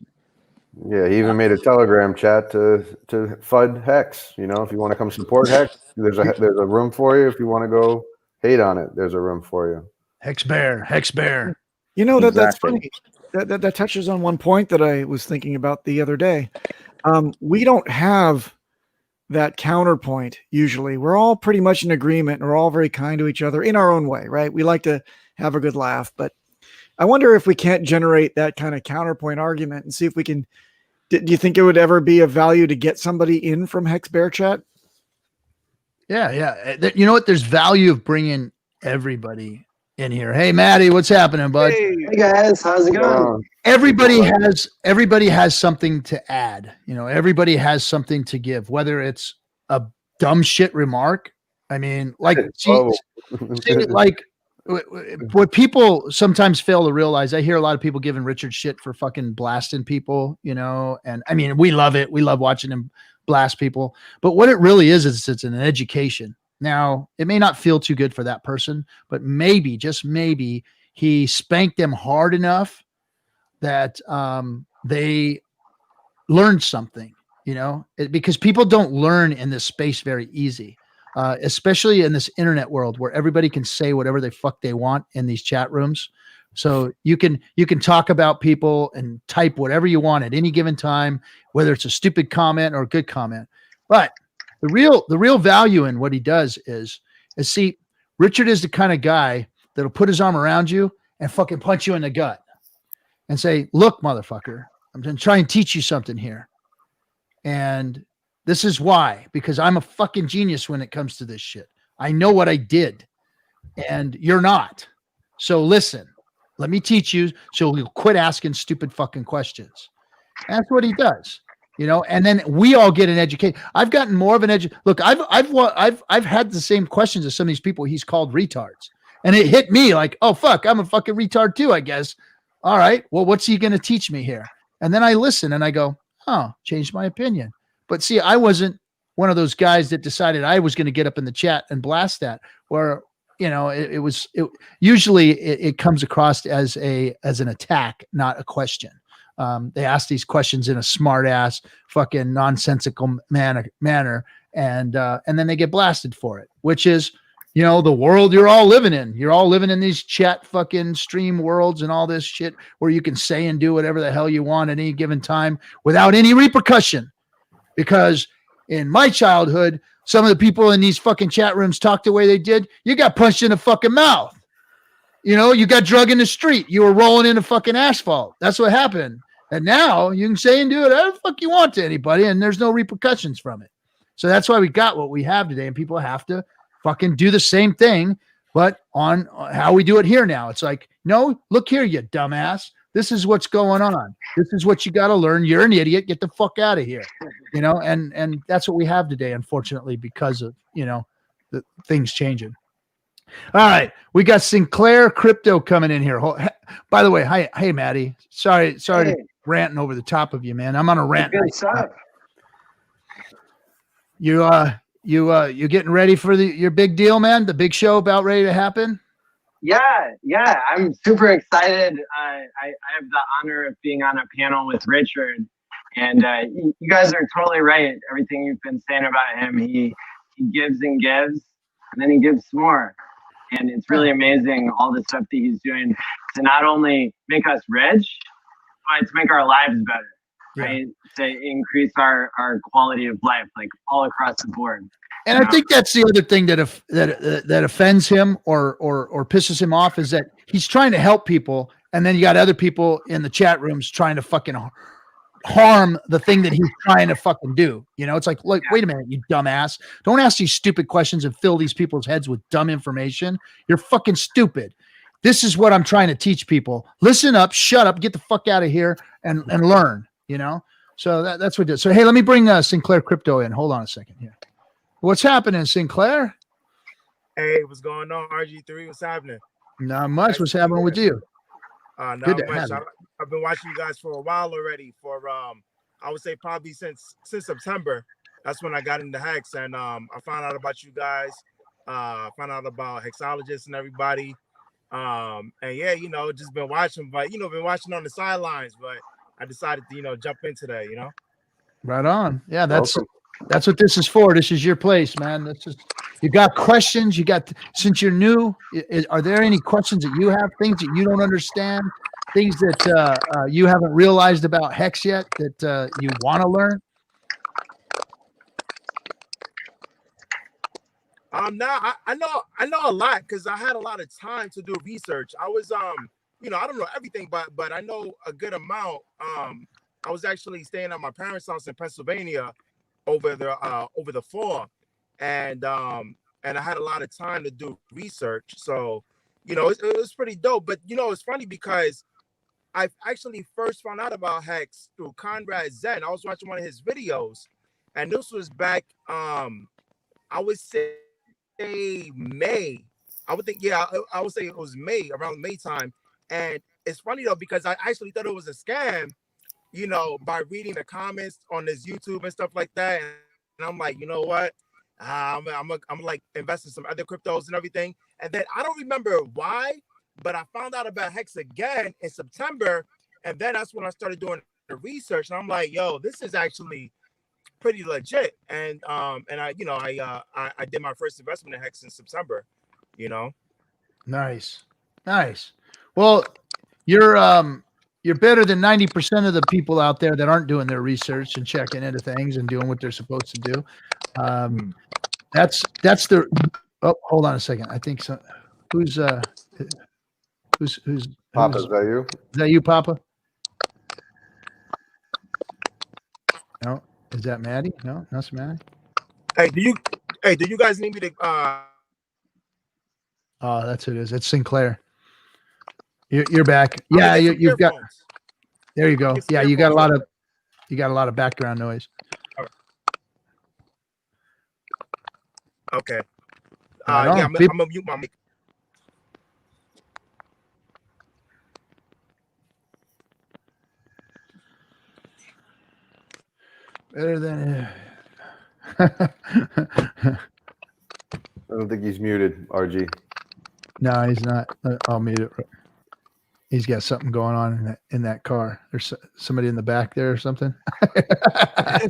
Yeah, he even made a Telegram chat to FUD Hex. You know, if you want to come support Hex, there's a room for you. If you want to go hate on it, there's a room for you. Hex Bear. You know, that's Exactly. funny. That touches on one point that I was thinking about the other day. We don't have that counterpoint usually. We're all pretty much in agreement, and we're all very kind to each other in our own way, right? We like to have a good laugh, but I wonder if we can't generate that kind of counterpoint argument and see if we can. Do you think it would ever be of value to get somebody in from Hex Bear Chat? Yeah. You know what? There's value of bringing everybody in here. Hey, Maddie, what's happening, bud? Hey, Hey guys, how's it going? Everybody has something to add. You know, everybody has something to give, whether it's a dumb shit remark. I mean, like, see, like what people sometimes fail to realize. I hear a lot of people giving Richard shit for fucking blasting people, you know, and I mean, we love it. We love watching him blast people, but what it really is it's an education. Now, it may not feel too good for that person, but maybe, just maybe, he spanked them hard enough that they learned something, you know, because people don't learn in this space very easy, especially in this internet world where everybody can say whatever the fuck they want in these chat rooms. So you can talk about people and type whatever you want at any given time, whether it's a stupid comment or a good comment. But the real value in what he does is see, Richard is the kind of guy that'll put his arm around you and fucking punch you in the gut and say, look, motherfucker, I'm going to try and teach you something here. And this is why, because I'm a fucking genius when it comes to this shit. I know what I did and you're not. So listen, let me teach you so you'll quit asking stupid fucking questions. And that's what he does, you know, and then we all get an education. I've gotten more of an look, I've had the same questions as some of these people he's called retards. And it hit me like, oh fuck, I'm a fucking retard too, I guess. All right, well, what's he going to teach me here? And then I listen and I go, oh, changed my opinion. But see, I wasn't one of those guys that decided I was going to get up in the chat and blast that, or, you know, it usually comes across as an attack, not a question. They ask these questions in a smart ass, fucking nonsensical manner. And then they get blasted for it, which is, you know, the world you're all living in. You're all living in these chat fucking stream worlds and all this shit where you can say and do whatever the hell you want at any given time without any repercussion. Because in my childhood, some of the people in these fucking chat rooms talked the way they did. You got punched in the fucking mouth. You know, you got drug in the street. You were rolling in the fucking asphalt. That's what happened. And now you can say and do whatever the fuck you want to anybody, and there's no repercussions from it. So that's why we got what we have today, and people have to fucking do the same thing, but on how we do it here now. It's like, no, look here, you dumbass. This is what's going on. This is what you got to learn. You're an idiot. Get the fuck out of here. You know, and that's what we have today, unfortunately, because of, you know, the things changing. All right, we got Sinclair Crypto coming in here. By the way, hi, hey Maddie. Sorry to ranting over the top of you, man. I'm on a rant. Good stuff. You getting ready for your big deal, man? The big show about ready to happen? Yeah. I'm super excited. I have the honor of being on a panel with Richard, and you guys are totally right. Everything you've been saying about him, he gives and gives, and then he gives more. And it's really amazing all the stuff that he's doing to not only make us rich, but to make our lives better, right? To increase our quality of life, like all across the board. And I think that's the other thing that offends him or pisses him off is that he's trying to help people, and then you got other people in the chat rooms trying to fucking harm the thing that he's trying to fucking do. You know, it's like, look, wait a minute, you dumbass. Don't ask these stupid questions and fill these people's heads with dumb information. You're fucking stupid. This is what I'm trying to teach people. Listen up, shut up, get the fuck out of here and learn, you know? So that's what it is. So, hey, let me bring Sinclair Crypto in. Hold on a second here. What's happening, Sinclair? Hey, what's going on, RG3? What's happening? Not much. What's happening with you? Not Good to much. have you. I've been watching you guys for a while already. For I would say probably since September. That's when I got into Hex, and I found out about you guys. Found out about Hexologist and everybody. And yeah, you know, just been watching, but you know, been watching on the sidelines. But I decided to, you know, jump into that. You know. Right on. Yeah, Welcome. that's what this is for. This is your place, man. That's just, you got questions. You got, since you're new, are there any questions that you have, things that you don't understand, things that you haven't realized about Hex yet that you want to learn? Now I know a lot because I had a lot of time to do research. I was you know, I don't know everything, but I know a good amount. I was actually staying at my parents' house in Pennsylvania over the fall, and I had a lot of time to do research. So, you know, it was pretty dope. But you know, it's funny because I actually first found out about Hex through Conrad Zen. I was watching one of his videos, and this was back I would say May. I would think, yeah, I would say it was May, around May time. And it's funny though, because I actually thought it was a scam, you know, by reading the comments on his YouTube and stuff like that. And I'm like, you know what? I'm like investing some other cryptos and everything. And then I don't remember why, but I found out about Hex again in September. And then that's when I started doing the research. And I'm like, yo, this is actually pretty legit. And I, you know, I did my first investment in Hex in September, you know. Nice. Well, you're better than 90% of the people out there that aren't doing their research and checking into things and doing what they're supposed to do. That's the. Oh, hold on a second. I think so. Who's Papa, is that you? Is that you, Papa? No. Is that Maddie? No, that's Maddie. Hey, do you guys need me to Oh, that's who it is. It's Sinclair. You're back. Yeah, you've got. There you go. Yeah, you got a lot of background noise. Okay. Right yeah, on. I'm gonna mute my mic. Better than. I don't think he's muted, RG. No, he's not. I'll mute it. He's got something going on in that car. There's somebody in the back there or something.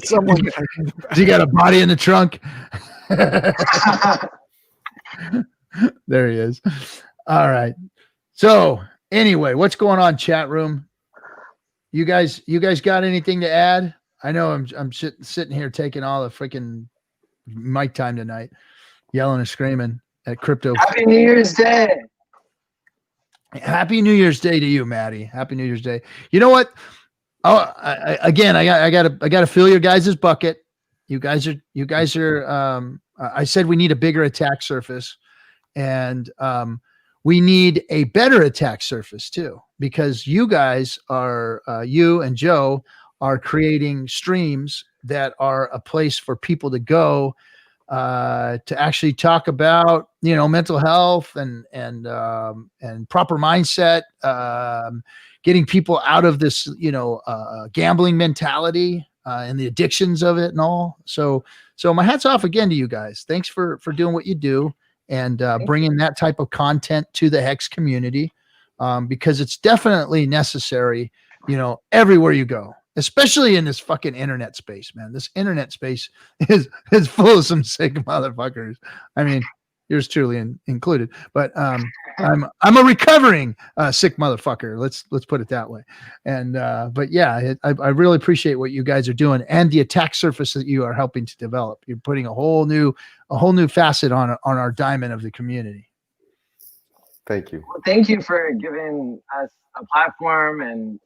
Someone. He got a body in the trunk. There he is. All right. So anyway, what's going on, chat room? You guys got anything to add? I know I'm sitting here taking all the freaking mic time tonight, yelling and screaming at crypto. Happy New Year's Day. Happy New Year's Day to you, Maddie. Happy New Year's Day. You know what? Oh, I gotta fill your guys' bucket. You guys are. I said we need a bigger attack surface, and we need a better attack surface too, because you guys are, you and Joe are creating streams that are a place for people to go to actually talk about, you know, mental health and proper mindset, getting people out of this, you know, gambling mentality and the addictions of it and all. So my hat's off again to you guys. Thanks for doing what you do and bringing that type of content to the Hex community, because it's definitely necessary, you know, everywhere you go. Especially in this fucking internet space, man. This internet space is full of some sick motherfuckers. I mean, yours truly included. But I'm a recovering sick motherfucker. Let's put it that way. And but yeah, I really appreciate what you guys are doing and the attack surface that you are helping to develop. You're putting a whole new facet on our diamond of the community. Thank you. Well, thank you for giving us a platform and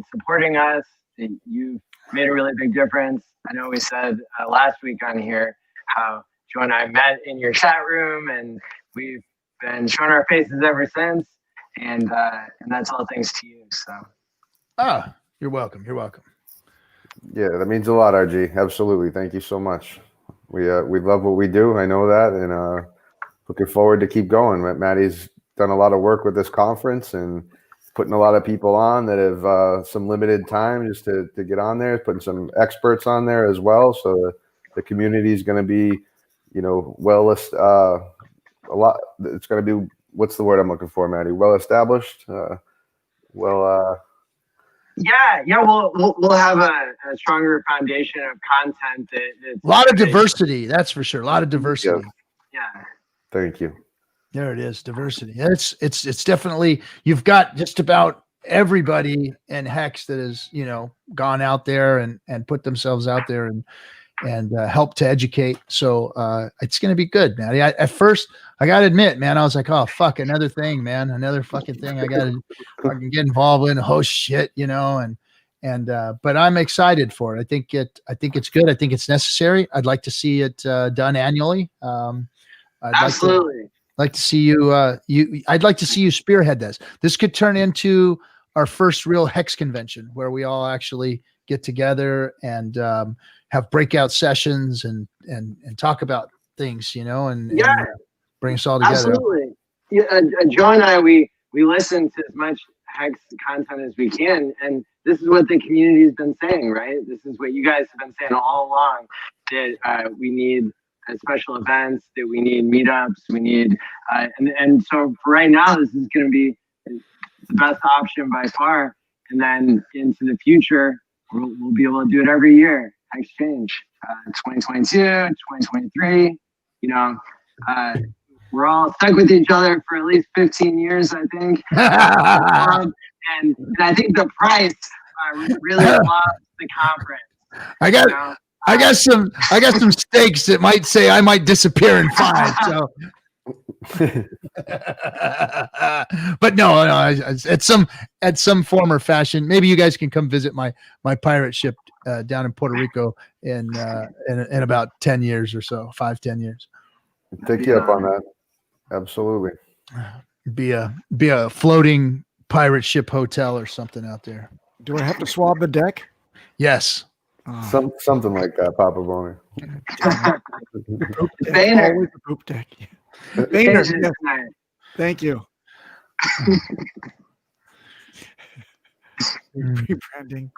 supporting us. You've made a really big difference. I know we said last week on here how Joe and I met in your chat room, and we've been showing our faces ever since. And that's all thanks to you. So. You're welcome. You're welcome. Yeah, that means a lot, RG. Absolutely. Thank you so much. We love what we do. I know that, and looking forward to keep going. Maddie's done a lot of work with this conference and putting a lot of people on that have some limited time just to get on there, putting some experts on there as well. So the community is going to be, a lot. It's going to be, what's the word I'm looking for, Maddie? Well established. Yeah. We'll have a stronger foundation of content. A lot of diversity, that's for sure. A lot of diversity. Yeah. Thank you. There it is, diversity. It's definitely, you've got just about everybody in Hex that has gone out there and put themselves out there and help to educate. So it's going to be good, man. At first, I got to admit, man, I was like, oh fuck, another thing, man, another fucking thing I got to fucking get involved in. Oh shit, but I'm excited for it. I think it's good. I think it's necessary. I'd like to see it done annually. Absolutely. Like to see you. I'd like to see you spearhead this. This could turn into our first real Hex convention where we all actually get together and have breakout sessions and talk about things, and bring us all together. Absolutely. Yeah, Joe and I, we listen to as much Hex content as we can, and this is what the community has been saying, right? This is what you guys have been saying all along, that we need special events, that we need meetups, we need, and so for right now, this is going to be the best option by far. And then into the future, we'll be able to do it every year. Exchange, 2022, 2023. We're all stuck with each other for at least 15 years, I think. and I think the price really loves the conference. I got some stakes that might say I might disappear in 5. So, but no, at some form or fashion, maybe you guys can come visit my pirate ship down in Puerto Rico in about 10 years or so, 5-10 years. Take you up on that. Absolutely. Be a floating pirate ship hotel or something out there. Do I have to swab the deck? Yes. Something like that, Papa Boney. Always the poop deck. Boehner, yes. Thank you. Rebranding.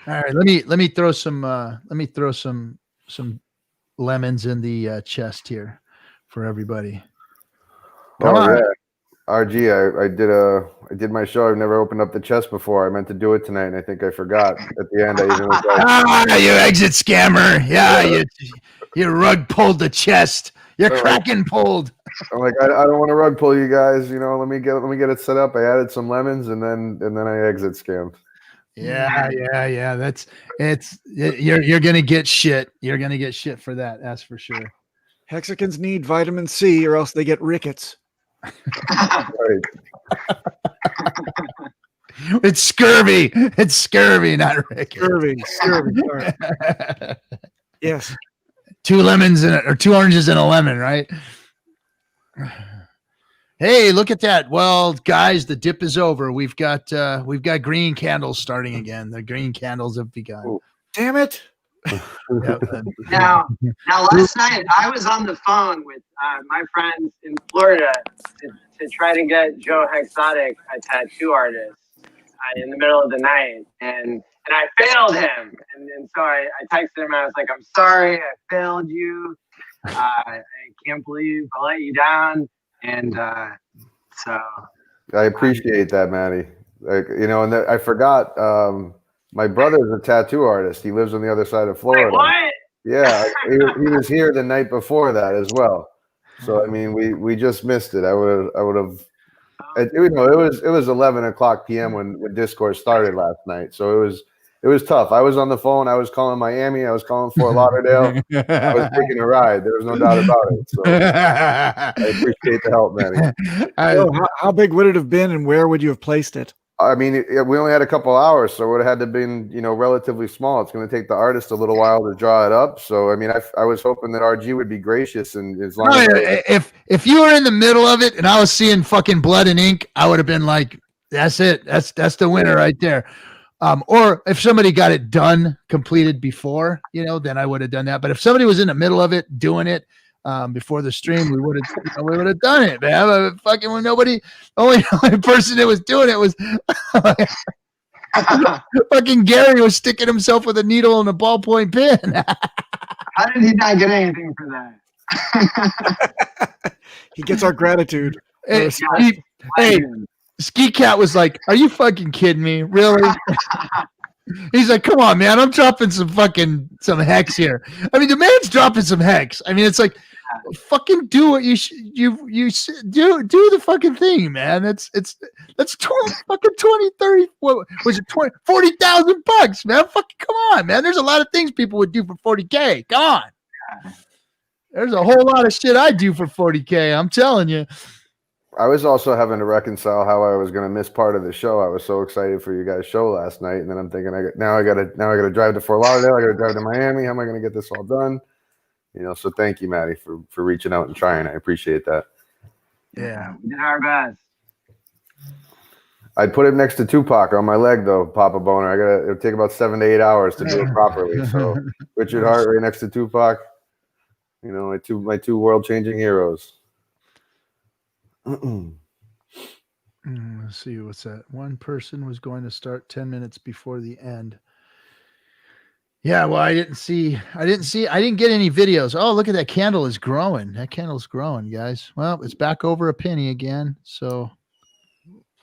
All right, let me throw some lemons in the chest here for everybody. Come on. Yeah. RG, I did my show. I've never opened up the chest before. I meant to do it tonight, and I think I forgot. At the end, I even was like, you exit scammer. Yeah. You rug pulled the chest. You're Kraken pulled. I'm like, I don't want to rug pull you guys. Let me get it set up. I added some lemons, and then I exit scammed. Yeah. You're gonna get shit. You're gonna get shit for that. That's for sure. Hexicans need vitamin C, or else they get rickets. Right. It's scurvy. It's scurvy, not rickets. Scurvy. Right. Yes. 2 lemons or 2 oranges and a lemon, right? Hey, look at that. Well, guys, the dip is over. We've got green candles starting again. The green candles have begun. Ooh. Damn it. Now, last night I was on the phone with my friends in Florida to try to get Joe Hexotic a tattoo artist in the middle of the night, and I failed him. And so I texted him. I was like, "I'm sorry, I failed you. I can't believe I let you down." And so I appreciate that, Maddie. And I forgot. My brother's a tattoo artist. He lives on the other side of Florida. Wait, what? Yeah, he was here the night before that as well. So I mean, we just missed it. I would have. It was 11 p.m. when Discourse started last night. So it was tough. I was on the phone. I was calling Miami. I was calling Fort Lauderdale. I was taking a ride. There was no doubt about it. So I appreciate the help, Manny. So how big would it have been, and where would you have placed it? I mean, we only had a couple hours, so it would have had to been, relatively small. It's going to take the artist a little while to draw it up. So, I mean, I was hoping that RG would be gracious, and as long as if you were in the middle of it and I was seeing fucking blood and ink, I would have been like, "That's it. That's the winner right there." Or if somebody got it done, completed before, then I would have done that. But if somebody was in the middle of it, doing it before the stream, we would have done it, man. Fucking when only person that was doing it was fucking Gary was sticking himself with a needle and a ballpoint pen. How did he not get anything for that? He gets our gratitude. Hey, Ski Cat was like, "Are you fucking kidding me? Really?" He's like, "Come on, man! I'm dropping some hex here. I mean, the man's dropping some hex. I mean, it's like, fucking do what you do the fucking thing, man. That's 20, 30. What was it? 40,000 bucks, man. Fucking come on, man. There's a lot of things people would do for 40K. Come on. There's a whole lot of shit I do for 40K. I'm telling you." I was also having to reconcile how I was going to miss part of the show. I was so excited for you guys' show last night, and then I'm thinking, now I got to drive to Fort Lauderdale. I got to drive to Miami. How am I going to get this all done? So thank you, Maddie, for reaching out and trying. I appreciate that. Yeah, we did our best. I'd put it next to Tupac on my leg, though, Papa Boner. It'll take about 7 to 8 hours to do it properly. So Richard Hart right next to Tupac. My two world-changing heroes. Let's see, what's that? One person was going to start 10 minutes before the end. Yeah, well, I didn't get any videos. Oh, look at that candle is growing. That candle's growing, guys. Well, it's back over a penny again. So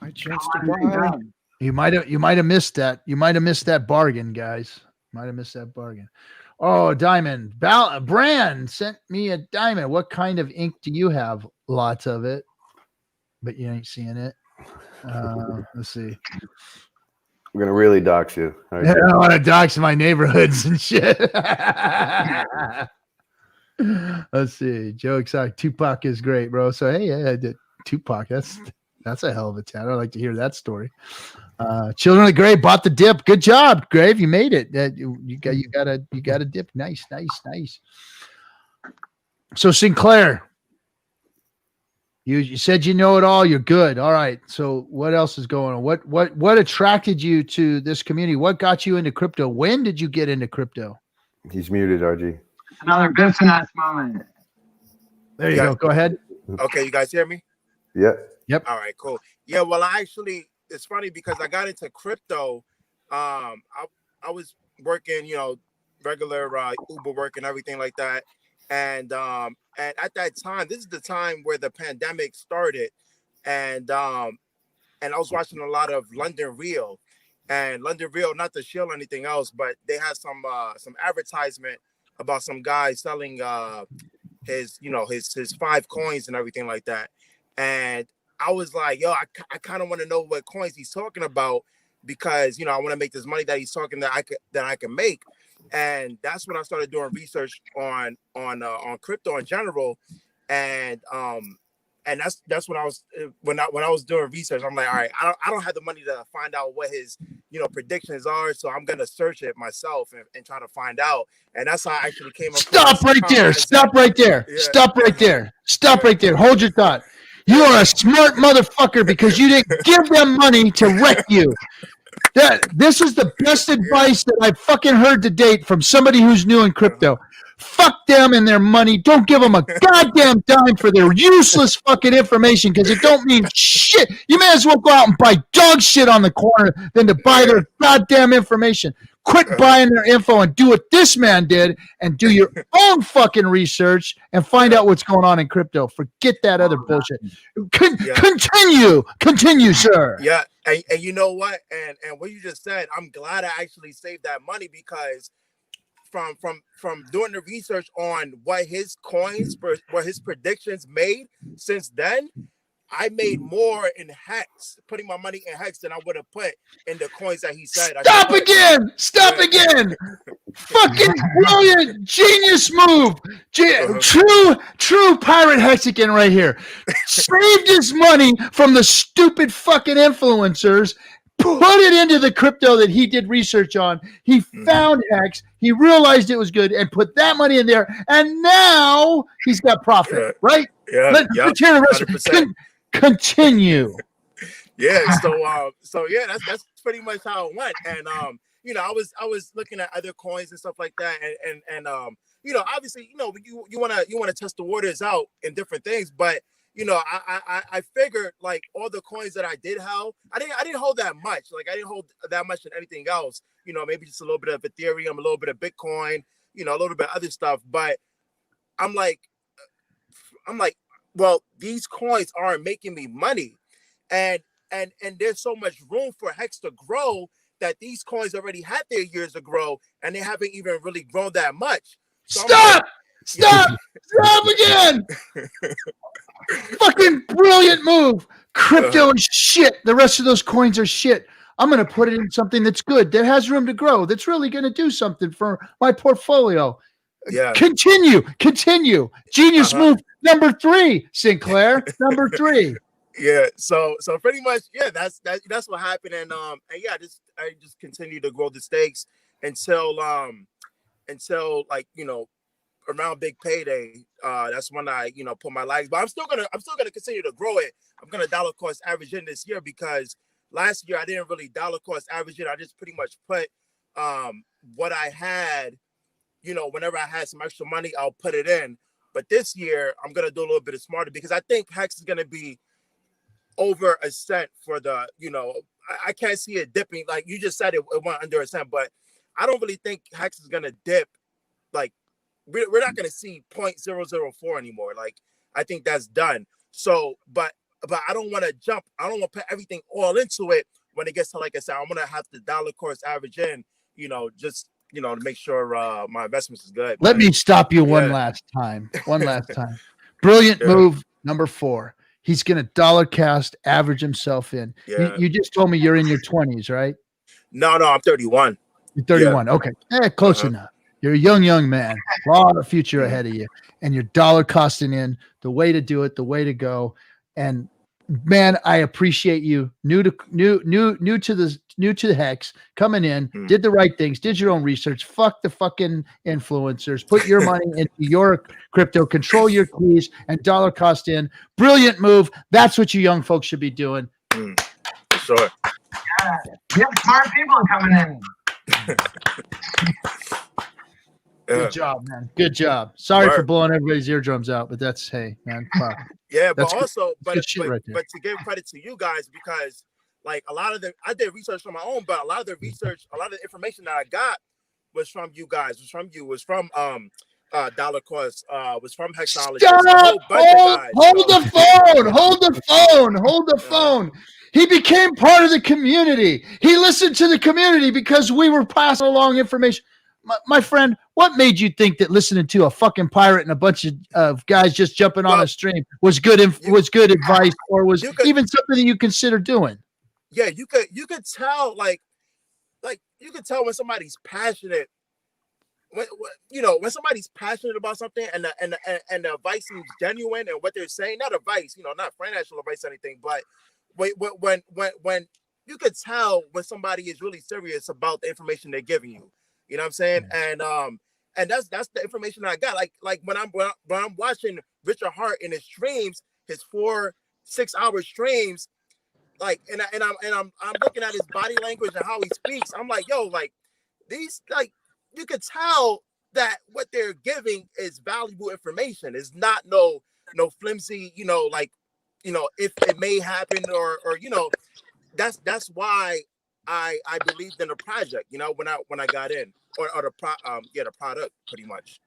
I chanced to buy. You might have missed that. You might have missed that bargain, guys. Might have missed that bargain. Oh, diamond. Brand sent me a diamond. What kind of ink do you have? Lots of it. But you ain't seeing it. Let's see. I'm gonna really dox you. I don't want to dox my neighborhoods and shit. Let's see. Joe Exotic. Tupac is great, bro. So hey, Tupac. That's a hell of a tat. I'd like to hear that story. Children of Grave bought the dip. Good job, Grave. You made it. You got a dip. Nice. So Sinclair. You said you know it all. You're good. All right. So what else is going on? What attracted you to this community? What got you into crypto? When did you get into crypto? He's muted, RG. Another Biff and Ass moment. There you go. Go ahead. Okay, you guys hear me? Yeah. Yep. All right, cool. Yeah, well, it's funny because I got into crypto. I was working, regular Uber work and everything like that. And at that time, this is the time where the pandemic started, and I was watching a lot of London Real, not to shield anything else, but they had some advertisement about some guy selling his 5 coins and everything like that, and I was like, yo, I kind of want to know what coins he's talking about because I want to make this money that he's talking that I can make. And that's when I started doing research on crypto in general, and that's when I was doing research. I'm like, all right, I don't have the money to find out what his predictions are, so I'm gonna search it myself and try to find out. And that's how I actually came up. Stop right there! Stop right there! Yeah. Stop right there! Stop right there! Hold your thought. You are a smart motherfucker because you didn't give them money to wreck you. This is the best advice that I've fucking heard to date from somebody who's new in crypto. Fuck them and their money. Don't give them a goddamn dime for their useless fucking information because it don't mean shit. You may as well go out and buy dog shit on the corner than to buy their goddamn information. Quit buying their info and do what this man did and do your own fucking research and find out what's going on in crypto. Forget that other bullshit. Continue, sir. Yeah, and you know what? And what you just said, I'm glad I actually saved that money because from doing the research on what his coins, what his predictions made since then, I made more in Hex, putting my money in Hex than I would have put in the coins that he said. Stop again! Stop again! Fucking brilliant, genius move! True pirate Hexican right here. Saved his money from the stupid fucking influencers, put it into the crypto that he did research on. He found Hex, he realized it was good, and put that money in there, and now he's got profit, right? Yeah, Let's hear the rest. 100%. Continue. Yeah, so yeah, that's pretty much how it went. And you know, I was looking at other coins and stuff like that, and you know, obviously, you know, you wanna test the waters out in different things, but you know, I figured like all the coins that I did hold, I didn't hold that much. Like I didn't hold that much in anything else. You know, maybe just a little bit of Ethereum, a little bit of Bitcoin, you know, a little bit of other stuff. But I'm like, well, these coins aren't making me money, and there's so much room for Hex to grow that these coins already had their years to grow, and they haven't even really grown that much. So Stop again. Fucking brilliant move. Crypto is shit. The rest of those coins are shit. I'm going to put it in something that's good, that has room to grow, that's really going to do something for my portfolio. Yeah. Continue. Genius move number 3, Sinclair. Number 3. Yeah. So pretty much, yeah, that's what happened. And yeah, I just continue to grow the stakes until like, you know, around big payday. That's when I, you know, put my likes. But I'm still gonna continue to grow it. I'm gonna dollar cost average in this year, because last year I didn't really dollar cost average it. I just pretty much put what I had. You know, whenever I had some extra money, I'll put it in. But this year, I'm going to do a little bit of smarter, because I think Hex is going to be over a cent for the, you know, I can't see it dipping. Like you just said, it went under a cent, but I don't really think Hex is going to dip. Like we're not going to see 0.004 anymore. Like I think that's done. So, but I don't want to jump. I don't want to put everything all into it when it gets to, like I said, I'm going to have to dollar cost average in, you know, just, you know, to make sure my investments is good. Let me stop you one last time. Brilliant move number 4. He's going to dollar cast average himself in. Yeah. You just told me you're in your 20s, right? No, I'm 31. You're 31. Yeah. Okay. Close enough. You're a young man. A lot of future ahead of you. And you're dollar costing in. The way to do it, the way to go. And man, I appreciate you. New to the Hex, coming in, did the right things, did your own research. Fuck the fucking influencers. Put your money into your crypto, control your keys, and dollar cost in. Brilliant move. That's what you young folks should be doing. For sure. Yeah, we have smart people coming in. Good job, man. Good job. Sorry for blowing everybody's eardrums out, but that's, hey, man. Fuck. Yeah, but that's also, but right to give credit to you guys, because like I did research on my own, but a lot of the information that I got was from you guys, was from dollar cost, was from Hexologist. Stop! Hold the phone. He became part of the community. He listened to the community because we were passing along information. My friend, what made you think that listening to a fucking pirate and a bunch of guys just jumping on a stream was good advice, or was even something that you consider doing? Yeah, you could tell like you could tell when somebody's passionate. When somebody's passionate about something and the advice seems genuine and what they're saying, not advice, not financial advice or anything, but when you could tell when somebody is really serious about the information they're giving you. You know what I'm saying? And that's the information I got. Like when I'm watching Richard Hart in his streams, his 4-6 hour streams, like and I'm looking at his body language and how he speaks. I'm like, yo, like these, like you could tell that what they're giving is valuable information. It's not no flimsy, if it may happen or that's why I believed in the project, when I got in or the product pretty much.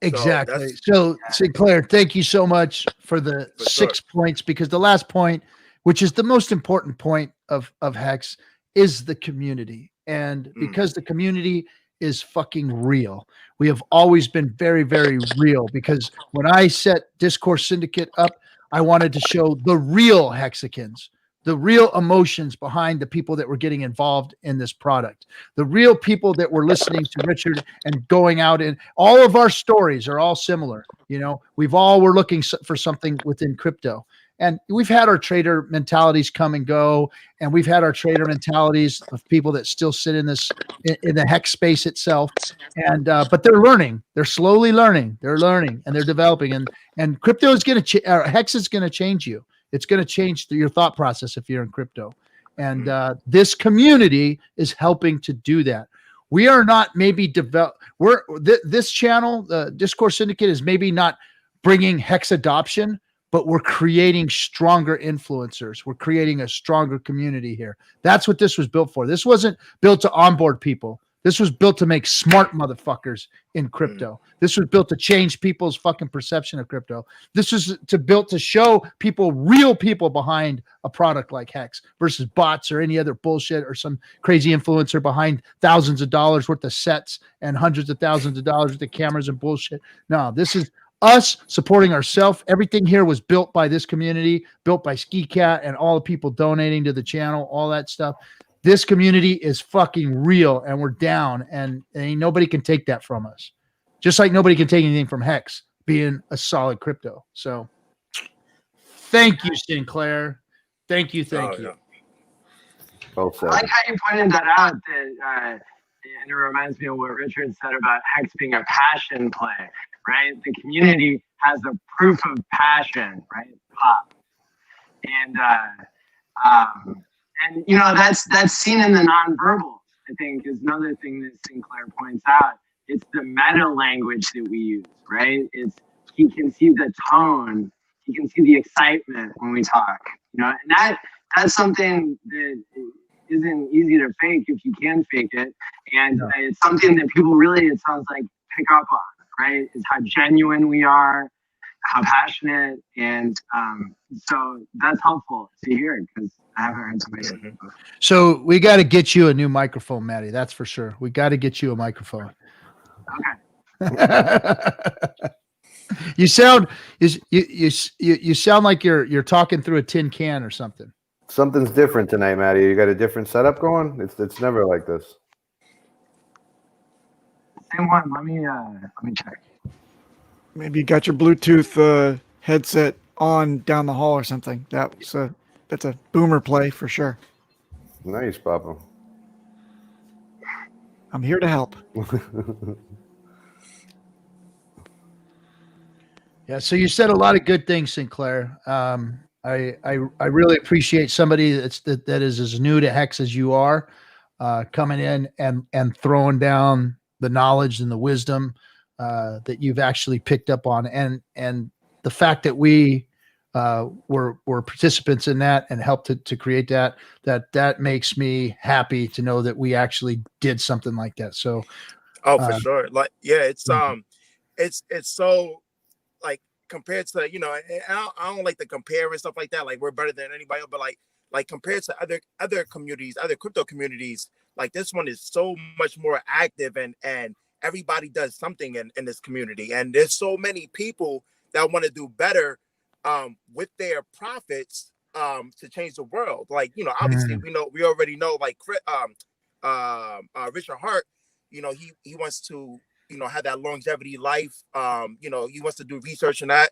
Exactly. So Sinclair, thank you so much for the 6 points, because the last point, which is the most important point of Hex, is the community. And because the community is fucking real. We have always been very, very real, because when I set Discourse Syndicate up, I wanted to show the real Hexicans, the real emotions behind the people that were getting involved in this product, the real people that were listening to Richard and going out. And all of our stories are all similar. You know, we're looking for something within crypto. And we've had our trader mentalities come and go, and we've had our trader mentalities of people that still sit in the hex space itself. And but they're learning. They're slowly learning. They're learning and they're developing. And crypto is going to hex is going to change you. It's going to change your thought process if you're in crypto. And this community is helping to do that. We are not maybe this channel, the Discourse Syndicate, is maybe not bringing hex adoption, but we're creating stronger influencers. We're creating a stronger community here. That's what this was built for. This wasn't built to onboard people. This was built to make smart motherfuckers in crypto. This was built to change people's fucking perception of crypto. This was built to show people, real people behind a product like Hex versus bots or any other bullshit or some crazy influencer behind thousands of dollars worth of sets and hundreds of thousands of dollars worth of cameras and bullshit. No, this is us supporting ourselves. Everything here was built by this community, built by Ski Cat and all the people donating to the channel, all that stuff. This community is fucking real, and we're down, and ain't nobody can take that from us. Just like nobody can take anything from Hex being a solid crypto. So thank you, Sinclair. Thank you. Well I like how you pointed that out, and it reminds me of what Richard said about Hex being a passion play, right? The community has a proof of passion, right? Pop. And you know, that's seen in the nonverbals, I think, is another thing that Sinclair points out. It's the meta language that we use, right? He can see the tone, he can see the excitement when we talk, you know, and that's something that isn't easy to fake if you can fake it. And it's something that people really, it sounds like, pick up on, right? Is how genuine we are, how passionate, and so that's helpful to hear, because I haven't heard somebody. So we got to get you a new microphone, Maddie. That's for sure. We got to get you a microphone. Okay. You sound like you're talking through a tin can or something. Something's different tonight, Maddie. You got a different setup going? It's never like this. Same one. Let me check. Maybe you got your Bluetooth headset on down the hall or something. That's a boomer play for sure. Nice, Papa. I'm here to help. Yeah, so you said a lot of good things, Sinclair. I really appreciate somebody that is as new to Hex as you are, coming in and throwing down the knowledge and the wisdom that you've actually picked up on, and the fact that we were participants in that and helped to create that makes me happy to know that we actually did something like that. So, for sure, like it's so, like, compared to, you know, I don't like to compare and stuff like that. Like, we're better than anybody else, but like compared to other communities, other crypto communities, like this one is so much more active, and everybody does something in this community, and there's so many people that want to do better with their profits to change the world. Like, you know, obviously we already know, like, Richard Hart, you know, he wants to, you know, have that longevity life. You know, he wants to do research on that.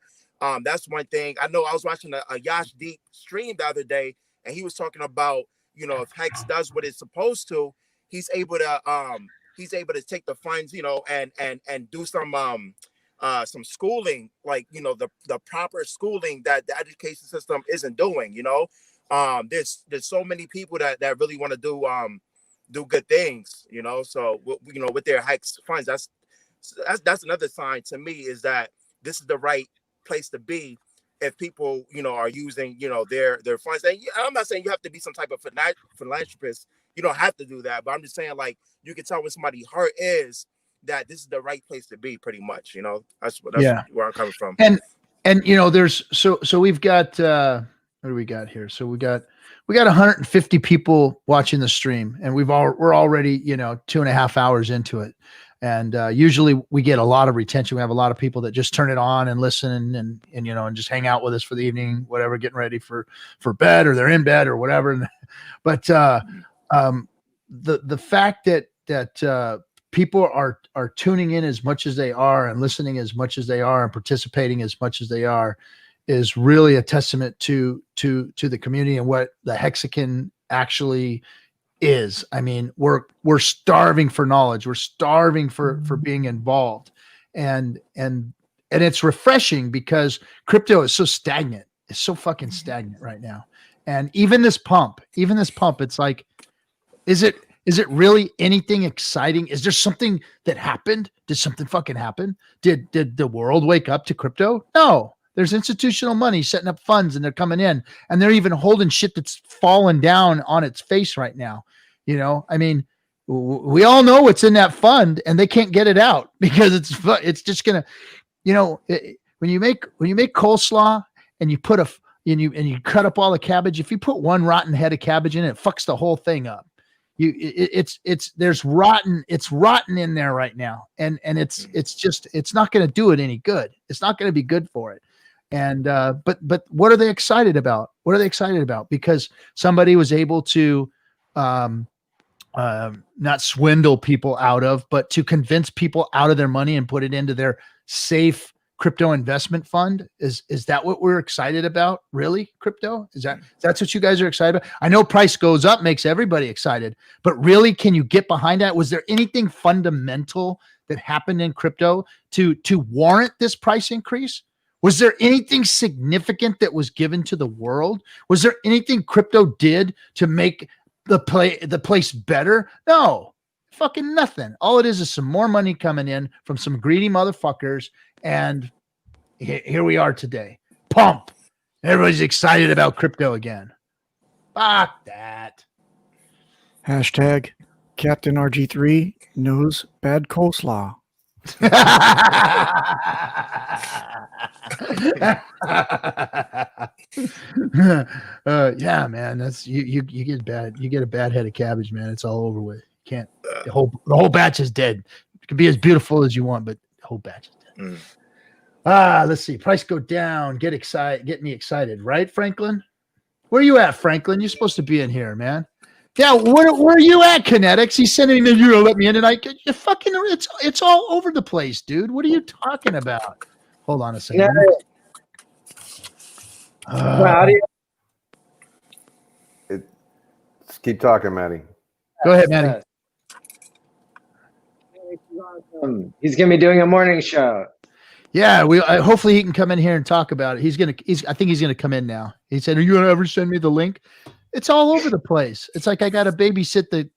That's one thing. I know I was watching a Yash Deep stream the other day, and he was talking about, you know, if Hex does what it's supposed to, he's able to take the funds, you know, and do some schooling, like, you know, the proper schooling that the education system isn't doing, you know. There's so many people that really want to do good things, you know. So, you know, with their Hex funds, that's another sign to me, is that this is the right place to be if people, you know, are using, you know, their funds. And I'm not saying you have to be some type of philanthropist. You don't have to do that, but I'm just saying, like, you can tell when somebody's heart is that this is the right place to be, pretty much, you know. That's where I'm coming from. And you know, there's so we've got what do we got here? So we got 150 people watching the stream, and we're already 2.5 hours into it. And usually we get a lot of retention. We have a lot of people that just turn it on and listen and just hang out with us for the evening, whatever, getting ready for bed, or they're in bed or whatever. But the fact that people are tuning in as much as they are and listening as much as they are and participating as much as they are is really a testament to the community and what the Hexican actually is. I mean, we're starving for knowledge. We're starving for being involved, and it's refreshing because crypto is so stagnant. It's so fucking stagnant right now. And even this pump, it's like, is it really anything exciting? Is there something that happened? Did something fucking happen? Did the world wake up to crypto? No. There's institutional money setting up funds, and they're coming in, and they're even holding shit that's fallen down on its face right now. I mean, we all know what's in that fund, and they can't get it out because it's just gonna, when you make coleslaw and you put and you cut up all the cabbage. If you put one rotten head of cabbage in it, fucks the whole thing up. It's rotten in there right now, and it's not going to do it any good. It's not going to be good for it. And but what are they excited about? What are they excited about? Because somebody was able to not swindle people out of, but to convince people out of their money and put it into their safe crypto investment fund. Is that what we're excited about? Really? Crypto? That's what you guys are excited about? I know price goes up, makes everybody excited, but really, can you get behind that? Was there anything fundamental that happened in crypto to warrant this price increase? Was there anything significant that was given to the world? Was there anything crypto did to make the place better? No, fucking nothing. All it is some more money coming in from some greedy motherfuckers. And here we are today. Pump. Everybody's excited about crypto again. Fuck that. Hashtag Captain RG3 knows bad coleslaw. Yeah, man. That's you get a bad head of cabbage, man. It's all over with. You can't. The whole batch is dead. It can be as beautiful as you want, but the whole batch is dead. Let's see. Price go down. Get me excited, right, Franklin? Where you at, Franklin? You're supposed to be in here, man. Yeah, where are you at, Kinetics? He's sending me, you let me in tonight. You fucking, it's all over the place, dude. What are you talking about? Hold on a second. Just keep talking, Maddie. Go ahead, Maddie. He's gonna be doing a morning show. Yeah, hopefully he can come in here and talk about it. I think he's gonna come in now. He said, "Are you gonna ever send me the link?" It's all over the place. It's like I got to babysit the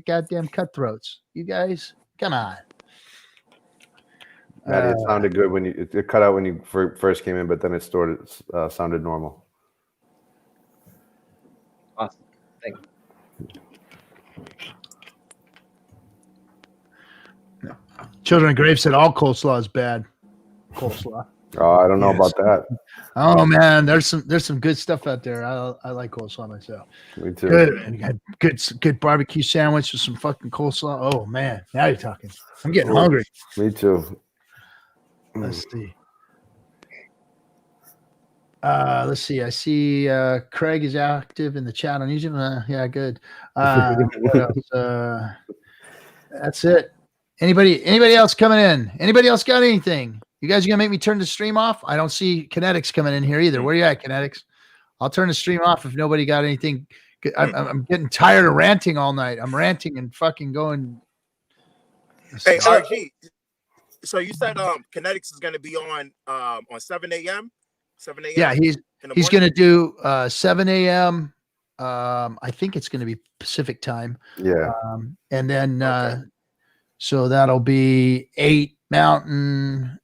goddamn cutthroats. You guys, come on. Maddie, it sounded good when it cut out when you first came in, but then it sounded normal. Awesome. Thank you. Children of Grave said all coleslaw is bad. Coleslaw. Oh, I don't know about that. Oh man, there's some good stuff out there. I like coleslaw myself. Me too. Good, and you got good barbecue sandwich with some fucking coleslaw. Oh man, now you're talking. I'm getting hungry. Me too. Let's see. Let's see. I see Craig is active in the chat on YouTube. Yeah, good. What else? That's it. Anybody else coming in? Anybody else got anything? You guys are gonna make me turn the stream off? I don't see Kinetics coming in here either. Where you at, Kinetics? I'll turn the stream off if nobody got anything. I'm getting tired of ranting all night. I'm ranting and fucking going. Hey, RG. So you said Kinetics is gonna be on 7 a.m. 7 a.m. Yeah, he's gonna do 7 a.m. I think it's gonna be Pacific time. Yeah. And then so that'll be 8 Mountain,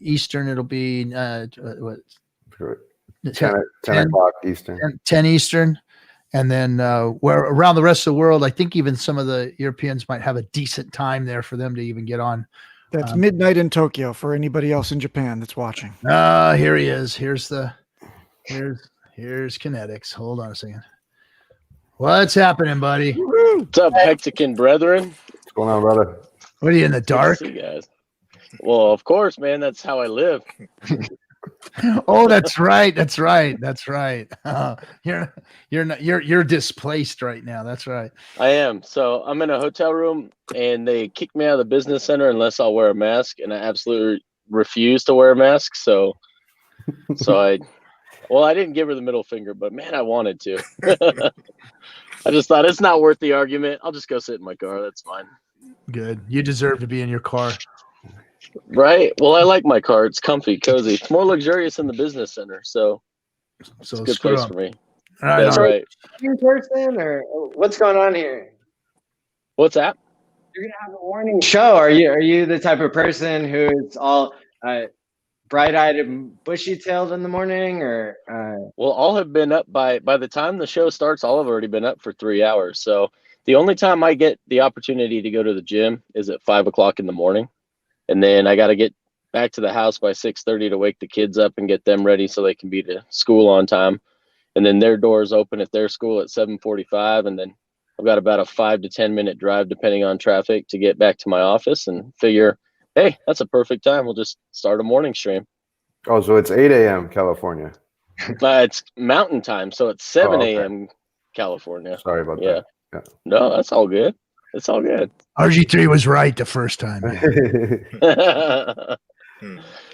Eastern. It'll be 10 o'clock Eastern. 10 Eastern. And then where around the rest of the world, I think even some of the Europeans might have a decent time there for them to even get on. That's midnight in Tokyo for anybody else in Japan that's watching. Here he is. Here's Here's Kinetics. Hold on a second. What's happening, buddy? What's up, Hexican brethren? What's going on, brother? What are you in the dark? Good to see you guys. Well, of course, man. That's how I live. Oh, that's right. That's right. That's right. You're displaced right now. That's right. I am. So I'm in a hotel room, and they kick me out of the business center unless I'll wear a mask, and I absolutely refuse to wear a mask. So I didn't give her the middle finger, but man, I wanted to. I just thought it's not worth the argument. I'll just go sit in my car. That's fine. Good. You deserve to be in your car. Right. Well, I like my car. It's comfy, cozy. It's more luxurious than the business center. So it's a good place for me. That's right. In person, or what's going on here? What's that? You're gonna have a morning show. Are you the type of person who's all bright-eyed and bushy-tailed in the morning, or? Well, all have been up by the time the show starts. All have already been up for 3 hours. So the only time I get the opportunity to go to the gym is at 5 o'clock in the morning, and then I got to get back to the house by 6:30 to wake the kids up and get them ready so they can be to school on time. And then their doors open at their school at 7:45, and then I've got about a 5 to 10 minute drive, depending on traffic, to get back to my office, and figure, hey, that's a perfect time. We'll just start a morning stream. Oh, so it's 8 a.m. California. It's Mountain Time, so it's 7 okay. a.m. California. Sorry about that. Yeah. No, that's all good. It's all good. RG3 was right the first time.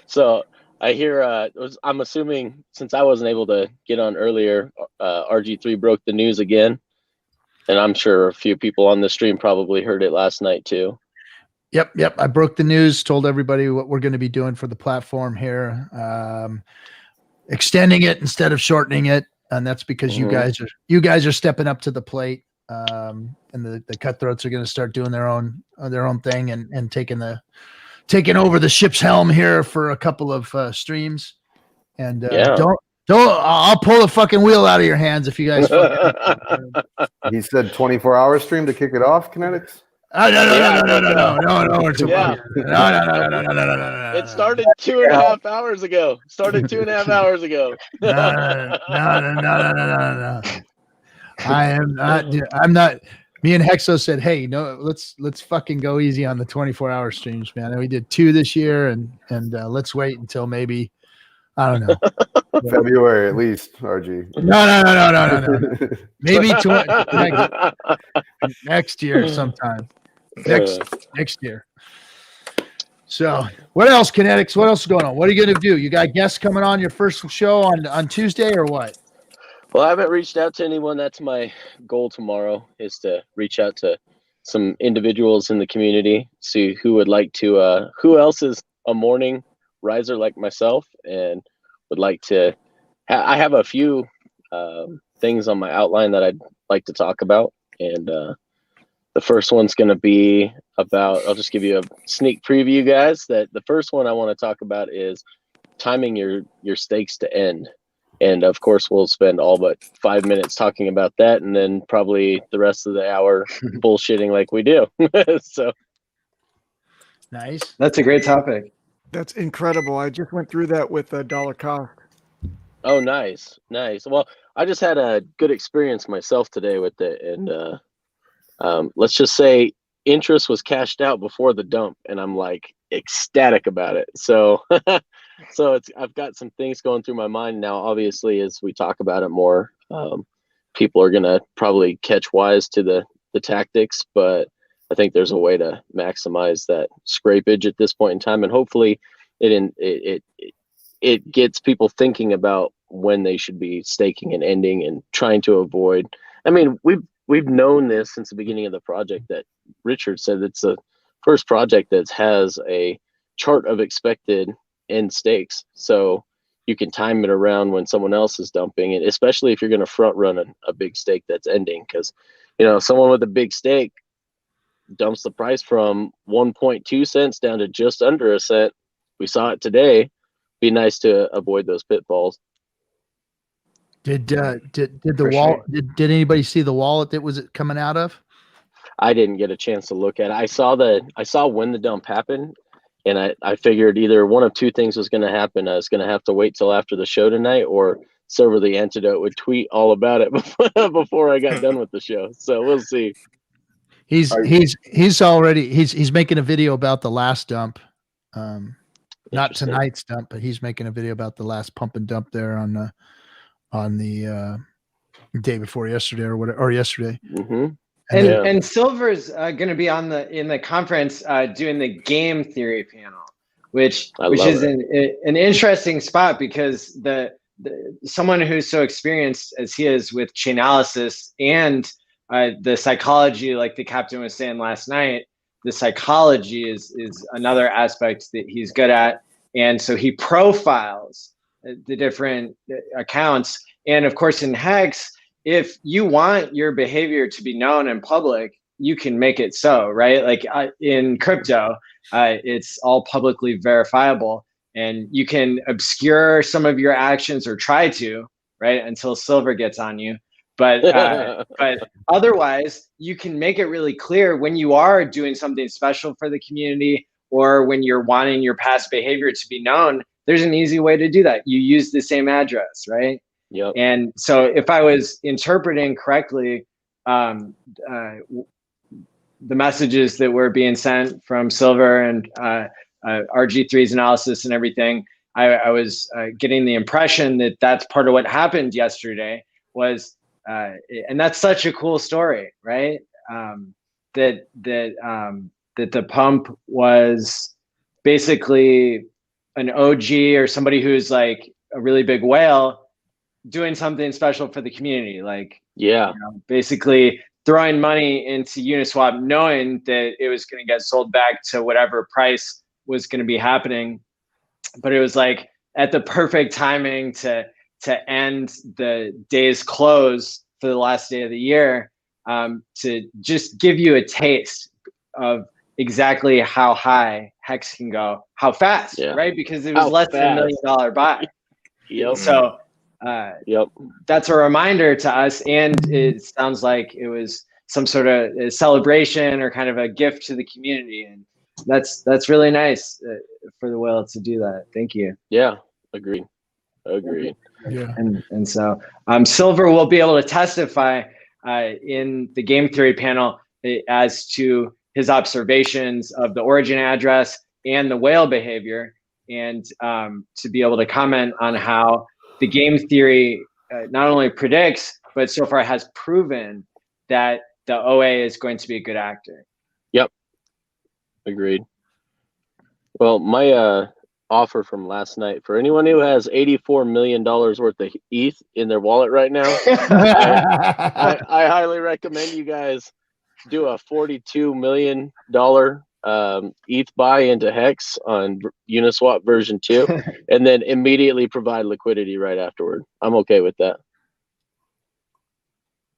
So I hear, I'm assuming, since I wasn't able to get on earlier, RG3 broke the news again. And I'm sure a few people on the stream probably heard it last night too. Yep. I broke the news, told everybody what we're going to be doing for the platform here. Extending it instead of shortening it. And that's because you guys are stepping up to the plate. And the Cutthroats are going to start doing their own thing and taking over the ship's helm here for a couple of streams. And I'll pull the fucking wheel out of your hands if you guys. He said 24-hour stream to kick it off, Kinetics. No. It started 2.5 hours ago. No. I'm not. Me and Hexo said, "Hey, no, let's fucking go easy on the 24-hour streams, man." And we did 2 this year, and let's wait until maybe, I don't know, February at least. RG. No. Maybe next year sometime. Next year. So, what else, Kinetics? What else is going on? What are you going to do? You got guests coming on your first show on Tuesday or what? Well, I haven't reached out to anyone. That's my goal tomorrow, is to reach out to some individuals in the community, see who would like to, who else is a morning riser like myself and would like to. I have a few things on my outline that I'd like to talk about. And the first one's going to be about, I'll just give you a sneak preview, guys, that the first one I want to talk about is timing your stakes to end. And of course, we'll spend all but 5 minutes talking about that, and then probably the rest of the hour bullshitting like we do. So nice. That's a great topic. That's incredible. I just went through that with a dollar cost. Oh, nice. Well, I just had a good experience myself today with it, and let's just say interest was cashed out before the dump, and I'm like ecstatic about it. So. So I've got some things going through my mind now. Obviously, as we talk about it more, people are going to probably catch wise to the tactics, but I think there's a way to maximize that scrapage at this point in time. And hopefully it gets people thinking about when they should be staking and ending and trying to avoid. I mean, we've known this since the beginning of the project, that Richard said it's the first project that has a chart of expected end stakes, so you can time it around when someone else is dumping, and especially if you're going to front run a big stake that's ending, because someone with a big stake dumps the price from 1.2 cents down to just under a cent. We saw it today. Be nice to avoid those pitfalls. Did anybody see the wallet that was coming out of? I didn't get a chance to look at it. I saw when the dump happened. And I figured either one of two things was going to happen. I was going to have to wait till after the show tonight, or Server the Antidote would tweet all about it before I got done with the show. So we'll see. He's making a video about the last dump. Not Interesting. tonight's dump, but he's making a video about the last pump and dump there on the day before yesterday or yesterday. Mm-hmm. And Silver's going to be in the conference doing the game theory panel, which is an interesting spot because the someone who's so experienced as he is with Chainalysis and the psychology, like the captain was saying last night, the psychology is another aspect that he's good at, and so he profiles the different accounts. And of course, in Hex, if you want your behavior to be known in public, you can make it so, right? Like in crypto, it's all publicly verifiable, and you can obscure some of your actions or try to, right, until Silver gets on you. But otherwise, you can make it really clear when you are doing something special for the community or when you're wanting your past behavior to be known. There's an easy way to do that. You use the same address, right? Yep. And so if I was interpreting correctly, the messages that were being sent from Silver and RG3's analysis and everything, I was getting the impression that that's part of what happened yesterday was, and that's such a cool story, right? That the pump was basically an OG or somebody who's like a really big whale doing something special for the community, like basically throwing money into Uniswap, knowing that it was going to get sold back to whatever price was going to be happening, but it was like at the perfect timing to end the day's close for the last day of the year, to just give you a taste of exactly how high Hex can go, how fast, right? Because it was less than $1 million buy. Yep. So that's a reminder to us, and it sounds like it was some sort of a celebration or kind of a gift to the community, and that's really nice for the whale to do that. Thank you. Yeah, agreed. Yeah. And so Silver will be able to testify in the game theory panel as to his observations of the origin address and the whale behavior, and to be able to comment on how the game theory not only predicts, but so far has proven that the OA is going to be a good actor. Yep. Agreed. Well, my offer from last night for anyone who has $84 million worth of ETH in their wallet right now, I highly recommend you guys do a $42 million ETH buy into Hex on Uniswap version 2, and then immediately provide liquidity right afterward. I'm okay with that.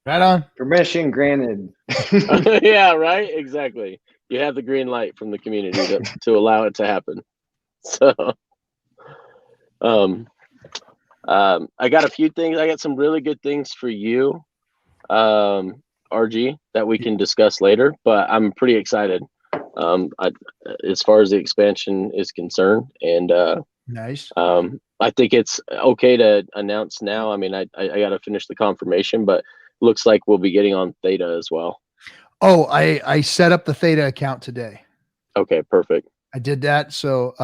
Right on. Permission granted. Yeah, right. Exactly. You have the green light from the community to allow it to happen. So, I got a few things. I got some really good things for you, RG, that we can discuss later. But I'm pretty excited, as far as the expansion is concerned, and nice. I think it's okay to announce now. I mean, I got to finish the confirmation, but looks like we'll be getting on Theta as well. Oh, I set up the Theta account today. Okay, perfect. I did that. So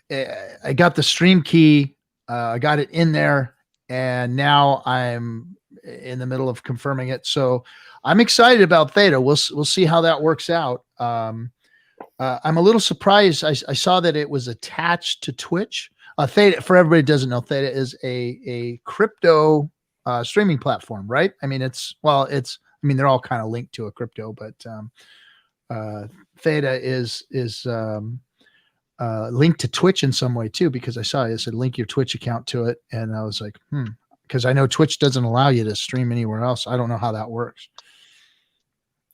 I got the stream key. I got it in there, and now I'm in the middle of confirming it. So I'm excited about Theta. We'll see how that works out. I'm a little surprised. I saw that it was attached to Twitch. Theta, for everybody who doesn't know, Theta is a crypto streaming platform, right? I mean, they're all kind of linked to a crypto, but Theta is linked to Twitch in some way too, because I saw it said link your Twitch account to it, and I was like, because I know Twitch doesn't allow you to stream anywhere else. I don't know how that works.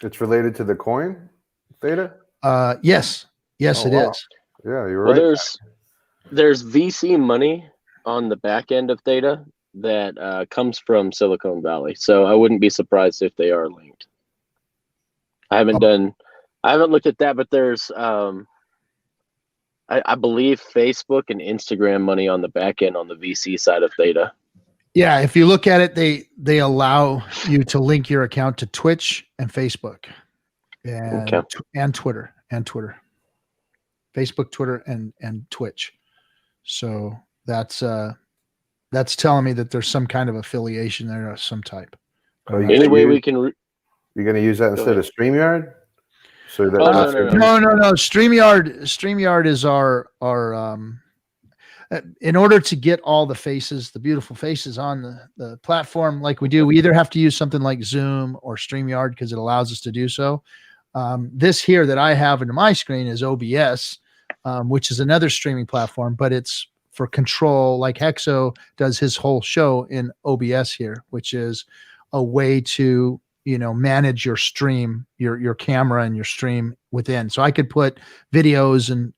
It's related to the coin, Theta? Yes, it is. Yeah, you're well, right. There's VC money on the back end of Theta that comes from Silicon Valley, so I wouldn't be surprised if they are linked. I haven't looked at that, but there's I believe Facebook and Instagram money on the back end on the VC side of Theta. Yeah, if you look at it, they allow you to link your account to Twitch and Facebook, and Okay. and Twitter Facebook, Twitter, and Twitch. So that's telling me that there's some kind of affiliation there of some type. Oh, you Any gonna way use- we can. You're going to use that instead of StreamYard? So that Oh, that's no. No. StreamYard is our in order to get all the faces, the beautiful faces on the platform like we do, we either have to use something like Zoom or StreamYard because it allows us to do so. This here that I have in my screen is OBS, which is another streaming platform, but it's for control, like Hexo does his whole show in OBS here, which is a way to, manage your stream, your camera and your stream within. So I could put videos and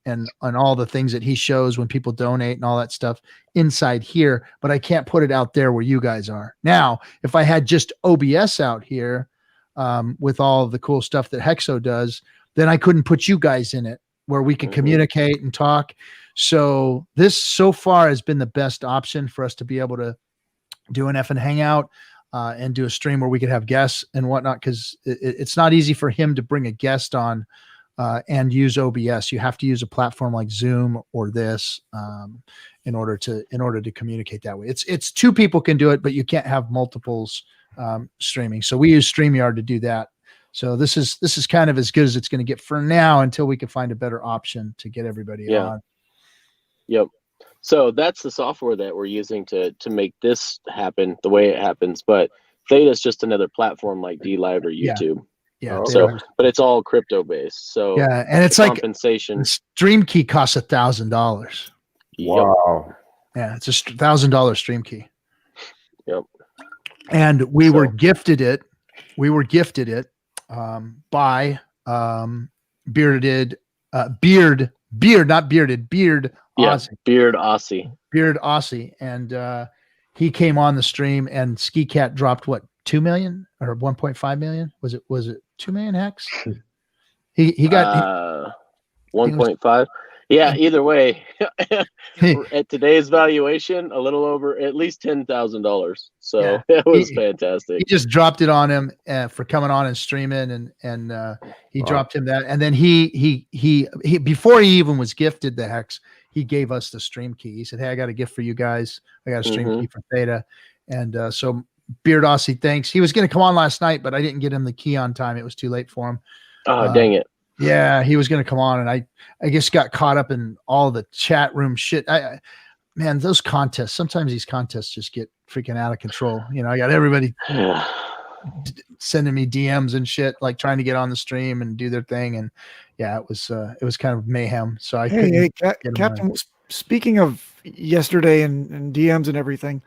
all the things that he shows when people donate and all that stuff inside here, but I can't put it out there where you guys are. Now, if I had just OBS out here with all of the cool stuff that Hexo does, then I couldn't put you guys in it where we could communicate and talk. So this so far has been the best option for us to be able to do an FN Hangout and do a stream where we could have guests and whatnot, because it's not easy for him to bring a guest on and use OBS. You have to use a platform like Zoom or this in order to communicate that way. It's two people can do it, but you can't have multiples streaming. So we use StreamYard to do that. So this is kind of as good as it's going to get for now until we can find a better option to get everybody on. Yep. So that's the software that we're using to make this happen the way it happens. But Theta is just another platform like Dlive or YouTube. Yeah. So, but it's all crypto based. So yeah, and it's like compensation. Stream key costs $1,000. Wow. Yeah, it's a $1,000 stream key. Yep. And we were gifted it. By Beard Aussie. Beard Aussie. And he came on the stream and Ski Cat dropped what, 2 million or 1.5 million? Was it 2 million Hex? He got 1.5. Yeah, either way, at today's valuation, a little over at least $10,000. So it was fantastic. He just dropped it on him for coming on and streaming, and he dropped him that. And then he before he even was gifted the Hex, he gave us the stream key. He said, "Hey, I got a gift for you guys. I got a stream key for Theta." And so Beard Aussie, thanks. He was going to come on last night, but I didn't get him the key on time. It was too late for him. Oh, dang it. Yeah, he was going to come on, and I just got caught up in all the chat room shit. Man, those contests, sometimes these contests just get freaking out of control. I got everybody sending me DMs and shit, like trying to get on the stream and do their thing. And yeah, it was kind of mayhem. So I couldn't get Captain, speaking of yesterday and DMs and everything,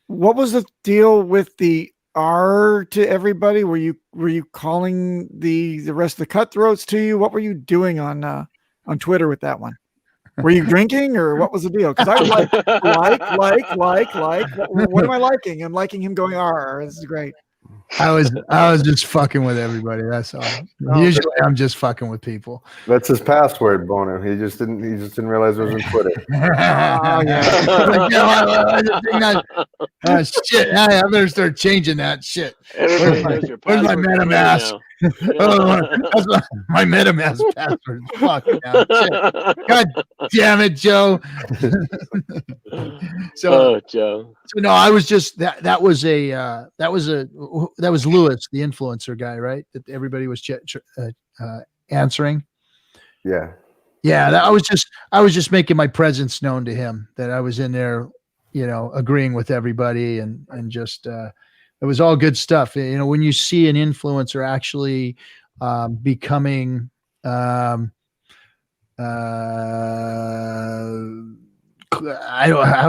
what was the deal with the R to everybody? Were you calling the rest of the cutthroats to you? What were you doing on Twitter with that one? Were you drinking or what was the deal? Because I was like, what am I liking? I'm liking him going R. This is great. I was just fucking with everybody. That's all. Usually I'm just fucking with people. That's his password, Bono. He just didn't realize it was on Twitter. Shit. I better start changing that shit. Where's my MetaMask? That's my MetaMask password. Fuck now. Shit. God damn it, Joe. Joe. So no, I was just that was Lewis, the influencer guy, right? That everybody was answering. Yeah. I was just making my presence known to him, that I was in there, agreeing with everybody and just it was all good stuff. When you see an influencer actually becoming how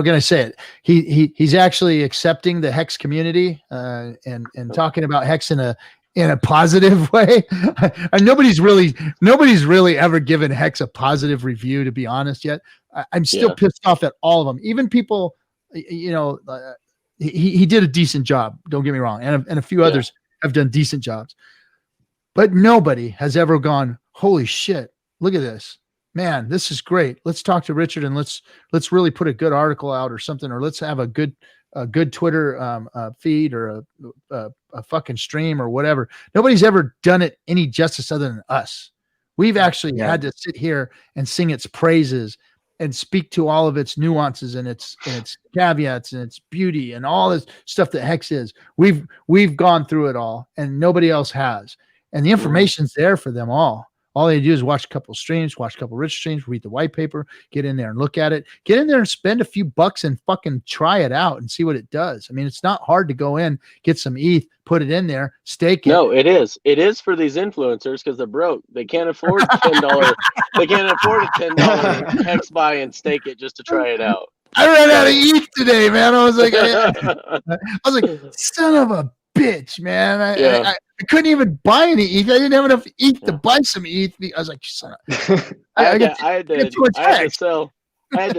can I say it? He's actually accepting the Hex community and talking about Hex in a positive way. And nobody's really ever given Hex a positive review, to be honest, yet. I'm still pissed off at all of them. Even people, he did a decent job. Don't get me wrong. And a few others have done decent jobs, but nobody has ever gone, holy shit, look at this. Man, this is great. Let's talk to Richard and let's really put a good article out or something, or let's have a good a good Twitter feed or a fucking stream or whatever. Nobody's ever done it any justice other than us. We've actually had to sit here and sing its praises and speak to all of its nuances and its caveats and its beauty and all this stuff that Hex is. We've gone through it all, and nobody else has. And the information's there for them all. All they do is watch a couple streams, watch a couple rich streams, read the white paper, get in there and look at it, get in there and spend a few bucks and fucking try it out and see what it does. I mean, it's not hard to go in, get some ETH, put it in there, stake it. No, it is. It is for these influencers because they're broke. They can't afford $10. They can't afford a $10 Hex buy and stake it just to try it out. I ran out of ETH today, man. I was like, son of a bitch, man. I couldn't even buy any ETH. I didn't have enough ETH to buy some ETH. I was like, son of I had to sell. I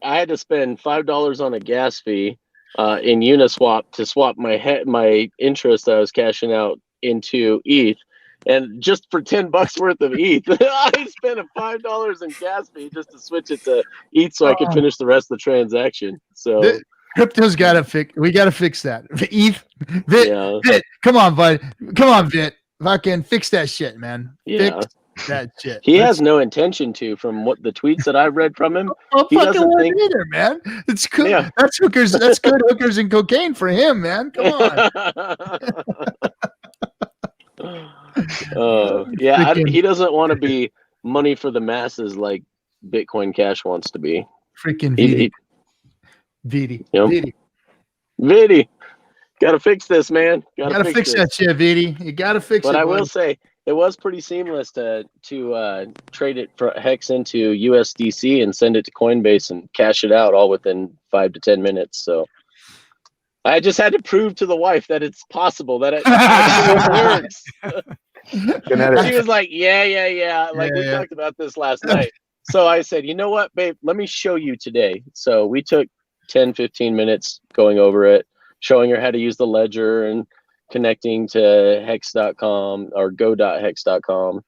had to spend $5 on a gas fee in Uniswap to swap my interest that I was cashing out into ETH, and just for $10 worth of ETH, I spent a $5 in gas fee just to switch it to ETH so I could finish the rest of the transaction. So. Crypto's got to fix. We got to fix that. ETH, Vit, come on, bud. Come on, Vit. Fucking fix that shit, man. Yeah. Fix that shit. He has no intention to, from what the tweets that I've read from him. He doesn't think either, man. It's cool. Yeah. That's hookers. That's good hookers and cocaine for him, man. Come on. He doesn't want to be money for the masses like Bitcoin Cash wants to be. Freaking Vidi. Vidi. Gotta fix this, man. Gotta fix that shit, Vidi. You gotta fix it. But I will say it was pretty seamless to trade it for Hex into USDC and send it to Coinbase and cash it out all within 5 to 10 minutes. So I just had to prove to the wife that it's possible, that it works. She was like, yeah. Like we talked about this last night. So I said, you know what, babe, let me show you today. So we took 10-15 minutes going over it, showing her how to use the ledger and connecting to hex.com or go.hex.com,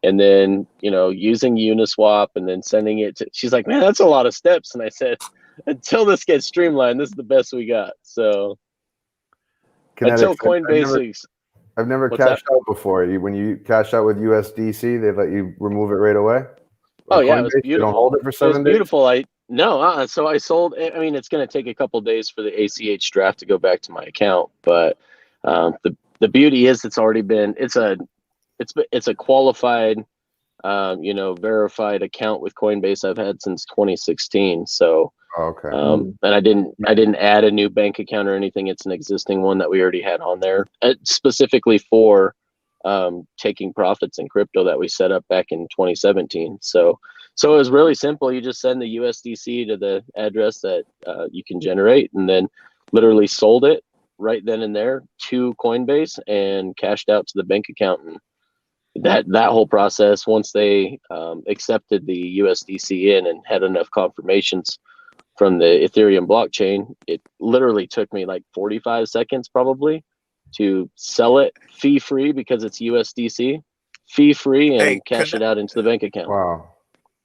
and then using Uniswap and then sending it to. She's like, man, that's a lot of steps. And I said, until this gets streamlined, this is the best we got. So until Coinbase, I've never cashed out before. When you cash out with USDC, they let you remove it right away. Oh yeah, it was beautiful. You don't hold it for 7 days. Beautiful. So I sold. I mean, it's going to take a couple days for the ACH draft to go back to my account, but the beauty is it's already been. It's a qualified, verified account with Coinbase I've had since 2016. So okay. And I didn't add a new bank account or anything. It's an existing one that we already had on there, specifically for taking profits in crypto that we set up back in 2017. So it was really simple. You just send the USDC to the address that you can generate, and then literally sold it right then and there to Coinbase and cashed out to the bank account. And that whole process, once they accepted the USDC in and had enough confirmations from the Ethereum blockchain, it literally took me like 45 seconds probably to sell it fee-free because it's USDC, fee-free, and cash it out into the bank account. Wow.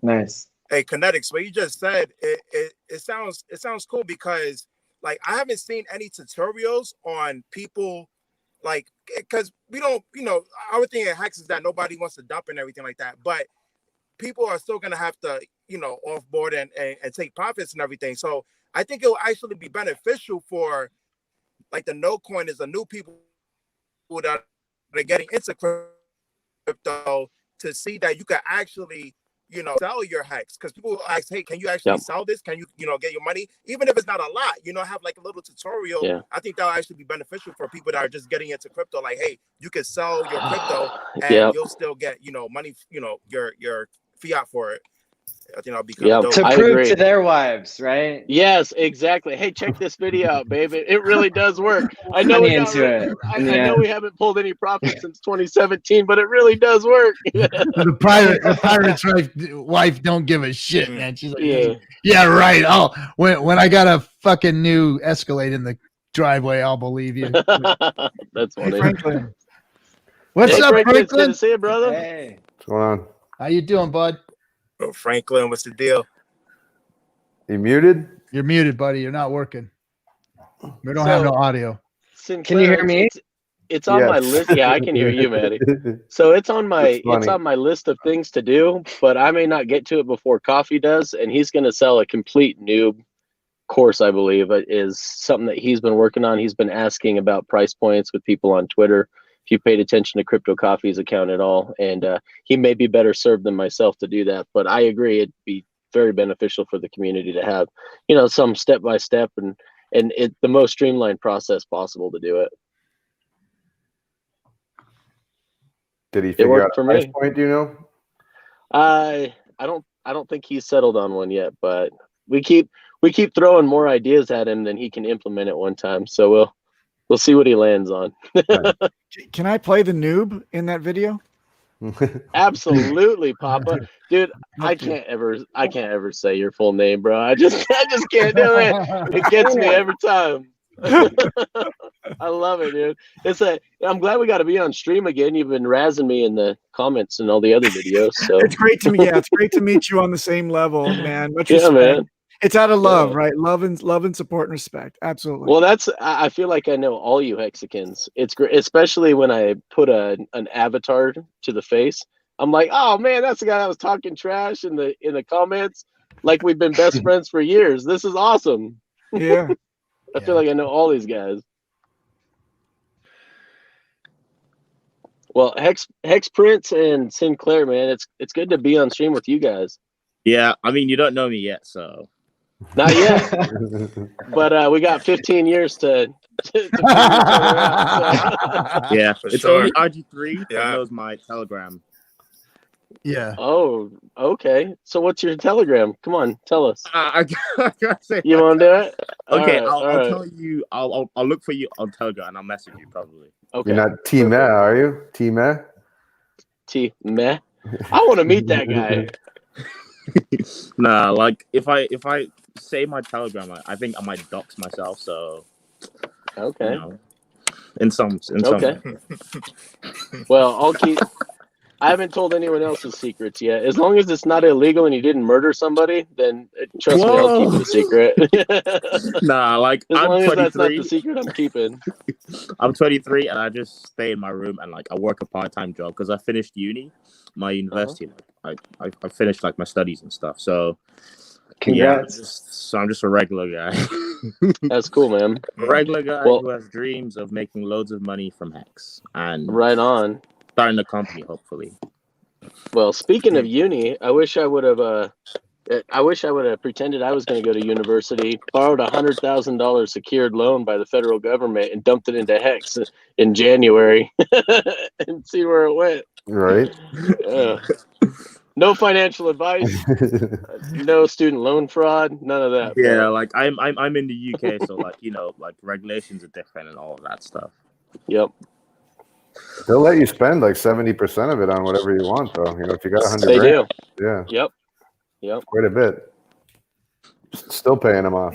Nice. Hey, Kinetics, what you just said, it sounds cool because like I haven't seen any tutorials on people like, because we don't, our thing at Hex is that nobody wants to dump and everything like that, but people are still gonna have to, offboard and take profits and everything. So I think it will actually be beneficial for like the no coiners, the new people that are getting into crypto to see that you can actually, sell your Hex. Because people ask, hey, can you actually sell this? Can you, get your money? Even if it's not a lot, have like a little tutorial. Yeah. I think that'll actually be beneficial for people that are just getting into crypto. Like, hey, you can sell your crypto and you'll still get, money, your fiat for it. I think I'll be dope. To prove to their wives, right? Yes, exactly. Hey, check this video out, baby. It really does work. I know I know we haven't pulled any profit since 2017, but it really does work. The pirate's wife don't give a shit, man. She's like, yeah, right. Oh, when I got a fucking new Escalade in the driveway, I'll believe you. That's funny. Hey, Franklin. What's up, Franklin? Good to see you, brother. Hey. What's going on? How you doing, bud? Oh, Franklin, what's the deal? You muted? You're muted, buddy. You're not working. We don't have no audio. Sinclair, Can you hear me? It's on my Yes. list. Yeah, I can hear you, Maddie. So it's on my That's funny. list of things to do, but I may not get to it before Coffee does. And he's going to sell a complete noob course, I believe. It is something that he's been working on. He's been asking about price points with people on Twitter. If you paid attention to Crypto Coffee's account at all, and he may be better served than myself to do that. But I agree, it'd be very beneficial for the community to have, some step by step and it the most streamlined process possible to do it. Did he figure out worked a for price me. point? Do you know? I don't think he's settled on one yet, but we keep throwing more ideas at him than he can implement at one time. So we'll see what he lands on. Can I play the noob in that video? Absolutely, Papa. Dude, I can't ever say your full name, bro. I just can't do it. It gets me every time. I love it, dude. I'm glad we got to be on stream again. You've been razzing me in the comments and all the other videos. So It's great to me. Yeah, it's great to meet you on the same level, man. Much yeah, respect. man. It's out of love, Yeah. right? Love and support and respect. Absolutely. Well, I feel like I know all you Hexicans. It's great, especially when I put an avatar to the face. I'm like, oh man, that's the guy that was talking trash in the comments. Like we've been best friends for years. This is awesome. Yeah. I feel like I know all these guys. Well, Hex Prince and Sinclair, man, it's good to be on stream with you guys. Yeah, I mean, you don't know me yet, so. Not yet, but we got 15 years to figure each other out, so. Yeah, For it's sure. only RG3 Yeah. that knows my Telegram. Yeah. Oh, okay. So what's your Telegram? Come on, tell us. I can't say. You want to do it? Okay, All I'll right. tell you. I'll look for you on Telegram and I'll message you probably. Okay. You're not T-Meh, are you? T-Meh? Meh. I want to meet that guy. Nah, like if I say my Telegram, I think I might dox myself. So Okay. in some Okay. way. Well, I haven't told anyone else's secrets yet. As long as it's not illegal and you didn't murder somebody, then trust me, I'll keep it a secret. Nah, like As I'm long as that's not 23. the secret I'm keeping. I'm 23 and I just stay in my room and like I work a part-time job because I finished uni, my university. I finished like my studies and stuff. So Congrats. I'm just a regular guy. That's cool, man. A regular guy Well- who has dreams of making loads of money from Hex and Right on. starting a company, hopefully. Well, speaking of uni, I wish I would have pretended I was going to go to university, borrowed $100,000 secured loan by the federal government, and dumped it into Hex in January, and see where it went. Right? No financial advice, no student loan fraud, none of that. Yeah, bro. like I'm in the UK, so like like regulations are different and all of that stuff. Yep. They'll let you spend like 70% of it on whatever you want, though. If you got 100 They grand, do. yeah, Yep. quite a bit. Still paying them off.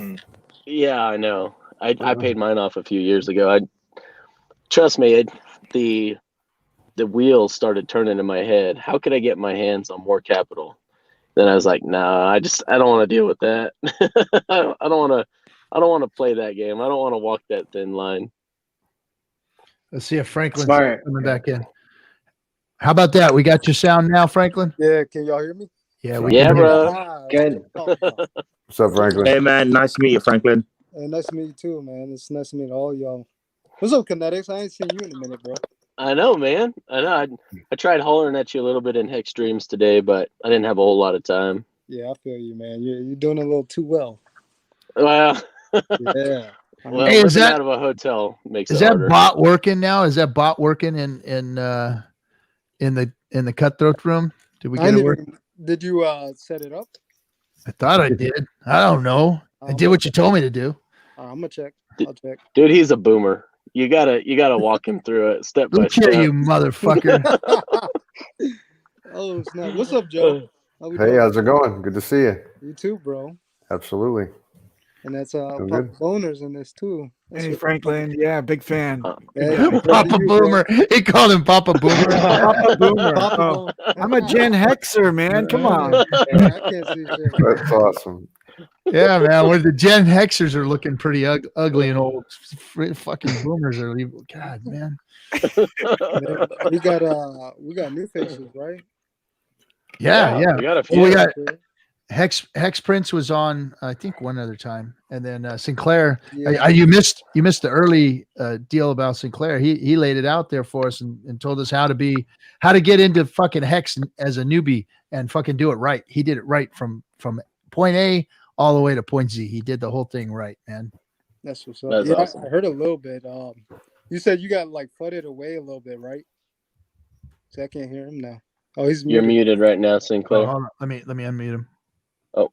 Yeah, I know. I paid mine off a few years ago. Trust me, the wheels started turning in my head. How could I get my hands on more capital? Then I was like, nah, I don't want to deal with that. I don't want to play that game. I don't want to walk that thin line. Let's see if Franklin's Smart. coming back in. How about that? We got your sound now, Franklin? Yeah, can y'all hear me? Yeah, we Yeah, can hear you. bro. Ah, Good. What's up, Franklin? Hey man, nice to meet you, Franklin. Hey, nice to meet you too, man. It's nice to meet all y'all. What's up, Kinetics? I ain't seen you in a minute, bro. I know, man. I know. I tried hollering at you a little bit in Hex Dreams today, but I didn't have a whole lot of time. Yeah, I feel you, man. You're doing a little too well. Well, Yeah. well, Hey, is living that- out of a hotel makes Is it that harder. bot working now? Is that bot working in the Cutthroat room? Did we I get it didn't working? even- Did you set it up? I thought I did. I don't know. I did what you told me to do. I'm gonna check. I'll check. Dude, he's a boomer. You gotta walk him through it step by Look step. here, you motherfucker. Oh snap! What's up, Joe? How we Hey, doing? how's it going? Good to see you. You too, bro. Absolutely. And that's Doing Pop good. Boners in this too. That's Hey, what- Franklin. Yeah, big fan. Hey, Papa you, bro. Boomer. He called him Papa Boomer. Papa Boomer. Papa Oh, Bone. I'm a Gen Hexer, man. Come on. Yeah, I can't see shit. That's awesome. Yeah, man. Where the Gen Hexers are looking pretty ugly and old. Fucking boomers are leaving. God, man. We got new faces, right? Yeah. We got a few. Well, we got Hex Prince was on, I think, one other time, and then Sinclair. Yeah. You missed the early deal about Sinclair. He laid it out there for us and told us how to get into fucking Hex as a newbie and fucking do it right. He did it right from point A all the way to point Z. He did the whole thing right, man. That's what's up. That's yeah, awesome. I heard a little bit. You said you got like flooded away a little bit, right? So I can't hear him now. Oh, he's You're muted right now, Oh, Sinclair. hold on. Let me unmute him. Oh,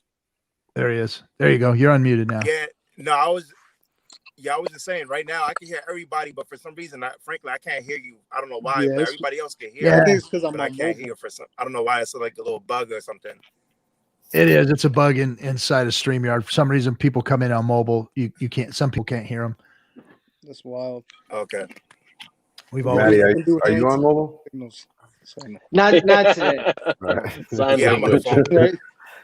there he is. There you go. You're unmuted now. Yeah, no, I was just saying right now I can hear everybody, but for some reason, frankly, I can't hear you. I don't know why, Yeah, but everybody else can hear. Yeah. I think it's because I'm but I on can't mobile. hear for some. I don't know why. It's like a little bug or something. It is. It's a bug inside of StreamYard. For some reason, people come in on mobile. You can't. Some people can't hear them. That's wild. Okay. We've Maddie, always. are you on mobile? Signals. So, Not today. All right. Sign Yeah, I'm on the language.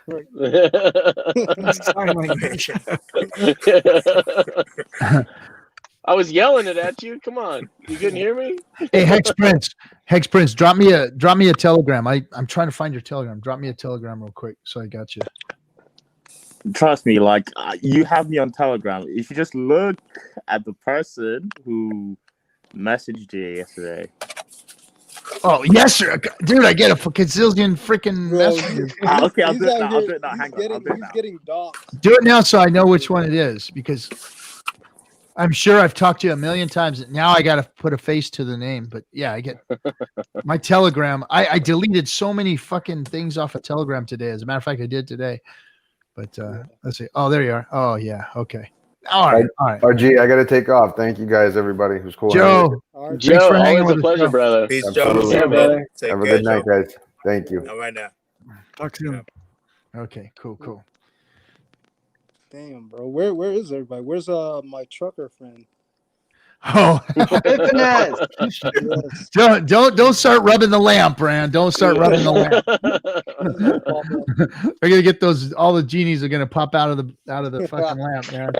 phone. Sign language. I was yelling it at you. Come on, you couldn't hear me? Hey, Hex Prince, drop me a telegram. I'm trying to find your telegram. Drop me a telegram real quick, so I got you. Trust me, like you have me on Telegram. If you just look at the person who messaged you yesterday. Oh yes, sir, dude. I get a gazillion freaking Bro, messages. Okay, I'll he's do it out now. here- I'll do it now. Hang on. I'll do it He's now. getting doxxed. Do it now, so I know which one it is, because I'm sure I've talked to you a million times. Now I got to put a face to the name. But yeah, I get my Telegram. I deleted so many fucking things off of Telegram today. As a matter of fact, I did today. But let's see. Oh, there you are. Oh yeah. Okay. All right. RG, I got to take off. Thank you guys, everybody. It was cool. Joe. All right. Thanks Joe, for hanging always a with us, pleasure, Joe. brother. Peace, Joe. Absolutely. Yeah, brother. Take Have a care, good night, Joe. guys. Thank you. All right now. Talk soon. Okay. Cool. Damn, bro. Where is everybody? Where's my trucker friend? Oh, Finesse. Yes. don't start rubbing the lamp, Brand. Don't start rubbing the lamp. We're gonna get all the genies are gonna pop out of the fucking lamp, man.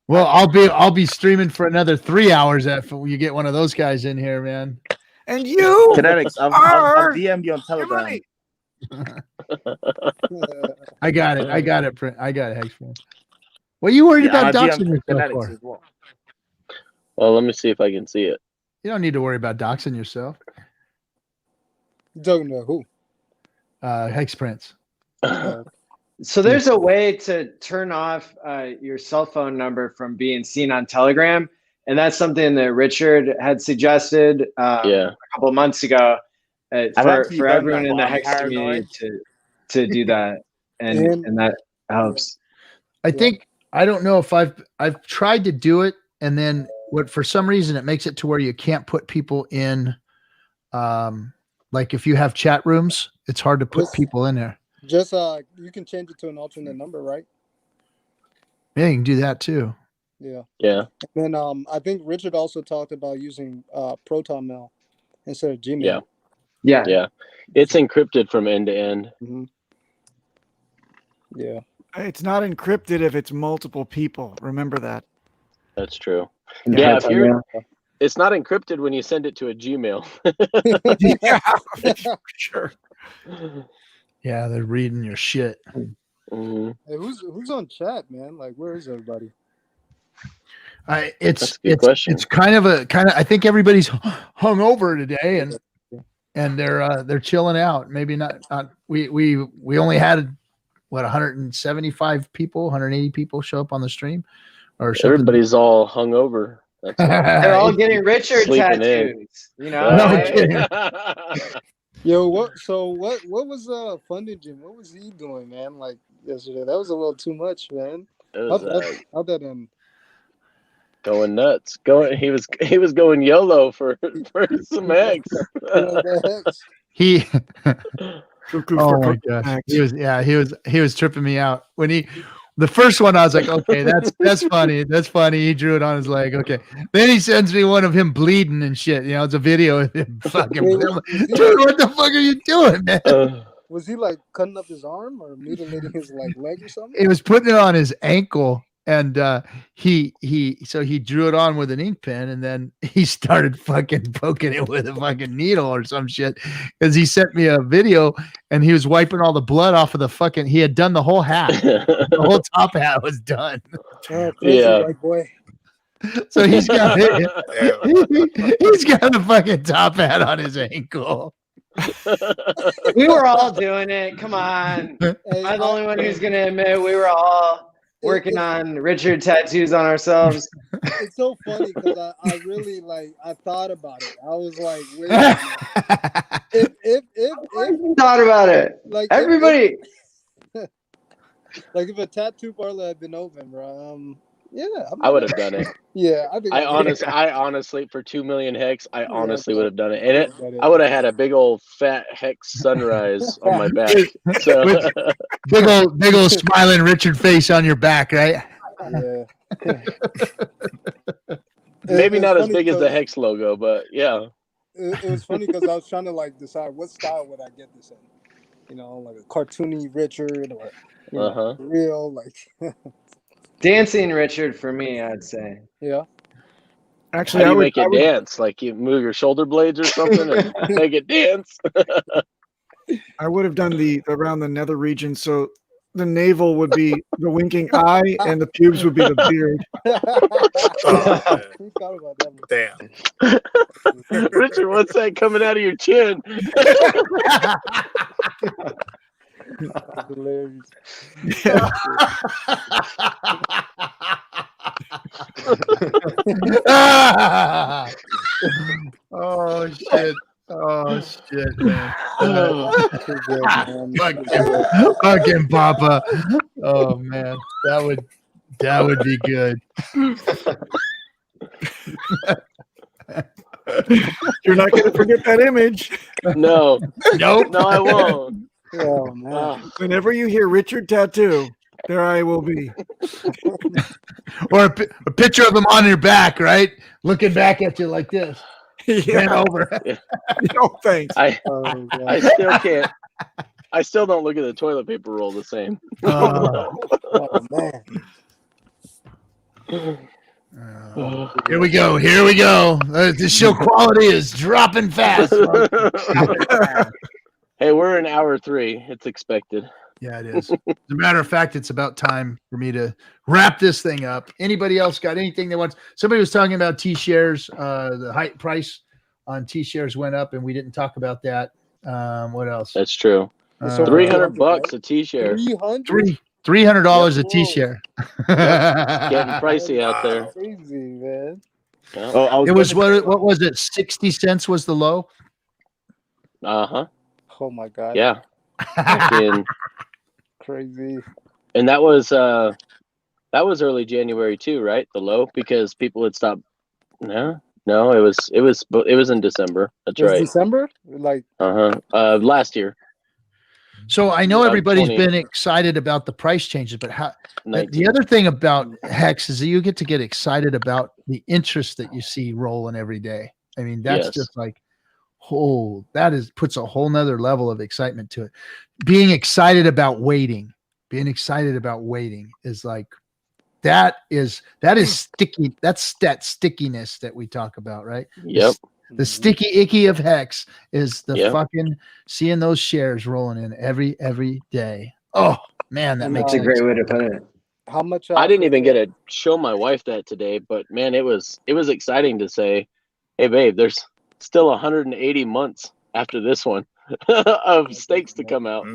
Well, I'll be streaming for another 3 hours after you get one of those guys in here, man. And you Kinetics, I've DM'd you on Telegram. I got it. I got it, Hex. What are you worried about doxing yourself Kinetics for? as well. Well, let me see if I can see it. You don't need to worry about doxing yourself. You talking to who? Hex Prince. So there's a way to turn off your cell phone number from being seen on Telegram, and that's something that Richard had suggested a couple of months ago for everyone in the Hex community to do that, and that helps. I think I don't know if I've tried to do it, and then for some reason it makes it to where you can't put people in. Like if you have chat rooms, it's hard to put people in there. Just you can change it to an alternate number, right? Yeah, you can do that too. Yeah. Yeah. And then I think Richard also talked about using Proton Mail instead of Gmail. Yeah. It's encrypted from end to end. Mm-hmm. Yeah. It's not encrypted if it's multiple people. Remember that. That's true. Yeah, it's not encrypted when you send it to a Gmail. Yeah, sure. Yeah, they're reading your shit. Mm-hmm. Hey, who's on chat, man? Like, where is everybody? It's kind of I think everybody's hungover today, and they're chilling out. Maybe not. We only had 175 people, 180 people show up on the stream, or everybody's all hungover. They're all getting Richard tattoos. In. You know. No kidding. Yo, what was Funding Jim? What was he doing, man? Like yesterday, that was a little too much, man. How'd that end? Going nuts. He was going YOLO for some eggs. He oh my gosh. He was tripping me out. When the first one I was like, okay, that's funny. That's funny. He drew it on his leg. Okay. Then he sends me one of him bleeding and shit. You know, it's a video of him fucking dude, what the fuck are you doing, man? Was he like cutting up his arm or mutilating his like leg or something? It was putting it on his ankle, and he drew it on with an ink pen, and then he started fucking poking it with a fucking needle or some shit. Because he sent me a video, and he was wiping all the blood off of the fucking. He had done the whole hat. The whole top hat was done. Oh, crazy white boy. So he's got he's got a fucking top hat on his ankle. We were all doing it. Come on. I'm the only one who's going to admit we were all working on Richard tattoos on ourselves. It's so funny because I really I thought about it. I was like, wait a minute. If thought about it. Like everybody. If a tattoo parlor had been open, bro, yeah, I would have done it. Yeah, I think I honestly, for 2 million hex, I honestly would have done it. And I would have had a big old fat hex sunrise on my back. So big old smiling Richard face on your back, right? Yeah. Maybe not as big as the hex logo, but yeah. It was funny because I was trying to decide what style would I get this in. You know, like a cartoony Richard or real Dancing Richard for me, I'd say. Yeah. Actually, how do you make it dance? Like you move your shoulder blades or something and make it dance. I would have done the around the nether region, so the navel would be the winking eye, and the pubes would be the beard. Who thought about that? Damn. Richard, what's that coming out of your chin? Hilarious. Oh shit! Oh shit, man! Fucking Papa! Oh man, that would be good. You're not going to forget that image. No, nope, no, I won't. Oh man! Whenever you hear Richard Tattoo, there I will be. Or a picture of him on your back, right? Looking back at you like this. Bent over. No thanks. I still can't. I still don't look at the toilet paper roll the same. Oh man! Here we go. Here we go. The show quality is dropping fast. Hey, we're in hour 3. It's expected. Yeah, it is. As a matter of fact, it's about time for me to wrap this thing up. Anybody else got anything they want? Somebody was talking about T-shares. The height price on T-shares went up, and we didn't talk about that. What else? That's true. $300 a T-share. $300 a T-share. Getting pricey out there. Crazy, man. Yeah. Oh, it was what was it? 60 cents was the low. Oh my god. Yeah. Crazy. And that was early January too, right? The low, because people had stopped. No, it was in December. That's right. December, last year. So I know everybody's been excited about the price changes, but the other thing about Hex is that you get excited about the interest that you see rolling every day. I mean, that's just like, puts a whole nother level of excitement to it. Being excited about waiting is like, that is sticky. That's that stickiness that we talk about, right? Yep. The sticky icky of Hex is the fucking seeing those shares rolling in every day. Oh man, that's a great way to put it. How much? I didn't even get to show my wife that today, but man, it was exciting to say, "Hey, babe, there's still 180 months after this one of stakes to come out."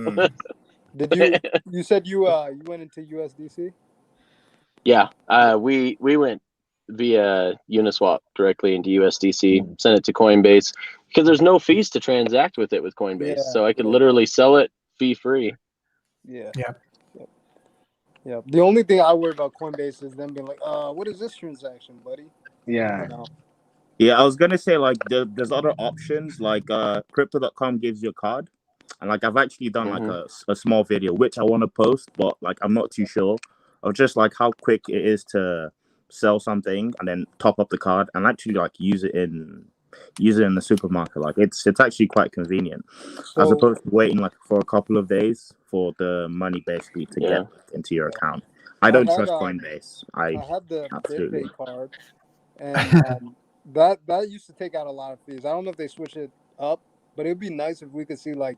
Did you said you went into USDC? Yeah, we went via Uniswap directly into USDC, sent it to Coinbase because there's no fees to transact with it with Coinbase, so I could literally sell it fee free. Yeah. The only thing I worry about Coinbase is them being like, what is this transaction, buddy? Yeah. Yeah, I was gonna say like there's other options like crypto.com gives you a card, and like I've actually done like a small video which I want to post, but like I'm not too sure of just like how quick it is to sell something and then top up the card and actually like use it in use it in the supermarket. Like it's actually quite convenient, as So opposed to waiting like for a couple of days for the money basically to get into your account. I don't trust Coinbase. I had the absolutely. BitPay card, and that used to take out a lot of fees. I don't know if they switch it up, but it'd be nice if we could see like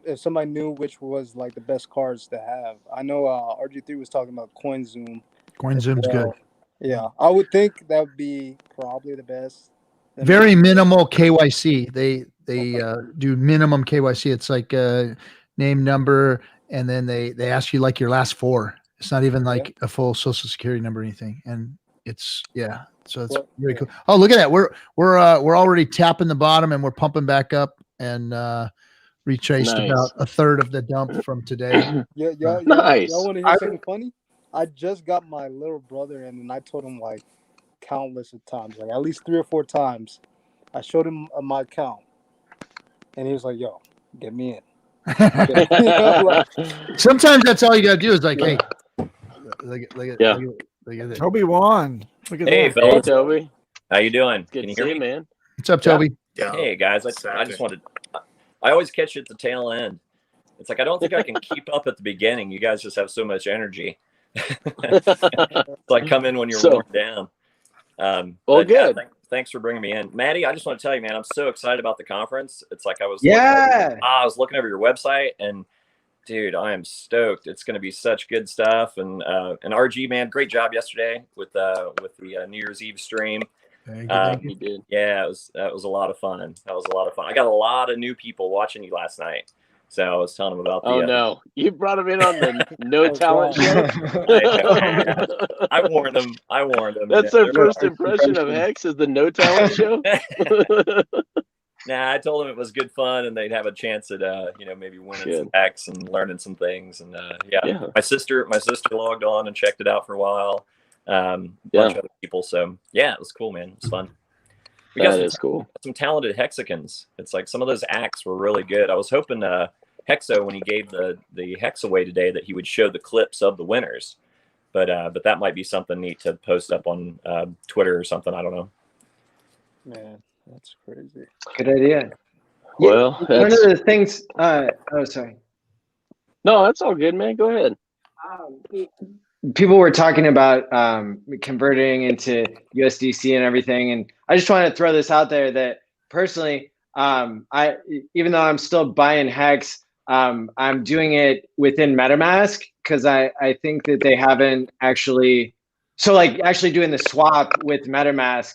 if somebody knew which was like the best cards to have. I know RG3 was talking about CoinZoom. CoinZoom's good. Yeah, I would think that would be probably the best. Very minimal KYC. They do minimum KYC. It's like name, number, and then they ask you like your last four. It's not even like a full social security number or anything. And it's so it's really cool. Oh, look at that. We're already tapping the bottom and we're pumping back up and retraced about a third of the dump from today. Y'all want to hear something funny? I just got my little brother in, and I told him like countless of times, like at least 3 or 4 times. I showed him my account, and he was like, "Yo, get me in." Sometimes that's all you gotta do is like, hey, look at it. Toby won. Look at hey, that. fellas. Hey, Toby. How you doing? Good Can you to hear see me, you, man? What's up, Toby? Hey guys, I just wanted. I always catch you at the tail end. It's like I don't think I can keep up at the beginning. You guys just have so much energy. It's like come in when you're worn down. Well, good. Thanks for bringing me in, Maddie. I just want to tell you, man, I'm so excited about the conference. It's like I was looking over your website, and dude, I am stoked. It's going to be such good stuff. And RG, man, great job yesterday with the New Year's Eve stream. You did. Yeah, that was a lot of fun. I got a lot of new people watching you last night. So I was telling them about the. Oh no! You brought them in on the no talent show. I warned them. That's their first impression of Hex is the no talent show. Nah, I told them it was good fun, and they'd have a chance at maybe winning some Hex and learning some things. And my sister logged on and checked it out for a while. Bunch of other people. So yeah, it was cool, man. It was fun. We got some talented Hexicans. It's like some of those acts were really good. I was hoping Hexo, when he gave the Hex away today, that he would show the clips of the winners. But that might be something neat to post up on Twitter or something. I don't know. Man, that's crazy. Good idea. Well, one of the things. Sorry. No, that's all good, man. Go ahead. People were talking about converting into USDC and everything, and I just want to throw this out there that personally, I even though I'm still buying Hex, I'm doing it within MetaMask because I think that they haven't actually. So like actually doing the swap with MetaMask,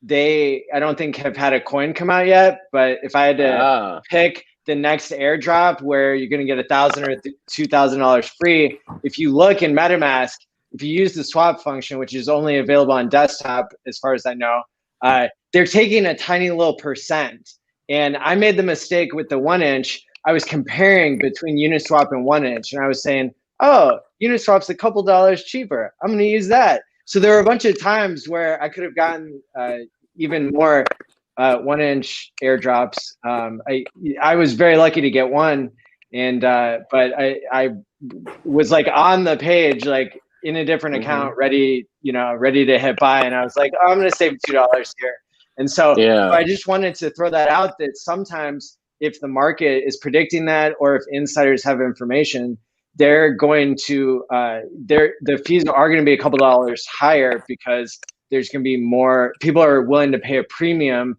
I don't think have had a coin come out yet. But if I had to pick the next airdrop where you're going to get $1,000 or $2,000 free, if you look in MetaMask, if you use the swap function, which is only available on desktop as far as I know, they're taking a tiny little percent. And I made the mistake with the 1 inch. I was comparing between Uniswap and 1 inch, and I was saying, oh, Uniswap's a couple dollars cheaper. I'm going to use that. So there were a bunch of times where I could have gotten even more 1 inch airdrops. I was very lucky to get one, and but I was like on the page, like in a different account, ready to hit buy, and I was like, oh, I'm gonna save $2 here. And so I just wanted to throw that out, that sometimes if the market is predicting that, or if insiders have information, they're going to the fees are going to be a couple dollars higher because there's going to be more people are willing to pay a premium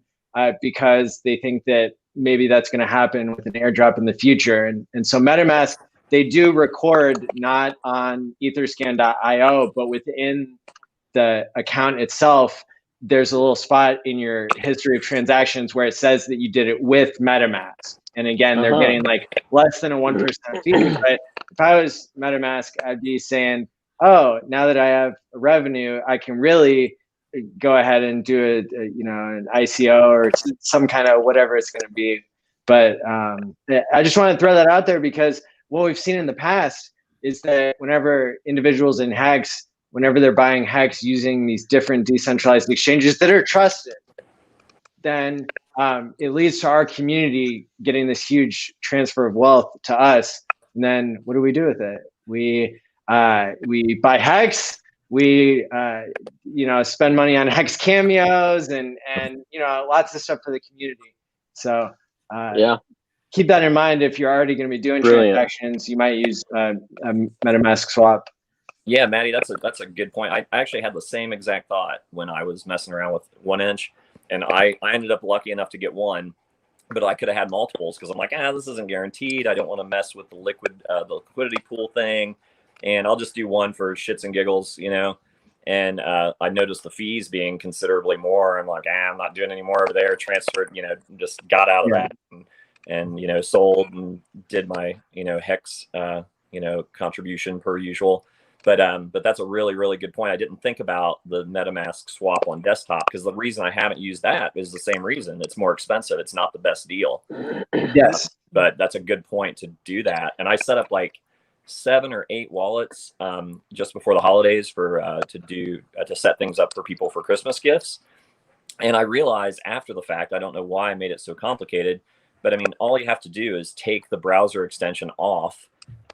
because they think that maybe that's going to happen with an airdrop in the future. And so MetaMask, they do record not on etherscan.io, but within the account itself, there's a little spot in your history of transactions where it says that you did it with MetaMask. And again, they're getting like less than a 1% fee. But if I was MetaMask, I'd be saying, oh, now that I have revenue, I can really go ahead and do an ICO or some kind of whatever it's going to be. But I just want to throw that out there because what we've seen in the past is that whenever individuals in Hex, whenever they're buying Hex using these different decentralized exchanges that are trusted, then it leads to our community getting this huge transfer of wealth to us. And then what do we do with it? We buy Hex. we spend money on Hex cameos and lots of stuff for the community. So keep that in mind. If you're already going to be doing transactions, you might use a MetaMask swap. Yeah, Maddie, that's a good point. I actually had the same exact thought when I was messing around with 1inch, and I ended up lucky enough to get one, but I could have had multiples because I'm like, this isn't guaranteed. I don't want to mess with the liquidity pool thing, and I'll just do one for shits and giggles, And I noticed the fees being considerably more. I'm like, I'm not doing any more over there. Transferred, just got out of that and sold and did my Hex contribution per usual. But that's a really, really good point. I didn't think about the MetaMask swap on desktop because the reason I haven't used that is the same reason. It's more expensive. It's not the best deal. Yes. But that's a good point to do that. And I set up like 7 or 8 wallets just before the holidays for to set things up for people for Christmas gifts. And I realized after the fact, I don't know why I made it so complicated, but I mean, all you have to do is take the browser extension off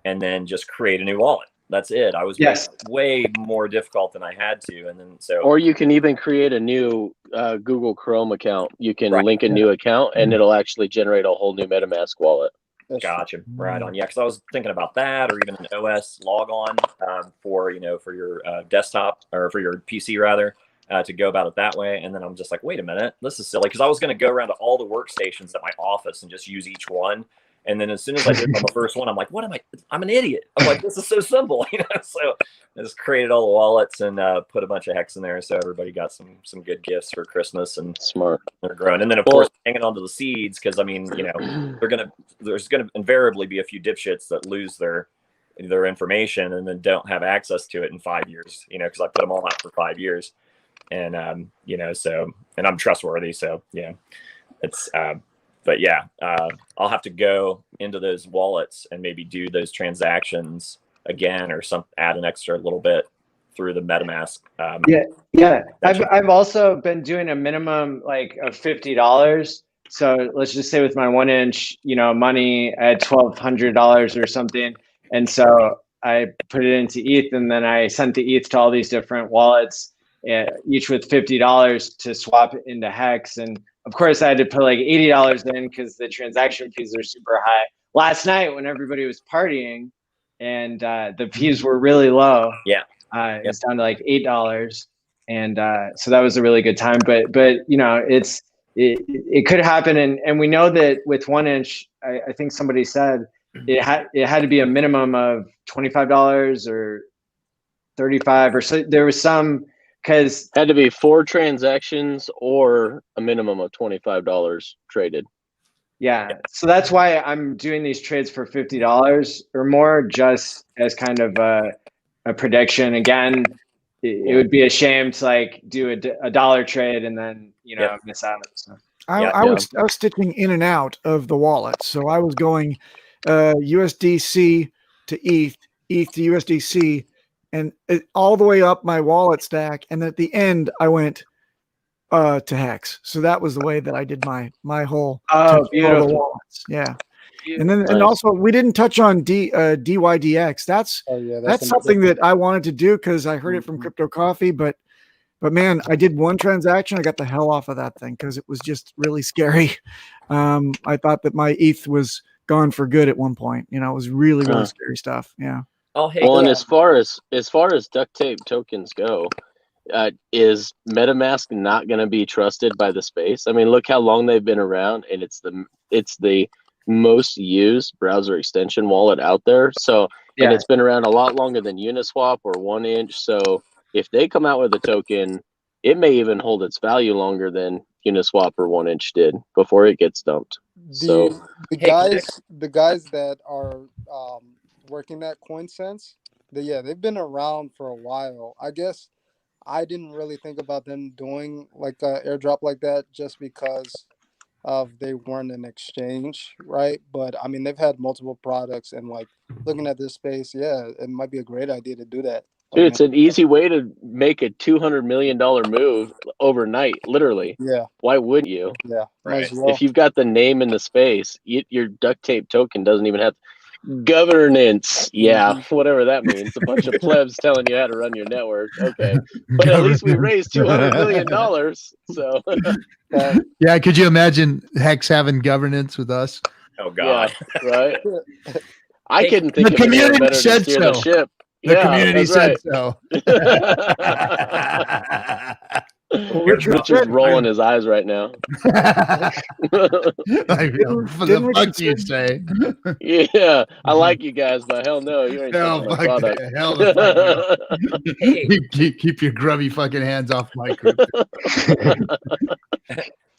and then just create a new wallet. That's it. I was way more difficult than I had to. And then or you can even create a new Google Chrome account. You can link a new account and it'll actually generate a whole new MetaMask wallet. Gotcha. Right on. Yeah, because I was thinking about that, or even an OS logon for your desktop or for your PC rather, to go about it that way. And then I'm just like, wait a minute, this is silly, because I was going to go around to all the workstations at my office and just use each one. And then as soon as I did on the first one, I'm like, what am I? I'm an idiot. I'm like, this is so simple, So I just created all the wallets and put a bunch of Hex in there, so everybody got some good gifts for Christmas. And smart. They're growing, and then of course hanging on to the seeds, because I mean, there's gonna invariably be a few dipshits that lose their information and then don't have access to it in 5 years, because I put them all out for 5 years, and so, and I'm trustworthy, so it's. But yeah, I'll have to go into those wallets and maybe do those transactions again, or add an extra little bit through the MetaMask. I've also been doing a minimum like of $50. So let's just say with my 1inch, money at $1,200 or something, and so I put it into ETH, and then I sent the ETH to all these different wallets, each with $50 to swap it into Hex. And of course, I had to put like $80 in because the transaction fees are super high. Last night, when everybody was partying and the fees were really low, it's down to like $8, and so that was a really good time. But it could happen, and we know that with 1inch, I think somebody said it had to be a minimum of $25 or $35 or so. There was some. Because had to be 4 transactions or a minimum of $25 traded. Yeah, so that's why I'm doing these trades for $50 or more, just as kind of a prediction. Again, it would be a shame to like do a dollar trade and then miss out on stuff. I was stitching in and out of the wallet, so I was going USDC to ETH, ETH to USDC. And all the way up my wallet stack, and at the end I went to Hex. So that was the way that I did my whole beautiful wallets. Yeah, and then and also we didn't touch on DYDX. That's something that I wanted to do because I heard it from Crypto Coffee, but man, I did one transaction. I got the hell off of that thing because it was just really scary. I thought that my ETH was gone for good at one point. It was really scary stuff. Yeah. Oh, hey, well, and as far as duct tape tokens go, is MetaMask not going to be trusted by the space? I mean, look how long they've been around, and it's the most used browser extension wallet out there. So, and it's been around a lot longer than Uniswap or 1inch. So, if they come out with a token, it may even hold its value longer than Uniswap or 1inch did before it gets dumped. The guys that are working at CoinSense, they've been around for a while. I guess I didn't really think about them doing like an airdrop like that just because of they weren't an exchange, right? But I mean, they've had multiple products, and like looking at this space, it might be a great idea to do that. Dude, it's an easy way to make a $200 million move overnight, literally. Yeah. Why wouldn't you? Yeah. Right. If you've got the name in the space, your duct tape token doesn't even have. Governance, yeah, whatever that means. A bunch of plebs telling you how to run your network. Okay, but at least we raised $200 million. So, yeah, could you imagine Hex having governance with us? Oh God, yeah, right. I couldn't think of anyone better to steer the ship. The community said right. so. Well, Richard's rolling his eyes right now. The fuck you say? Yeah, I like you guys, but hell no, you ain't touching my product. Hell the fuck no. Hey. keep your grubby fucking hands off my group.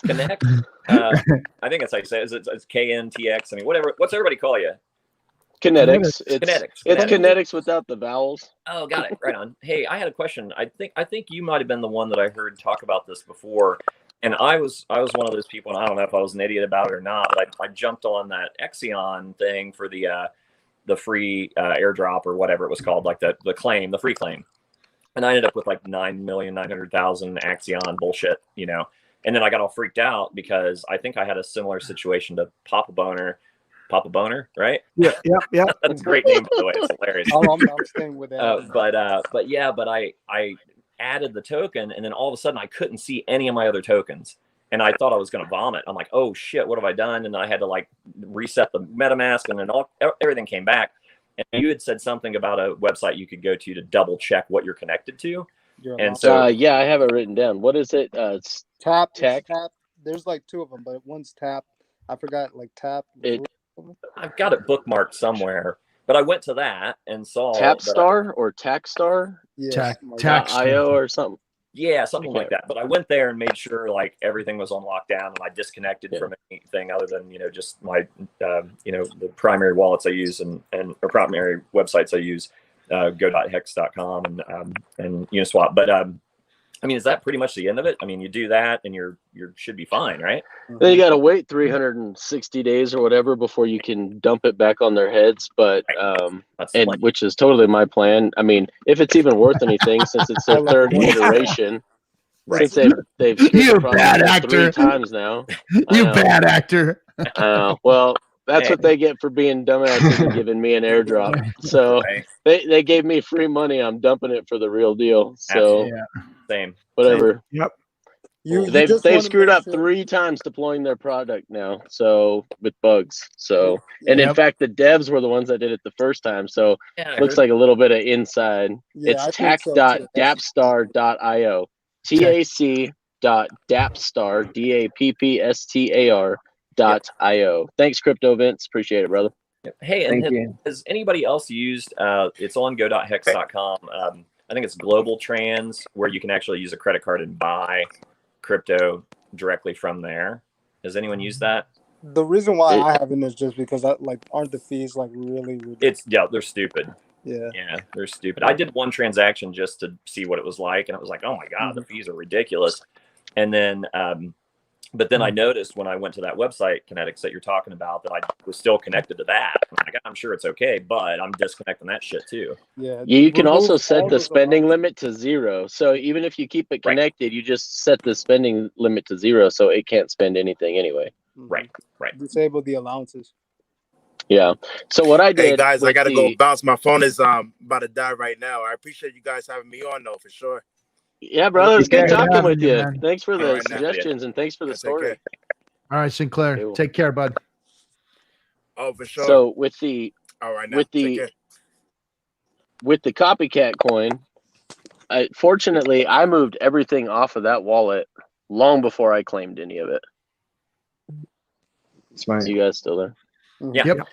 Connect. I think that's how you say it. It's KNTX. I mean, whatever. What's everybody call you? Kinetics. Kinetics. It's kinetics without the vowels. Oh, got it. Right on. Hey, I had a question. I think you might have been the one that I heard talk about this before, and I was one of those people, and I don't know if I was an idiot about it or not, but I jumped on that Exion thing for the free airdrop or whatever it was called, like the free claim, and I ended up with like 9,900,000 Axion bullshit, you know, and then I got all freaked out because I think I had a similar situation to Papa Boner, right? Yeah. That's a great name, by the way. It's hilarious. I'm staying with that. But I added the token, and then all of a sudden I couldn't see any of my other tokens, and I thought I was going to vomit. I'm like, oh shit, what have I done? And I had to like reset the MetaMask, and then everything came back. And you had said something about a website you could go to double check what you're connected to. And so, yeah, I have it written down. What is it? It's Tap. Tech. Tap. There's like two of them, but one's Tap. I forgot, like Tap. I've got it bookmarked somewhere, but I went to that and saw Tapstar or Tackstar, Tax.io or something. Yeah, something like that. But I went there and made sure like everything was on lockdown, and I disconnected from anything other than just my the primary wallets I use and or primary websites I use, go.hex.com and Uniswap. But I mean, is that pretty much the end of it? I mean, you do that and you should be fine, right? Then you got to wait 360 days or whatever before you can dump it back on their heads. But which is totally my plan. I mean, if it's even worth anything, since it's their third iteration, since they've skipped You probably bad actor. 3 times now. You bad actor. Well, that's what they get for being dumbasses and giving me an airdrop. So they gave me free money. I'm dumping it for the real deal. So same. Whatever. Yep. They've screwed up 3 times deploying their product now. So with bugs. So and in fact, the devs were the ones that did it the first time. So looks like a little bit of inside. It's tac.dapstar.io. tac.dapstar DAPPSTAR.io. Thanks, Crypto Vince. Appreciate it, brother. Hey, and has anybody else used it's on go.hex.com. I think it's Global Trans, where you can actually use a credit card and buy crypto directly from there. Has anyone used that? The reason why I haven't is just because aren't the fees like really ridiculous? They're stupid. Yeah, they're stupid. I did one transaction just to see what it was like, and it was like, oh my god, the fees are ridiculous. And then but then I noticed when I went to that website, Kinetics, that you're talking about, that I was still connected to that. I'm sure it's okay, but I'm disconnecting that shit too. Yeah. You can also set the spending limit to 0. So even if you keep it connected, you just set the spending limit to 0, so it can't spend anything anyway. Right. Disable the allowances. Yeah. So what I did. Hey guys, I gotta go bounce. My phone is about to die right now. I appreciate you guys having me on though, for sure. Yeah, brother, it's good talking with you. Thanks for the suggestions and thanks for the story. All right, Sinclair, take care, bud. Oh, for sure. So with the copycat coin, fortunately, I moved everything off of that wallet long before I claimed any of it. Smart. You guys still there? Yeah. Yep.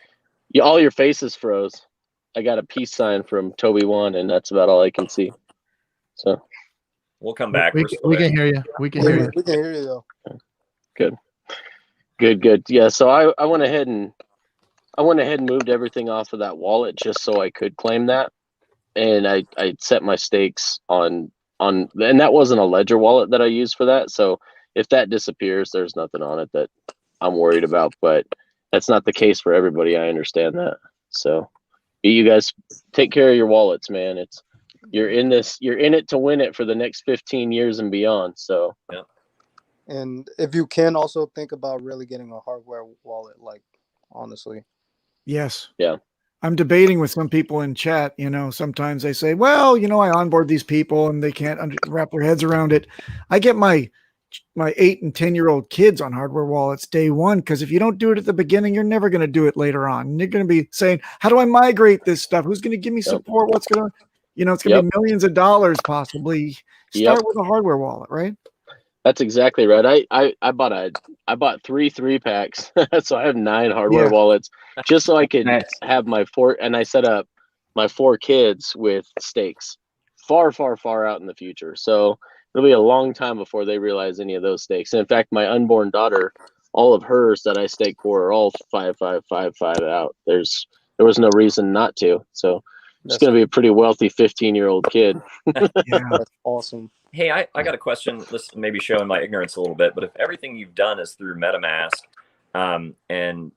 All your faces froze. I got a peace sign from Toby1, and that's about all I can see. So. We'll come back. We can hear you. We can hear you. We can hear you though. Good. Yeah. So I went ahead and moved everything off of that wallet just so I could claim that, and I set my stakes on, and that wasn't a Ledger wallet that I used for that. So if that disappears, there's nothing on it that I'm worried about. But that's not the case for everybody. I understand that. So you guys take care of your wallets, man. You're in it to win it for the next 15 years and beyond. So and if you can also think about really getting a hardware wallet, like honestly. Yes. Yeah. I'm debating with some people in chat. You know, sometimes they say, well, you know, I onboard these people and they can't wrap their heads around it. I get my 8 and 10-year-old kids on hardware wallets day one, because if you don't do it at the beginning, you're never going to do it later on. And you're going to be saying, how do I migrate this stuff? Who's going to give me support? What's going to, you know, it's going to be millions of dollars possibly. Start with a hardware wallet, right? That's exactly right. I bought 3 3-packs, so I have 9 hardware wallets, just so I could have my 4, and I set up my 4 kids with stakes far out in the future. So it'll be a long time before they realize any of those stakes. And in fact, my unborn daughter, all of hers that I stake for are all 5, 5, 5, 5 out. There was no reason not to. So it's going to be a pretty wealthy 15-year-old kid. That's awesome. Hey, I got a question. This may be showing my ignorance a little bit, but if everything you've done is through MetaMask, and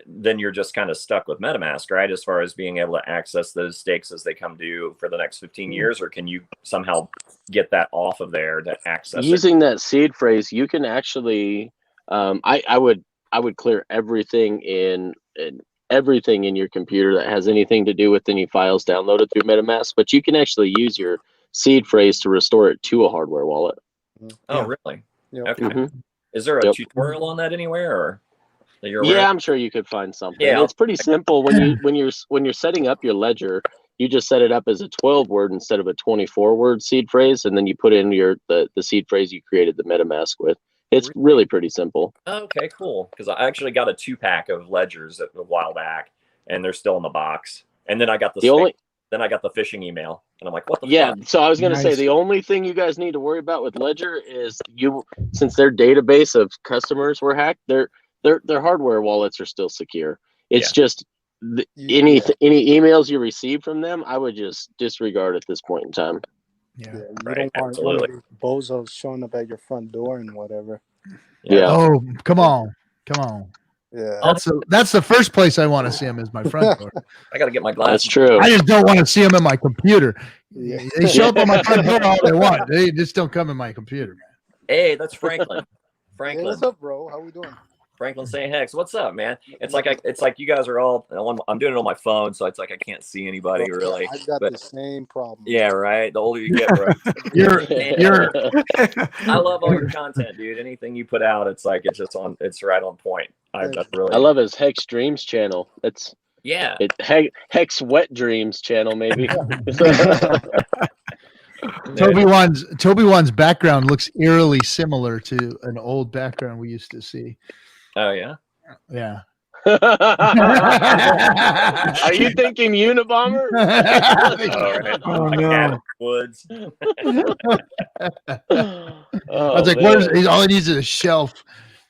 then you're just kind of stuck with MetaMask, right? As far as being able to access those stakes as they come due for the next 15 years, or can you somehow get that off of there to access using that seed phrase? You can actually, I would clear everything in your computer that has anything to do with any files downloaded through MetaMask, but you can actually use your seed phrase to restore it to a hardware wallet. Oh, really? Yep. Okay. Is there a tutorial on that anywhere, or that you're aware Yeah, of? I'm sure you could find something. Yeah, It's pretty simple. When you're setting up your ledger, you just set it up as a 12-word instead of a 24-word seed phrase, and then you put in the seed phrase you created the MetaMask with. It's really pretty simple. Okay, cool. Because I actually got a 2-pack of ledgers a while back, and they're still in the box. And then I got then I got the phishing email, and I'm like, what the fuck? So I was going to say, the only thing you guys need to worry about with Ledger is since their database of customers were hacked, their hardware wallets are still secure. It's just any emails you receive from them, I would just disregard at this point in time. Yeah, you don't want one of these bozos showing up at your front door and whatever. Yeah. Oh, come on. Yeah. That's the first place I want to see him is my front door. I got to get my glasses. That's true. I just don't want to see him in my computer. Yeah. They show up on my front door all they want. They just don't come in my computer, man. Hey, that's Franklin. Hey, what's up, bro? How we doing? Franklin saying Hex, what's up, man? It's like you guys are all. I'm doing it on my phone, so it's like I can't see anybody really. I got the same problem. Yeah, right. The older you get, right? I love all your content, dude. Anything you put out, it's like it's right on point. I love his Hex Dreams channel. It's Hex Wet Dreams channel, maybe. Toby One's background looks eerily similar to an old background we used to see. Oh yeah. Yeah. Are you thinking Unabomber? Oh no. Woods. I was like, all he needs is a shelf.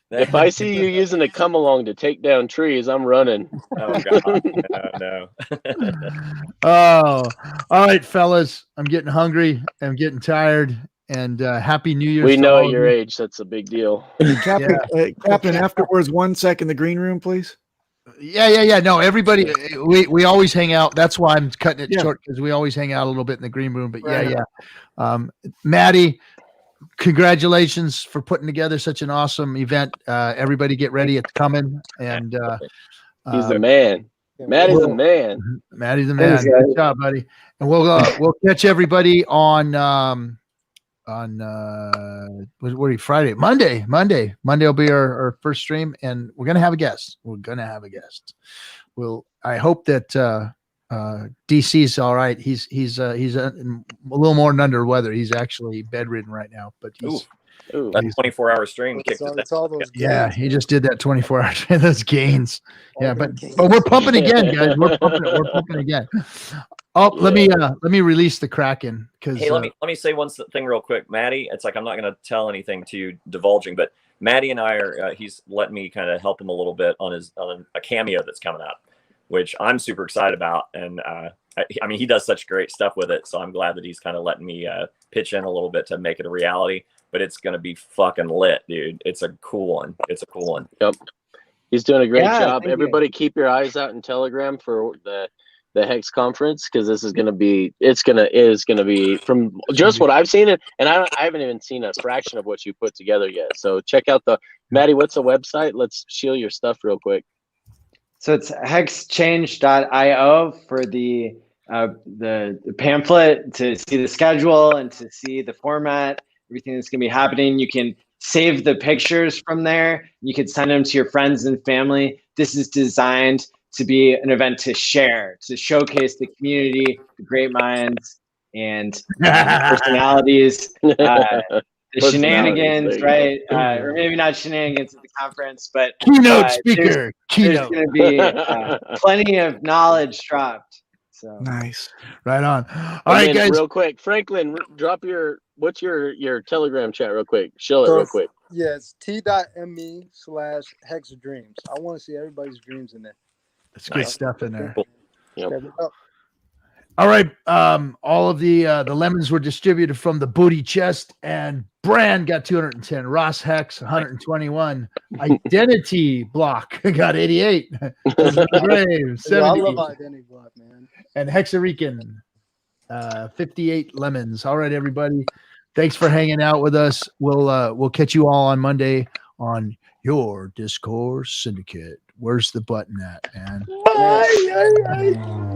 If I see you using a come along to take down trees, I'm running. Oh god. No. Oh, all right, fellas. I'm getting hungry. I'm getting tired. And happy New Year's. We know at your age that's a big deal. Captain, afterwards, 1 sec in the green room, please. Yeah. No, everybody, we always hang out. That's why I'm cutting it short, because we always hang out a little bit in the green room. But Maddie, congratulations for putting together such an awesome event. Everybody get ready. It's coming. And he's the man. Maddie's the man. Maddie's the man. Good job, buddy. And we'll catch everybody on what are we, Friday? Monday will be our first stream, and we're gonna have a guest. I hope that DC's all right. He's a little more than under weather. He's actually bedridden right now, but he's that 24-hour stream kicked it's all those gains. He just did that 24 hours. Those gains. But we're pumping again, guys. We're pumping again. Oh, let me release the Kraken, because hey, let me say one thing real quick, Maddie. It's like I'm not going to tell anything too divulging, but Maddie and I are he's let me kind of help him a little bit on a cameo that's coming out, which I'm super excited about, and I mean, he does such great stuff with it, so I'm glad that he's kind of letting me pitch in a little bit to make it a reality. But it's going to be fucking lit, dude. It's a cool one. Yep, he's doing a great job. Everybody, keep your eyes out in Telegram for the Hex conference, because this is going to be from just what I've seen, and I haven't even seen a fraction of what you put together yet. So check out Maddie, what's the website? Let's shield your stuff real quick. So it's hexchange.io for the pamphlet to see the schedule and to see the format, everything that's going to be happening. You can save the pictures from there. You can send them to your friends and family. This is designed to be an event to share, to showcase the community, the great minds, and personalities. The shenanigans, right? Or maybe not shenanigans at the conference, but keynote speaker. There's going to be plenty of knowledge dropped. So Nice. Right on. All right, guys. Real quick, Franklin, drop what's your Telegram chat real quick. Show it real quick. Yeah, it's t.me/hexdreams. I want to see everybody's dreams in there. That's good stuff in there. Yep. All right. All of the lemons were distributed from the booty chest, and Brand got 210. Ross Hex 121. Identity Block got 88. Grave, 70. I love Identity Block, man. And Hexarican 58 lemons. All right, everybody. Thanks for hanging out with us. We'll catch you all on Monday on your Discourse Syndicate. Where's the button at, man? Bye.